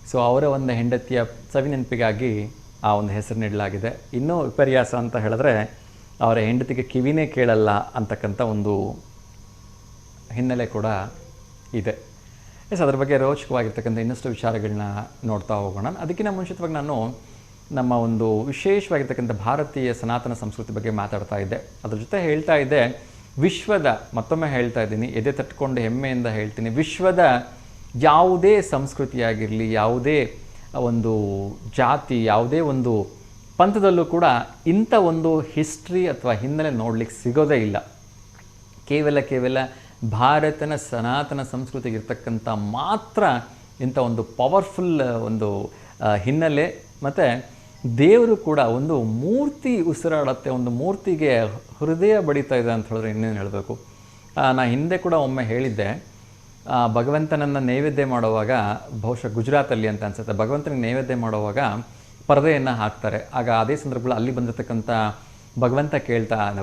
ಸೊ ಅವರ ಒಂದು ಹೆಂಡತಿಯ ಸವಿನೆನಪಿಗಾಗಿ ಆ ಒಂದು ಹೆಸರು ನೀಡಲಾಗಿದೆ. ಇನ್ನೂ ವಿಪರ್ಯಾಸ ಅಂತ ಹೇಳಿದ್ರೆ ಅವರ ಹೆಂಡತಿಗೆ ಕಿವಿನೇ ಕೇಳಲ್ಲ ಅಂತಕ್ಕಂಥ ಒಂದು ಹಿನ್ನೆಲೆ ಕೂಡ ಇದೆ. ಎಸ್, ಅದ್ರ ಬಗ್ಗೆ ರೋಚಕವಾಗಿರ್ತಕ್ಕಂಥ ಇನ್ನಷ್ಟು ವಿಚಾರಗಳನ್ನ ನೋಡ್ತಾ ಹೋಗೋಣ. ಅದಕ್ಕಿಂತ ಮುಂಚಿತವಾಗಿ ನಾನು ನಮ್ಮ ಒಂದು ವಿಶೇಷವಾಗಿರ್ತಕ್ಕಂಥ ಭಾರತೀಯ ಸನಾತನ ಸಂಸ್ಕೃತಿ ಬಗ್ಗೆ ಮಾತಾಡ್ತಾ ಇದ್ದೆ. ಅದ್ರ ಜೊತೆ ಹೇಳ್ತಾ ಇದ್ದೆ, ವಿಶ್ವದ, ಮತ್ತೊಮ್ಮೆ ಹೇಳ್ತಾ ಇದ್ದೀನಿ, ಎದೆ ತಟ್ಕೊಂಡು ಹೆಮ್ಮೆಯಿಂದ ಹೇಳ್ತೀನಿ, ವಿಶ್ವದ ಯಾವುದೇ ಸಂಸ್ಕೃತಿಯಾಗಿರಲಿ, ಯಾವುದೇ ಒಂದು ಜಾತಿ, ಯಾವುದೇ ಒಂದು ಪಂಥದಲ್ಲೂ ಕೂಡ ಇಂಥ ಒಂದು ಹಿಸ್ಟ್ರಿ ಅಥವಾ ಹಿನ್ನೆಲೆ ನೋಡಲಿಕ್ಕೆ ಸಿಗೋದೇ ಇಲ್ಲ. ಕೇವಲ ಭಾರತನ ಸನಾತನ ಸಂಸ್ಕೃತಿಗೆ ಇರ್ತಕ್ಕಂಥ ಮಾತ್ರ ಇಂಥ ಒಂದು ಪವರ್ಫುಲ್ ಒಂದು ಹಿನ್ನೆಲೆ. ಮತ್ತು ದೇವರು ಕೂಡ ಒಂದು ಮೂರ್ತಿ ಉಸಿರಾಡುತ್ತೆ, ಒಂದು ಮೂರ್ತಿಗೆ ಹೃದಯ ಬಡಿತಾ ಇದೆ ಅಂತ ಹೇಳಿದ್ರೆ ಇನ್ನೇನು ಹೇಳಬೇಕು. ನಾನು ಹಿಂದೆ ಕೂಡ ಒಮ್ಮೆ ಹೇಳಿದ್ದೆ, ಭಗವಂತನನ್ನು ನೈವೇದ್ಯ ಮಾಡುವಾಗ, ಬಹುಶಃ ಗುಜರಾತಲ್ಲಿ ಅಂತ ಅನಿಸುತ್ತೆ, ಭಗವಂತನಿಗೆ ನೈವೇದ್ಯ ಮಾಡುವಾಗ ಪರದೆಯನ್ನು ಹಾಕ್ತಾರೆ. ಆಗ ಅದೇ ಸಂದರ್ಭದಲ್ಲಿ ಅಲ್ಲಿ ಬಂದಿರತಕ್ಕಂಥ ಭಗವಂತ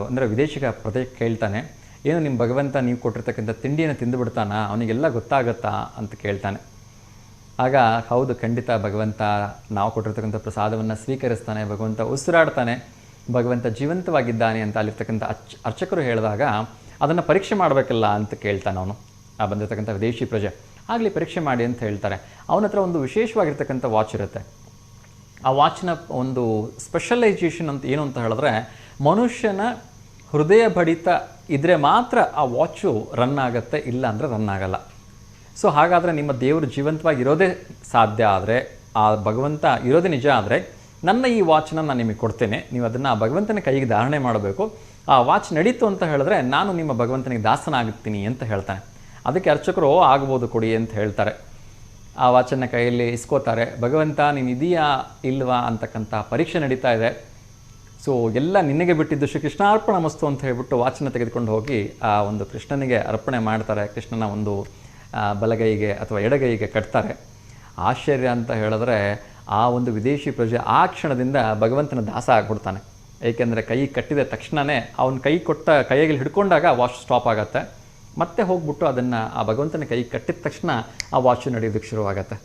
ಅಂದರೆ ವಿದೇಶಿಗ ಪ್ರದೇಶ ಕೇಳ್ತಾನೆ, ಏನು ನಿಮ್ಮ ಭಗವಂತ ನೀವು ಕೊಟ್ಟಿರ್ತಕ್ಕಂಥ ತಿಂಡಿಯನ್ನು ತಿಂದುಬಿಡ್ತಾನ, ಅವನಿಗೆಲ್ಲ ಗೊತ್ತಾಗತ್ತಾ ಅಂತ ಕೇಳ್ತಾನೆ. ಆಗ ಹೌದು, ಖಂಡಿತ ಭಗವಂತ ನಾವು ಕೊಟ್ಟಿರ್ತಕ್ಕಂಥ ಪ್ರಸಾದವನ್ನು ಸ್ವೀಕರಿಸ್ತಾನೆ, ಭಗವಂತ ಉಸಿರಾಡ್ತಾನೆ, ಭಗವಂತ ಜೀವಂತವಾಗಿದ್ದಾನೆ ಅಂತ ಅಲ್ಲಿರ್ತಕ್ಕಂಥ ಅರ್ಚಕರು ಹೇಳಿದಾಗ ಅದನ್ನು ಪರೀಕ್ಷೆ ಮಾಡಬೇಕಲ್ಲ ಅಂತ ಕೇಳ್ತಾನೆ ಅವನು, ಆ ಬಂದಿರತಕ್ಕಂಥ ವಿದೇಶಿ ಪ್ರಜೆ. ಆಗಲಿ ಪರೀಕ್ಷೆ ಮಾಡಿ ಅಂತ ಹೇಳ್ತಾರೆ. ಅವನ ಹತ್ರ ಒಂದು ವಿಶೇಷವಾಗಿರ್ತಕ್ಕಂಥ ವಾಚ್ ಇರುತ್ತೆ. ಆ ವಾಚ್ನ ಒಂದು ಸ್ಪೆಷಲೈಸೇಷನ್ ಅಂತ ಏನು ಅಂತ ಹೇಳಿದ್ರೆ, ಮನುಷ್ಯನ ಹೃದಯ ಬಡಿತ ಇದ್ದರೆ ಮಾತ್ರ ಆ ವಾಚು ರನ್ ಆಗುತ್ತೆ, ಇಲ್ಲ ಅಂದರೆ ರನ್ ಆಗಲ್ಲ. ಸೊ ಹಾಗಾದರೆ ನಿಮ್ಮ ದೇವರು ಜೀವಂತವಾಗಿ ಇರೋದೇ ಸಾಧ್ಯ ಆದರೆ, ಆ ಭಗವಂತ ಇರೋದೇ ನಿಜ ಆದರೆ, ನನ್ನ ಈ ವಾಚನ್ನ ನಾನು ನಿಮಗೆ ಕೊಡ್ತೇನೆ, ನೀವು ಅದನ್ನು ಆ ಭಗವಂತನ ಕೈಗೆ ಧಾರಣೆ ಮಾಡಬೇಕು. ಆ ವಾಚ್ ನಡೀತು ಅಂತ ಹೇಳಿದ್ರೆ ನಾನು ನಿಮ್ಮ ಭಗವಂತನಿಗೆ ದಾಸನಾಗುತ್ತೀನಿ ಅಂತ ಹೇಳ್ತಾನೆ. ಅದಕ್ಕೆ ಅರ್ಚಕರು ಆಗ್ಬೋದು ಕೊಡಿ ಅಂತ ಹೇಳ್ತಾರೆ. ಆ ವಾಚನ್ನು ಕೈಯಲ್ಲಿ ಇಸ್ಕೋತಾರೆ. ಭಗವಂತ ನೀನು ಇದೆಯಾ ಇಲ್ವಾ ಅಂತಕ್ಕಂಥ ಪರೀಕ್ಷೆ ನಡೀತಾ ಇದೆ. ಸೊ ಎಲ್ಲ ನಿನಗೆ ಬಿಟ್ಟಿದ್ದು, ಶ್ರೀ ಕೃಷ್ಣಾರ್ಪಣ ಮಸ್ತು ಅಂತ ಹೇಳ್ಬಿಟ್ಟು ವಾಚನ್ನು ತೆಗೆದುಕೊಂಡು ಹೋಗಿ ಆ ಒಂದು ಕೃಷ್ಣನಿಗೆ ಅರ್ಪಣೆ ಮಾಡ್ತಾರೆ. ಕೃಷ್ಣನ ಒಂದು ಬಲಗೈಗೆ ಅಥವಾ ಎಡಗೈಗೆ ಕಟ್ತಾರೆ. ಆಶ್ಚರ್ಯ ಅಂತ ಹೇಳಿದ್ರೆ, ಆ ಒಂದು ವಿದೇಶಿ ಪ್ರಜೆ ಆ ಕ್ಷಣದಿಂದ ಭಗವಂತನ ದಾಸ ಆಗ್ಬಿಡ್ತಾನೆ. ಏಕೆಂದರೆ ಕೈ ಕಟ್ಟಿದ ತಕ್ಷಣವೇ ಅವನ ಕೈಯಲ್ಲಿ ಹಿಡ್ಕೊಂಡಾಗ ವಾಚ್ ಸ್ಟಾಪ್ ಆಗುತ್ತೆ. ಮತ್ತೆ ಹೋಗ್ಬಿಟ್ಟು ಅದನ್ನು ಆ ಭಗವಂತನ ಕೈ ಕಟ್ಟಿದ ತಕ್ಷಣ ಆ ವಾಚು ನಡೆಯೋದಕ್ಕೆ ಶುರುವಾಗತ್ತೆ.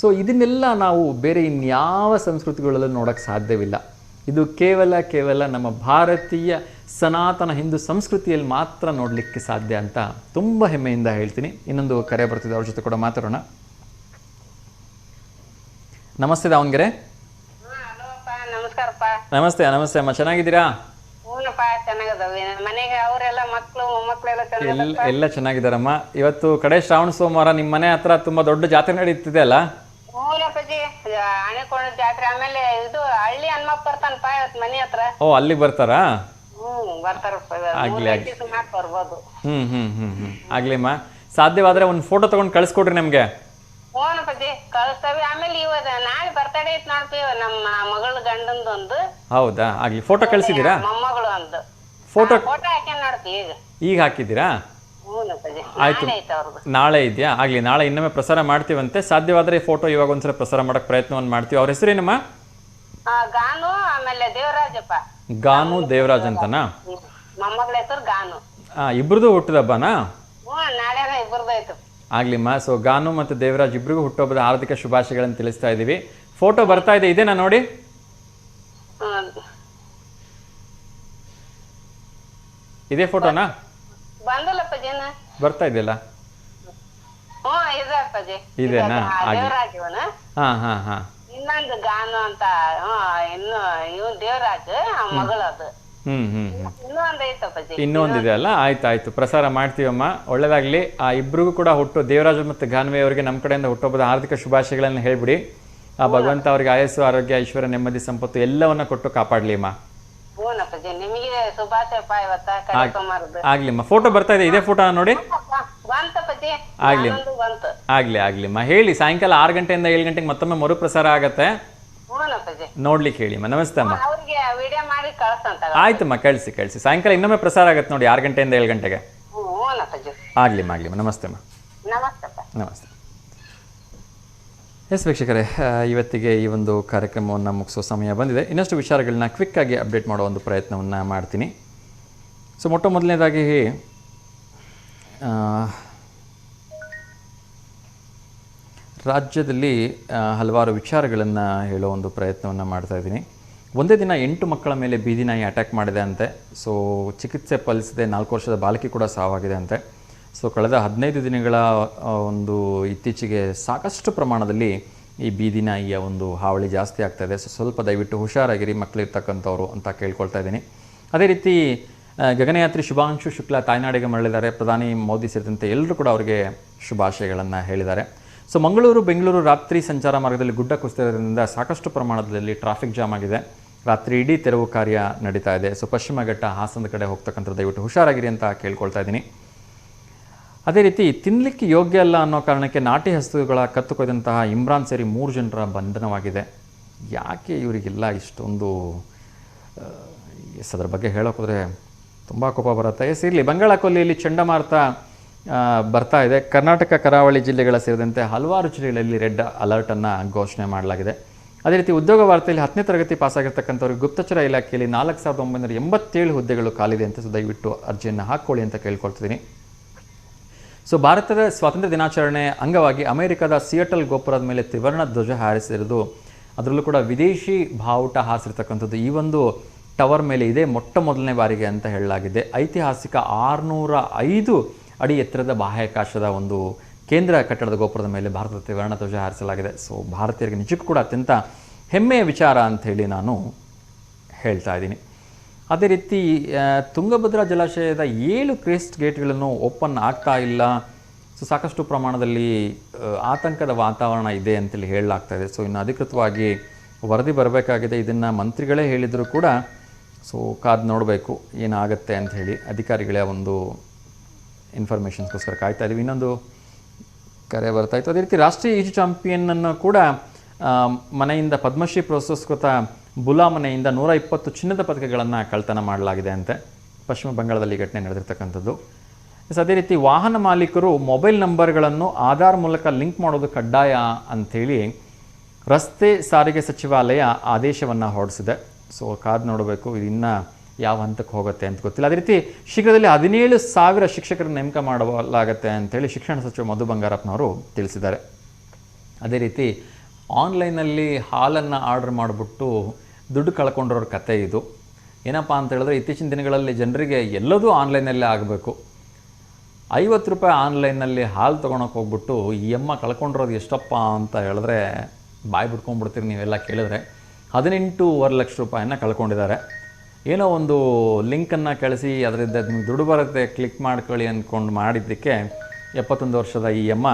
ಸೊ ಇದನ್ನೆಲ್ಲ ನಾವು ಬೇರೆ ಇನ್ಯಾವ ಸಂಸ್ಕೃತಿಗಳಲ್ಲೂ ನೋಡೋಕ್ಕೆ ಸಾಧ್ಯವಿಲ್ಲ. ಇದು ಕೇವಲ ನಮ್ಮ ಭಾರತೀಯ ಸನಾತನ ಹಿಂದೂ ಸಂಸ್ಕೃತಿಯಲ್ಲಿ ಮಾತ್ರ ನೋಡಲಿಕ್ಕೆ ಸಾಧ್ಯ ಅಂತ ತುಂಬ ಹೆಮ್ಮೆಯಿಂದ ಹೇಳ್ತೀನಿ. ಇನ್ನೊಂದು ಕರೆ ಬರ್ತಿದೆ, ಅವ್ರ ಜೊತೆ ಕೂಡ ಮಾತಾಡೋಣ. ನಮಸ್ತೆ ದಾವಣಗೆರೆ. ನಮಸ್ಕಾರಪ್ಪ. ನಮಸ್ತೆ ಅಮ್ಮ, ಚೆನ್ನಾಗಿದ್ದೀರಾ? ಮನೆಗೆ ಅವರೆಲ್ಲ ಮಕ್ಕಳು ಮೊಮ್ಮಕ್ಕಳೆಲ್ಲ ಎಲ್ಲ ಚೆನ್ನಾಗಿದ್ದಾರಮ್ಮ. ಇವತ್ತು ಕಡೆ ಶ್ರಾವಣ ಸೋಮವಾರ ನಿಮ್ಮ ಮನೆ ಹತ್ರ ತುಂಬಾ ದೊಡ್ಡ ಜಾತ್ರೆ ನಡೀತಿದೆ ಅಲ್ಲ? ಹೂನಪ್ಪಾಜಿ, ಆನೆಕೊಂಡ ಜಾತ್ರೆ. ಆಮೇಲೆ ಇದು ಹಳ್ಳಿ ಹನುಮಪ್ಪ ಬರ್ತಾನಪ್ಪ ಇವತ್ತು ಮನೆ ಹತ್ರ. ಓ, ಅಲ್ಲಿ ಬರ್ತಾರಾ? ಬರ್ತಾರಪ್ಪ, ಬರ್ಬೋದು. ಆಗ್ಲಿಮ್ಮ, ಸಾಧ್ಯವಾದ್ರೆ ಒಂದು ಫೋಟೋ ತಗೊಂಡು ಕಳಿಸ್ಕೊಡ್ರಿ ನಮ್ಗೆ. ಹೂನಪ್ಪಾಜಿ, ಕಳಿಸ್ತೇವೆ. ಆಮೇಲೆ ಇವತ್ತು ನಾಳೆ ಬರ್ತಡೇ ಐತ್ ನೋಡ್ತೀವಿ, ನಮ್ಮ ಮಗಳ ಗಂಡಂದೊಂದು. ಹೌದಾ? ಆಗ್ಲಿ, ಫೋಟೋ ಕಳಿಸಿದ್ದೀರಾ? ಮೊಮ್ಮಗಳು ಒಂದು ಫೋಟೋ ಹಾಕ್ಯಾನ ನೋಡ್ತೀವಿ. ಈಗ ಹಾಕಿದ್ದೀರಾ? ಆಯ್ತು, ನಾಳೆ ಇದೆಯಾ? ಆಗ್ಲಿ, ನಾಳೆ ಇನ್ನೊಮ್ಮೆ ಪ್ರಸಾರ ಮಾಡ್ತೀವಂತೆ. ಸಾಧ್ಯವಾದ್ರೆ ಫೋಟೋ ಇವಾಗ ಒಂದ್ಸಲ ಪ್ರಸಾರ ಮಾಡಕ್ ಪ್ರಯತ್ನವನ್ನು ಮಾಡ್ತೀವಿ. ಅವ್ರ ಹೆಸರೇನಮ್ಮ? ಗಾನು, ಆಮೇಲೆ ದೇವರಾಜಪ್ಪ. ಗಾನು ದೇವರಾಜ್ ಅಂತನಾ? ಮೊಮ್ಮಗಳ ಹೆಸರು ಗಾನು. ಇಬ್ರದು ಹುಟ್ಟಿದಬ್ಬನಾ? ನಾಳೆ ಇಬ್ಬರದಾಯ್ತು. ಆಗ್ಲಿಮ್ಮ. ಸೊ ಗಾನು ಮತ್ತು ದೇವರಾಜ್ ಇಬ್ರಿಗೂ ಹುಟ್ಟುಹಬ್ಬದ ಹಾರ್ದಿಕ ಶುಭಾಶಯಗಳನ್ನು ತಿಳಿಸ್ತಾ ಇದ್ದೀವಿ. ಫೋಟೋ ಬರ್ತಾ ಇದೆ, ಇದೇನಾ ನೋಡಿ? ಇದೇ ಫೋಟೋನಾ? ಬಂದಲ್ಲ ಅಪ್ಪಾಜಿನ ಬರ್ತಾ ಇದೆಯಲ್ಲ? ಇದೆ ಅಪ್ಪಾಜಿ. ಇದೆನಾ? ದೇವರಾಜವನ ಹಾ. ಇನ್ನೊಂದು ಗಾನು ಅಂತ ಇನ್ನು ಇವ್ ದೇವರಾಜ್ ಮಗಳದು. ಇನ್ನೊಂದು ಐತೆ ಅಪ್ಪಾಜಿ. ಇನ್ನೊಂದಿದೆ ಅಲ್ಲ? ಆಯ್ತು ಪ್ರಸಾರ ಮಾಡ್ತೀವಮ್ಮ, ಒಳ್ಳೇದಾಗ್ಲಿ. ಆ ಇಬ್ರಿಗೂ ಕೂಡ ದೇವರಾಜ್ ಮತ್ತು ಗಾನ್ವೆ ಅವರಿಗೆ ನಮ್ಮ ಕಡೆಯಿಂದ ಹುಟ್ಟುಹಬ್ಬದ ಹಾರ್ದಿಕ ಶುಭಾಶಯಗಳನ್ನು ಹೇಳ್ಬಿಡಿ. ಆ ಭಗವಂತ ಅವರಿಗೆ ಆಯಸ್ಸು, ಆರೋಗ್ಯ, ಐಶ್ವರ್ಯ, ನೆಮ್ಮದಿ, ಸಂಪತ್ತು ಎಲ್ಲವನ್ನ ಕೊಟ್ಟು ಕಾಪಾಡ್ಲಿ ಅಮ್ಮ. ನಿಮಗೆ ಶುಭಾಶಯಪ್ಪ. ಇವತ್ತ ಕನ್ಯಾಕುಮಾರದ್ದು ಆಗ್ಲಿಮ್ಮ. ಫೋಟೋ ಬರ್ತಾ ಇದೆ, ಇದೇ ಫೋಟೋ ನೋಡಿ. ಆಗ್ಲಿಮ್ಮ. ಹೇಳಿ, ಸಾಯಂಕಾಲ 6 ಗಂಟೆಯಿಂದ 7 ಗಂಟೆಗೆ ಮತ್ತೊಮ್ಮೆ ಮರುಪ್ರಸಾರ ಆಗತ್ತೆ, ನೋಡ್ಲಿಕ್ಕೆ ಹೇಳಿಮ್ಮ. ನಮಸ್ತೆ ಅಮ್ಮ. ಆಯ್ತಮ್ಮ, ಕಳಿಸಿ. ಸಾಯಂಕಾಲ ಇನ್ನೊಮ್ಮೆ ಪ್ರಸಾರ ಆಗತ್ತೆ ನೋಡಿ, 6 ಗಂಟೆಯಿಂದ 7 ಗಂಟೆಗೆ. ಆಗ್ಲಿಮ್ಮ. ನಮಸ್ತೆ ಅಮ್ಮ. ನಮಸ್ತೆ. ಎಸ್ ವೀಕ್ಷಕರೇ, ಇವತ್ತಿಗೆ ಈ ಒಂದು ಕಾರ್ಯಕ್ರಮವನ್ನು ಮುಗಿಸೋ ಸಮಯ ಬಂದಿದೆ. ಇನ್ನಷ್ಟು ವಿಚಾರಗಳನ್ನ ಕ್ವಿಕ್ಕಾಗಿ ಅಪ್ಡೇಟ್ ಮಾಡೋ ಒಂದು ಪ್ರಯತ್ನವನ್ನು ಮಾಡ್ತೀನಿ. ಸೊ ಮೊಟ್ಟ ಮೊದಲನೇದಾಗಿ ರಾಜ್ಯದಲ್ಲಿ ಹಲವಾರು ವಿಚಾರಗಳನ್ನು ಹೇಳೋ ಒಂದು ಪ್ರಯತ್ನವನ್ನು ಮಾಡ್ತಾಯಿದ್ದೀನಿ. ಒಂದೇ ದಿನ 8 ಮಕ್ಕಳ ಮೇಲೆ ಬೀದಿ ನಾಯಿ ಅಟ್ಯಾಕ್ ಮಾಡಿದೆ ಅಂತೆ. ಸೊ ಚಿಕಿತ್ಸೆ ಫಲಿಸದೆ 4 ವರ್ಷದ ಬಾಲಕಿ ಕೂಡ ಸಾವಾಗಿದೆ ಅಂತೆ. ಸೊ ಕಳೆದ 15 ದಿನಗಳ ಒಂದು ಇತ್ತೀಚೆಗೆ ಸಾಕಷ್ಟು ಪ್ರಮಾಣದಲ್ಲಿ ಈ ಬೀದಿ ನಾಯಿಯ ಒಂದು ಹಾವಳಿ ಜಾಸ್ತಿ ಆಗ್ತಾಯಿದೆ. ಸೊ ಸ್ವಲ್ಪ ದಯವಿಟ್ಟು ಹುಷಾರಾಗಿರಿ ಮಕ್ಕಳಿರ್ತಕ್ಕಂಥವ್ರು ಅಂತ ಕೇಳ್ಕೊಳ್ತಾ ಇದ್ದೀನಿ. ಅದೇ ರೀತಿ ಗಗನಯಾತ್ರಿ ಶುಭಾಂಶು ಶುಕ್ಲಾ ತಾಯ್ನಾಡಿಗೆ ಮರಳಿದ್ದಾರೆ. ಪ್ರಧಾನಿ ಮೋದಿ ಸೇರಿದಂತೆ ಎಲ್ಲರೂ ಕೂಡ ಅವರಿಗೆ ಶುಭಾಶಯಗಳನ್ನು ಹೇಳಿದ್ದಾರೆ. ಸೊ ಮಂಗಳೂರು ಬೆಂಗಳೂರು ರಾತ್ರಿ ಸಂಚಾರ ಮಾರ್ಗದಲ್ಲಿ ಗುಡ್ಡ ಕುಸಿತದಿಂದ ಸಾಕಷ್ಟು ಪ್ರಮಾಣದಲ್ಲಿ ಟ್ರಾಫಿಕ್ ಜಾಮ್ ಆಗಿದೆ. ರಾತ್ರಿ ಇಡೀ ತೆರವು ಕಾರ್ಯ ನಡೀತಾ ಇದೆ. ಸೊ ಪಶ್ಚಿಮ ಘಟ್ಟ ಹಾಸನದ ಕಡೆ ಹೋಗ್ತಕ್ಕಂಥದ್ದು ದಯವಿಟ್ಟು ಹುಷಾರಾಗಿರಿ ಅಂತ ಕೇಳ್ಕೊಳ್ತಾ ಇದ್ದೀನಿ. ಅದೇ ರೀತಿ ತಿನ್ನಲಿಕ್ಕೆ ಯೋಗ್ಯ ಅಲ್ಲ ಅನ್ನೋ ಕಾರಣಕ್ಕೆ ನಾಟಿ ಹಸುಗಳ ಕತ್ತು ಕೊಯ್ದಂತಹ ಇಮ್ರಾನ್ ಸೇರಿ 3 ಜನರ ಬಂಧನವಾಗಿದೆ. ಯಾಕೆ ಇವರಿಗೆಲ್ಲ ಇಷ್ಟೊಂದು ಅದರ ಬಗ್ಗೆ ಹೇಳೋಕ್ಕೋದ್ರೆ ತುಂಬ ಕೋಪ ಬರುತ್ತೆ. ಇರಲಿ, ಬಂಗಾಳ ಕೊಲ್ಲಿಯಲ್ಲಿ ಚಂಡಮಾರುತ ಬರ್ತಾ ಇದೆ. ಕರ್ನಾಟಕ ಕರಾವಳಿ ಜಿಲ್ಲೆಗಳ ಸೇರಿದಂತೆ ಹಲವಾರು ಜಿಲ್ಲೆಗಳಲ್ಲಿ ರೆಡ್ ಅಲರ್ಟನ್ನು ಘೋಷಣೆ ಮಾಡಲಾಗಿದೆ. ಅದೇ ರೀತಿ ಉದ್ಯೋಗ ವಾರ್ತೆಯಲ್ಲಿ 10ನೇ ತರಗತಿ ಪಾಸಾಗಿರ್ತಕ್ಕಂಥವ್ರಿಗೆ ಗುಪ್ತಚರ ಇಲಾಖೆಯಲ್ಲಿ 4987 ಹುದ್ದೆಗಳು ಖಾಲಿದೆ ಅಂತ. ಸೊ ದಯವಿಟ್ಟು ಅರ್ಜಿಯನ್ನು ಹಾಕ್ಕೊಳ್ಳಿ ಅಂತ ಕೇಳ್ಕೊಳ್ತಿದ್ದೀನಿ. ಸೊ ಭಾರತದ ಸ್ವಾತಂತ್ರ್ಯ ದಿನಾಚರಣೆ ಅಂಗವಾಗಿ ಅಮೆರಿಕದ ಸಿಯಟಲ್ ಗೋಪುರದ ಮೇಲೆ ತ್ರಿವರ್ಣ ಧ್ವಜ ಹಾರಿಸಿರೋದು, ಅದರಲ್ಲೂ ಕೂಡ ವಿದೇಶಿ ಬಾವುಟ ಹಾರಿಸಿರ್ತಕ್ಕಂಥದ್ದು ಈ ಒಂದು ಟವರ್ ಮೇಲೆ ಇದೆ ಮೊಟ್ಟ ಮೊದಲನೇ ಬಾರಿಗೆ ಅಂತ ಹೇಳಲಾಗಿದೆ. ಐತಿಹಾಸಿಕ 605 ಅಡಿ ಎತ್ತರದ ಬಾಹ್ಯಾಕಾಶದ ಒಂದು ಕೇಂದ್ರ ಕಟ್ಟಡದ ಗೋಪುರದ ಮೇಲೆ ಭಾರತದ ತ್ರಿವರ್ಣ ಧ್ವಜ ಹಾರಿಸಲಾಗಿದೆ. ಸೊ ಭಾರತೀಯರಿಗೆ ನಿಜಕ್ಕೂ ಕೂಡ ಅತ್ಯಂತ ಹೆಮ್ಮೆಯ ವಿಚಾರ ಅಂಥೇಳಿ ನಾನು ಹೇಳ್ತಾ ಇದ್ದೀನಿ. ಅದೇ ರೀತಿ ತುಂಗಭದ್ರಾ ಜಲಾಶಯದ 7 ಕ್ರೇಸ್ಟ್ ಗೇಟ್ಗಳನ್ನು ಓಪನ್ ಆಗ್ತಾ ಇಲ್ಲ. ಸೊ ಸಾಕಷ್ಟು ಪ್ರಮಾಣದಲ್ಲಿ ಆತಂಕದ ವಾತಾವರಣ ಇದೆ ಅಂತೇಳಿ ಹೇಳಲಾಗ್ತಾ ಇದೆ. ಸೊ ಇನ್ನು ಅಧಿಕೃತವಾಗಿ ವರದಿ ಬರಬೇಕಾಗಿದೆ. ಇದನ್ನು ಮಂತ್ರಿಗಳೇ ಹೇಳಿದರೂ ಕೂಡ ಸೊ ಕಾದು ನೋಡಬೇಕು ಏನಾಗುತ್ತೆ ಅಂತ ಹೇಳಿ ಅಧಿಕಾರಿಗಳ ಒಂದು ಇನ್ಫಾರ್ಮೇಷನ್ಸ್ಗೋಸ್ಕರ ಕಾಯ್ತಾ ಇದ್ದೀವಿ. ಇನ್ನೊಂದು ಕರೆ ಬರ್ತಾಯಿತ್ತು. ಅದೇ ರೀತಿ ರಾಷ್ಟ್ರೀಯ ಈಜು ಚಾಂಪಿಯನನ್ನು ಕೂಡ ಮನೆಯಿಂದ ಪದ್ಮಶ್ರೀ ಪುರಸ್ಕೃತ ಬುಲಾ ಮನೆಯಿಂದ 120 ಚಿನ್ನದ ಪದಕಗಳನ್ನು ಕಳ್ತನ ಮಾಡಲಾಗಿದೆ ಅಂತೆ. ಪಶ್ಚಿಮ ಬಂಗಾಳದಲ್ಲಿ ಘಟನೆ ನಡೆದಿರ್ತಕ್ಕಂಥದ್ದು. ಅದೇ ರೀತಿ ವಾಹನ ಮಾಲೀಕರು ಮೊಬೈಲ್ ನಂಬರ್ಗಳನ್ನು ಆಧಾರ್ ಮೂಲಕ ಲಿಂಕ್ ಮಾಡೋದು ಕಡ್ಡಾಯ ಅಂಥೇಳಿ ರಸ್ತೆ ಸಾರಿಗೆ ಸಚಿವಾಲಯ ಆದೇಶವನ್ನು ಹೊರಡಿಸಿದೆ. ಸೊ ಕಾದು ನೋಡಬೇಕು ಇದು ಇನ್ನೂ ಯಾವ ಹಂತಕ್ಕೆ ಹೋಗುತ್ತೆ ಅಂತ ಗೊತ್ತಿಲ್ಲ. ಅದೇ ರೀತಿ ಶೀಘ್ರದಲ್ಲಿ 17,000 ಶಿಕ್ಷಕರನ್ನು ನೇಮಕ ಮಾಡಲಾಗುತ್ತೆ ಅಂಥೇಳಿ ಶಿಕ್ಷಣ ಸಚಿವ ಮಧು ಬಂಗಾರಪ್ಪನವರು ತಿಳಿಸಿದ್ದಾರೆ. ಅದೇ ರೀತಿ ಆನ್ಲೈನಲ್ಲಿ ಹಾಲನ್ನು ಆರ್ಡರ್ ಮಾಡಿಬಿಟ್ಟು ದುಡ್ಡು ಕಳ್ಕೊಂಡಿರೋರ ಕತೆ ಇದು. ಏನಪ್ಪ ಅಂತ ಹೇಳಿದ್ರೆ ಇತ್ತೀಚಿನ ದಿನಗಳಲ್ಲಿ ಜನರಿಗೆ ಎಲ್ಲದೂ ಆನ್ಲೈನಲ್ಲೇ ಆಗಬೇಕು. 50 ರೂಪಾಯಿ ಆನ್ಲೈನಲ್ಲಿ ಹಾಲು ತೊಗೊಳಕ್ಕೆ ಹೋಗ್ಬಿಟ್ಟು ಈ ಅಮ್ಮ ಕಳ್ಕೊಂಡಿರೋದು ಎಷ್ಟಪ್ಪ ಅಂತ ಹೇಳಿದ್ರೆ ಬಾಯಿ ಬಿಡ್ಕೊಂಡ್ಬಿಡ್ತೀರಿ ನೀವೆಲ್ಲ ಕೇಳಿದ್ರೆ. 18.5 ಲಕ್ಷ ರೂಪಾಯಿನ ಕಳ್ಕೊಂಡಿದ್ದಾರೆ. ಏನೋ ಒಂದು ಲಿಂಕನ್ನು ಕಳಿಸಿ ಅದರಿಂದ ನಿಮ್ಗೆ ದುಡ್ಡು ಬರುತ್ತೆ ಕ್ಲಿಕ್ ಮಾಡ್ಕೊಳ್ಳಿ ಅಂದ್ಕೊಂಡು ಮಾಡಿದ್ದಕ್ಕೆ 71 ವರ್ಷದ ಈ ಅಮ್ಮ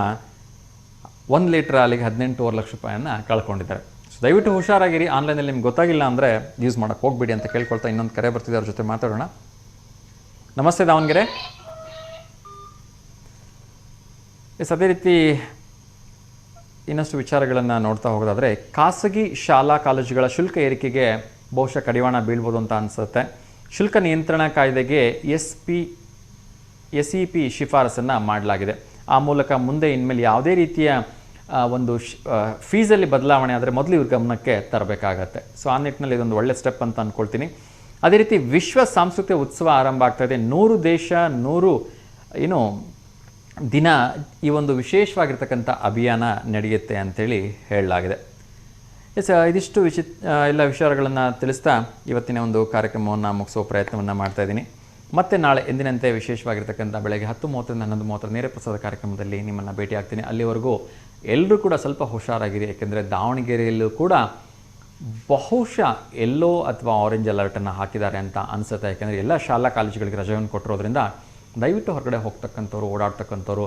1 ಲೀಟ್ರ್ ಹಾಲಿಗೆ 18.5 ಲಕ್ಷ ರೂಪಾಯಿಯನ್ನು ಕಳ್ಕೊಂಡಿದ್ದಾರೆ. ಸೊ ದಯವಿಟ್ಟು ಹುಷಾರಾಗಿರಿ. ಆನ್ಲೈನಲ್ಲಿ ನಿಮ್ಗೆ ಗೊತ್ತಾಗಿಲ್ಲ ಅಂದರೆ ಯೂಸ್ ಮಾಡೋಕ್ಕೆ ಹೋಗ್ಬಿಡಿ ಅಂತ ಕೇಳ್ಕೊಳ್ತಾ ಇನ್ನೊಂದು ಕರೆ ಬರ್ತಿದೆ, ಅವ್ರ ಜೊತೆ ಮಾತಾಡೋಣ. ನಮಸ್ತೆ ದಾವಣಗೆರೆ. ಅದೇ ರೀತಿ ಇನ್ನಷ್ಟು ವಿಚಾರಗಳನ್ನು ನೋಡ್ತಾ ಹೋಗೋದಾದರೆ ಖಾಸಗಿ ಶಾಲಾ ಕಾಲೇಜುಗಳ ಶುಲ್ಕ ಏರಿಕೆಗೆ ಬಹುಶಃ ಕಡಿವಾಣ ಬೀಳ್ಬೋದು ಅಂತ ಅನಿಸುತ್ತೆ. ಶುಲ್ಕ ನಿಯಂತ್ರಣ ಕಾಯ್ದೆಗೆ SEP ಶಿಫಾರಸನ್ನು ಮಾಡಲಾಗಿದೆ. ಆ ಮೂಲಕ ಮುಂದೆ ಇನ್ಮೇಲೆ ಯಾವುದೇ ರೀತಿಯ ಒಂದು ಫೀಸಲ್ಲಿ ಬದಲಾವಣೆ ಆದರೆ ಮೊದಲು ಇವ್ರ ಗಮನಕ್ಕೆ ತರಬೇಕಾಗತ್ತೆ. ಸೊ ಆ ನಿಟ್ಟಿನಲ್ಲಿ ಇದೊಂದು ಒಳ್ಳೆ ಸ್ಟೆಪ್ ಅಂತ ಅಂದ್ಕೊಳ್ತೀನಿ. ಅದೇ ರೀತಿ ವಿಶ್ವ ಸಾಂಸ್ಕೃತಿಕ ಉತ್ಸವ ಆರಂಭ ಆಗ್ತಾಯಿದೆ. 100 ದೇಶ 100 ದಿನ ಈ ಒಂದು ವಿಶೇಷವಾಗಿರ್ತಕ್ಕಂಥ ಅಭಿಯಾನ ನಡೆಯುತ್ತೆ ಅಂಥೇಳಿ ಹೇಳಲಾಗಿದೆ. ಇದಿಷ್ಟು ಎಲ್ಲ ವಿಚಾರಗಳನ್ನು ತಿಳಿಸ್ತಾ ಇವತ್ತಿನ ಒಂದು ಕಾರ್ಯಕ್ರಮವನ್ನು ಮುಗಿಸೋ ಪ್ರಯತ್ನವನ್ನು ಮಾಡ್ತಾಯಿದ್ದೀನಿ. ಮತ್ತೆ ನಾಳೆ ಎಂದಿನಂತೆ ವಿಶೇಷವಾಗಿರ್ತಕ್ಕಂಥ ಬೆಳಗ್ಗೆ 10:30ರಿಂದ 11:30 ನೇರ ಪ್ರಸಾದ ಕಾರ್ಯಕ್ರಮದಲ್ಲಿ ನಿಮ್ಮನ್ನು ಭೇಟಿ ಆಗ್ತೀನಿ. ಅಲ್ಲಿವರೆಗೂ ಎಲ್ಲರೂ ಕೂಡ ಸ್ವಲ್ಪ ಹುಷಾರಾಗಿರಿ. ಯಾಕೆಂದರೆ ದಾವಣಗೆರೆಯಲ್ಲೂ ಕೂಡ ಬಹುಶಃ ಎಲ್ಲೋ ಅಥವಾ ಆರೆಂಜ್ ಅಲರ್ಟನ್ನು ಹಾಕಿದ್ದಾರೆ ಅಂತ ಅನಿಸುತ್ತೆ. ಯಾಕೆಂದರೆ ಎಲ್ಲ ಶಾಲಾ ಕಾಲೇಜುಗಳಿಗೆ ರಜೆಯನ್ನು ಕೊಟ್ಟಿರೋದ್ರಿಂದ ದಯವಿಟ್ಟು ಹೊರಗಡೆ ಹೋಗ್ತಕ್ಕಂಥವ್ರು, ಓಡಾಡ್ತಕ್ಕಂಥವ್ರು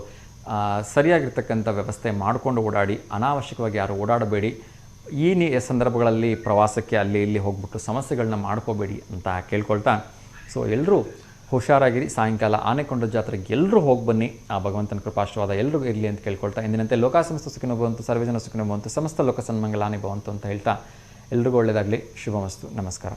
ಸರಿಯಾಗಿರ್ತಕ್ಕಂಥ ವ್ಯವಸ್ಥೆ ಮಾಡಿಕೊಂಡು ಓಡಾಡಿ. ಅನಾವಶ್ಯಕವಾಗಿ ಯಾರು ಓಡಾಡಬೇಡಿ. ಈ ಸಂದರ್ಭಗಳಲ್ಲಿ ಪ್ರವಾಸಕ್ಕೆ ಅಲ್ಲಿ ಇಲ್ಲಿ ಹೋಗ್ಬಿಟ್ಟು ಸಮಸ್ಯೆಗಳನ್ನ ಮಾಡ್ಕೋಬೇಡಿ ಅಂತ ಕೇಳ್ಕೊಳ್ತಾ, ಸೊ ಎಲ್ಲರೂ ಹುಷಾರಾಗಿರಿ. ಸಾಯಂಕಾಲ ಆನೆಕೊಂಡ ಜಾತ್ರೆಗೆ ಎಲ್ಲರೂ ಹೋಗಿ ಬನ್ನಿ. ಆ ಭಗವಂತನ ಕೃಪಾಶೀರ್ವಾದ ಎಲ್ಲರಿಗೂ ಇರಲಿ ಅಂತ ಕೇಳ್ಕೊಳ್ತಾ, ಎಂದಿನಂತೆ ಲೋಕಾಸಮಸ್ತ ಸುಖಿನೋ ಭವಂತು, ಸರ್ವಜನ ಸುಖಿನೋ ಭವಂತು, ಸಮಸ್ತ ಲೋಕ ಸನ್ಮಂಗಲಾನಿ ಭವಂತು ಅಂತ ಹೇಳ್ತಾ ಎಲ್ರಿಗೂ ಒಳ್ಳೆಯದಾಗಲಿ. ಶುಭಮಸ್ತು. ನಮಸ್ಕಾರ.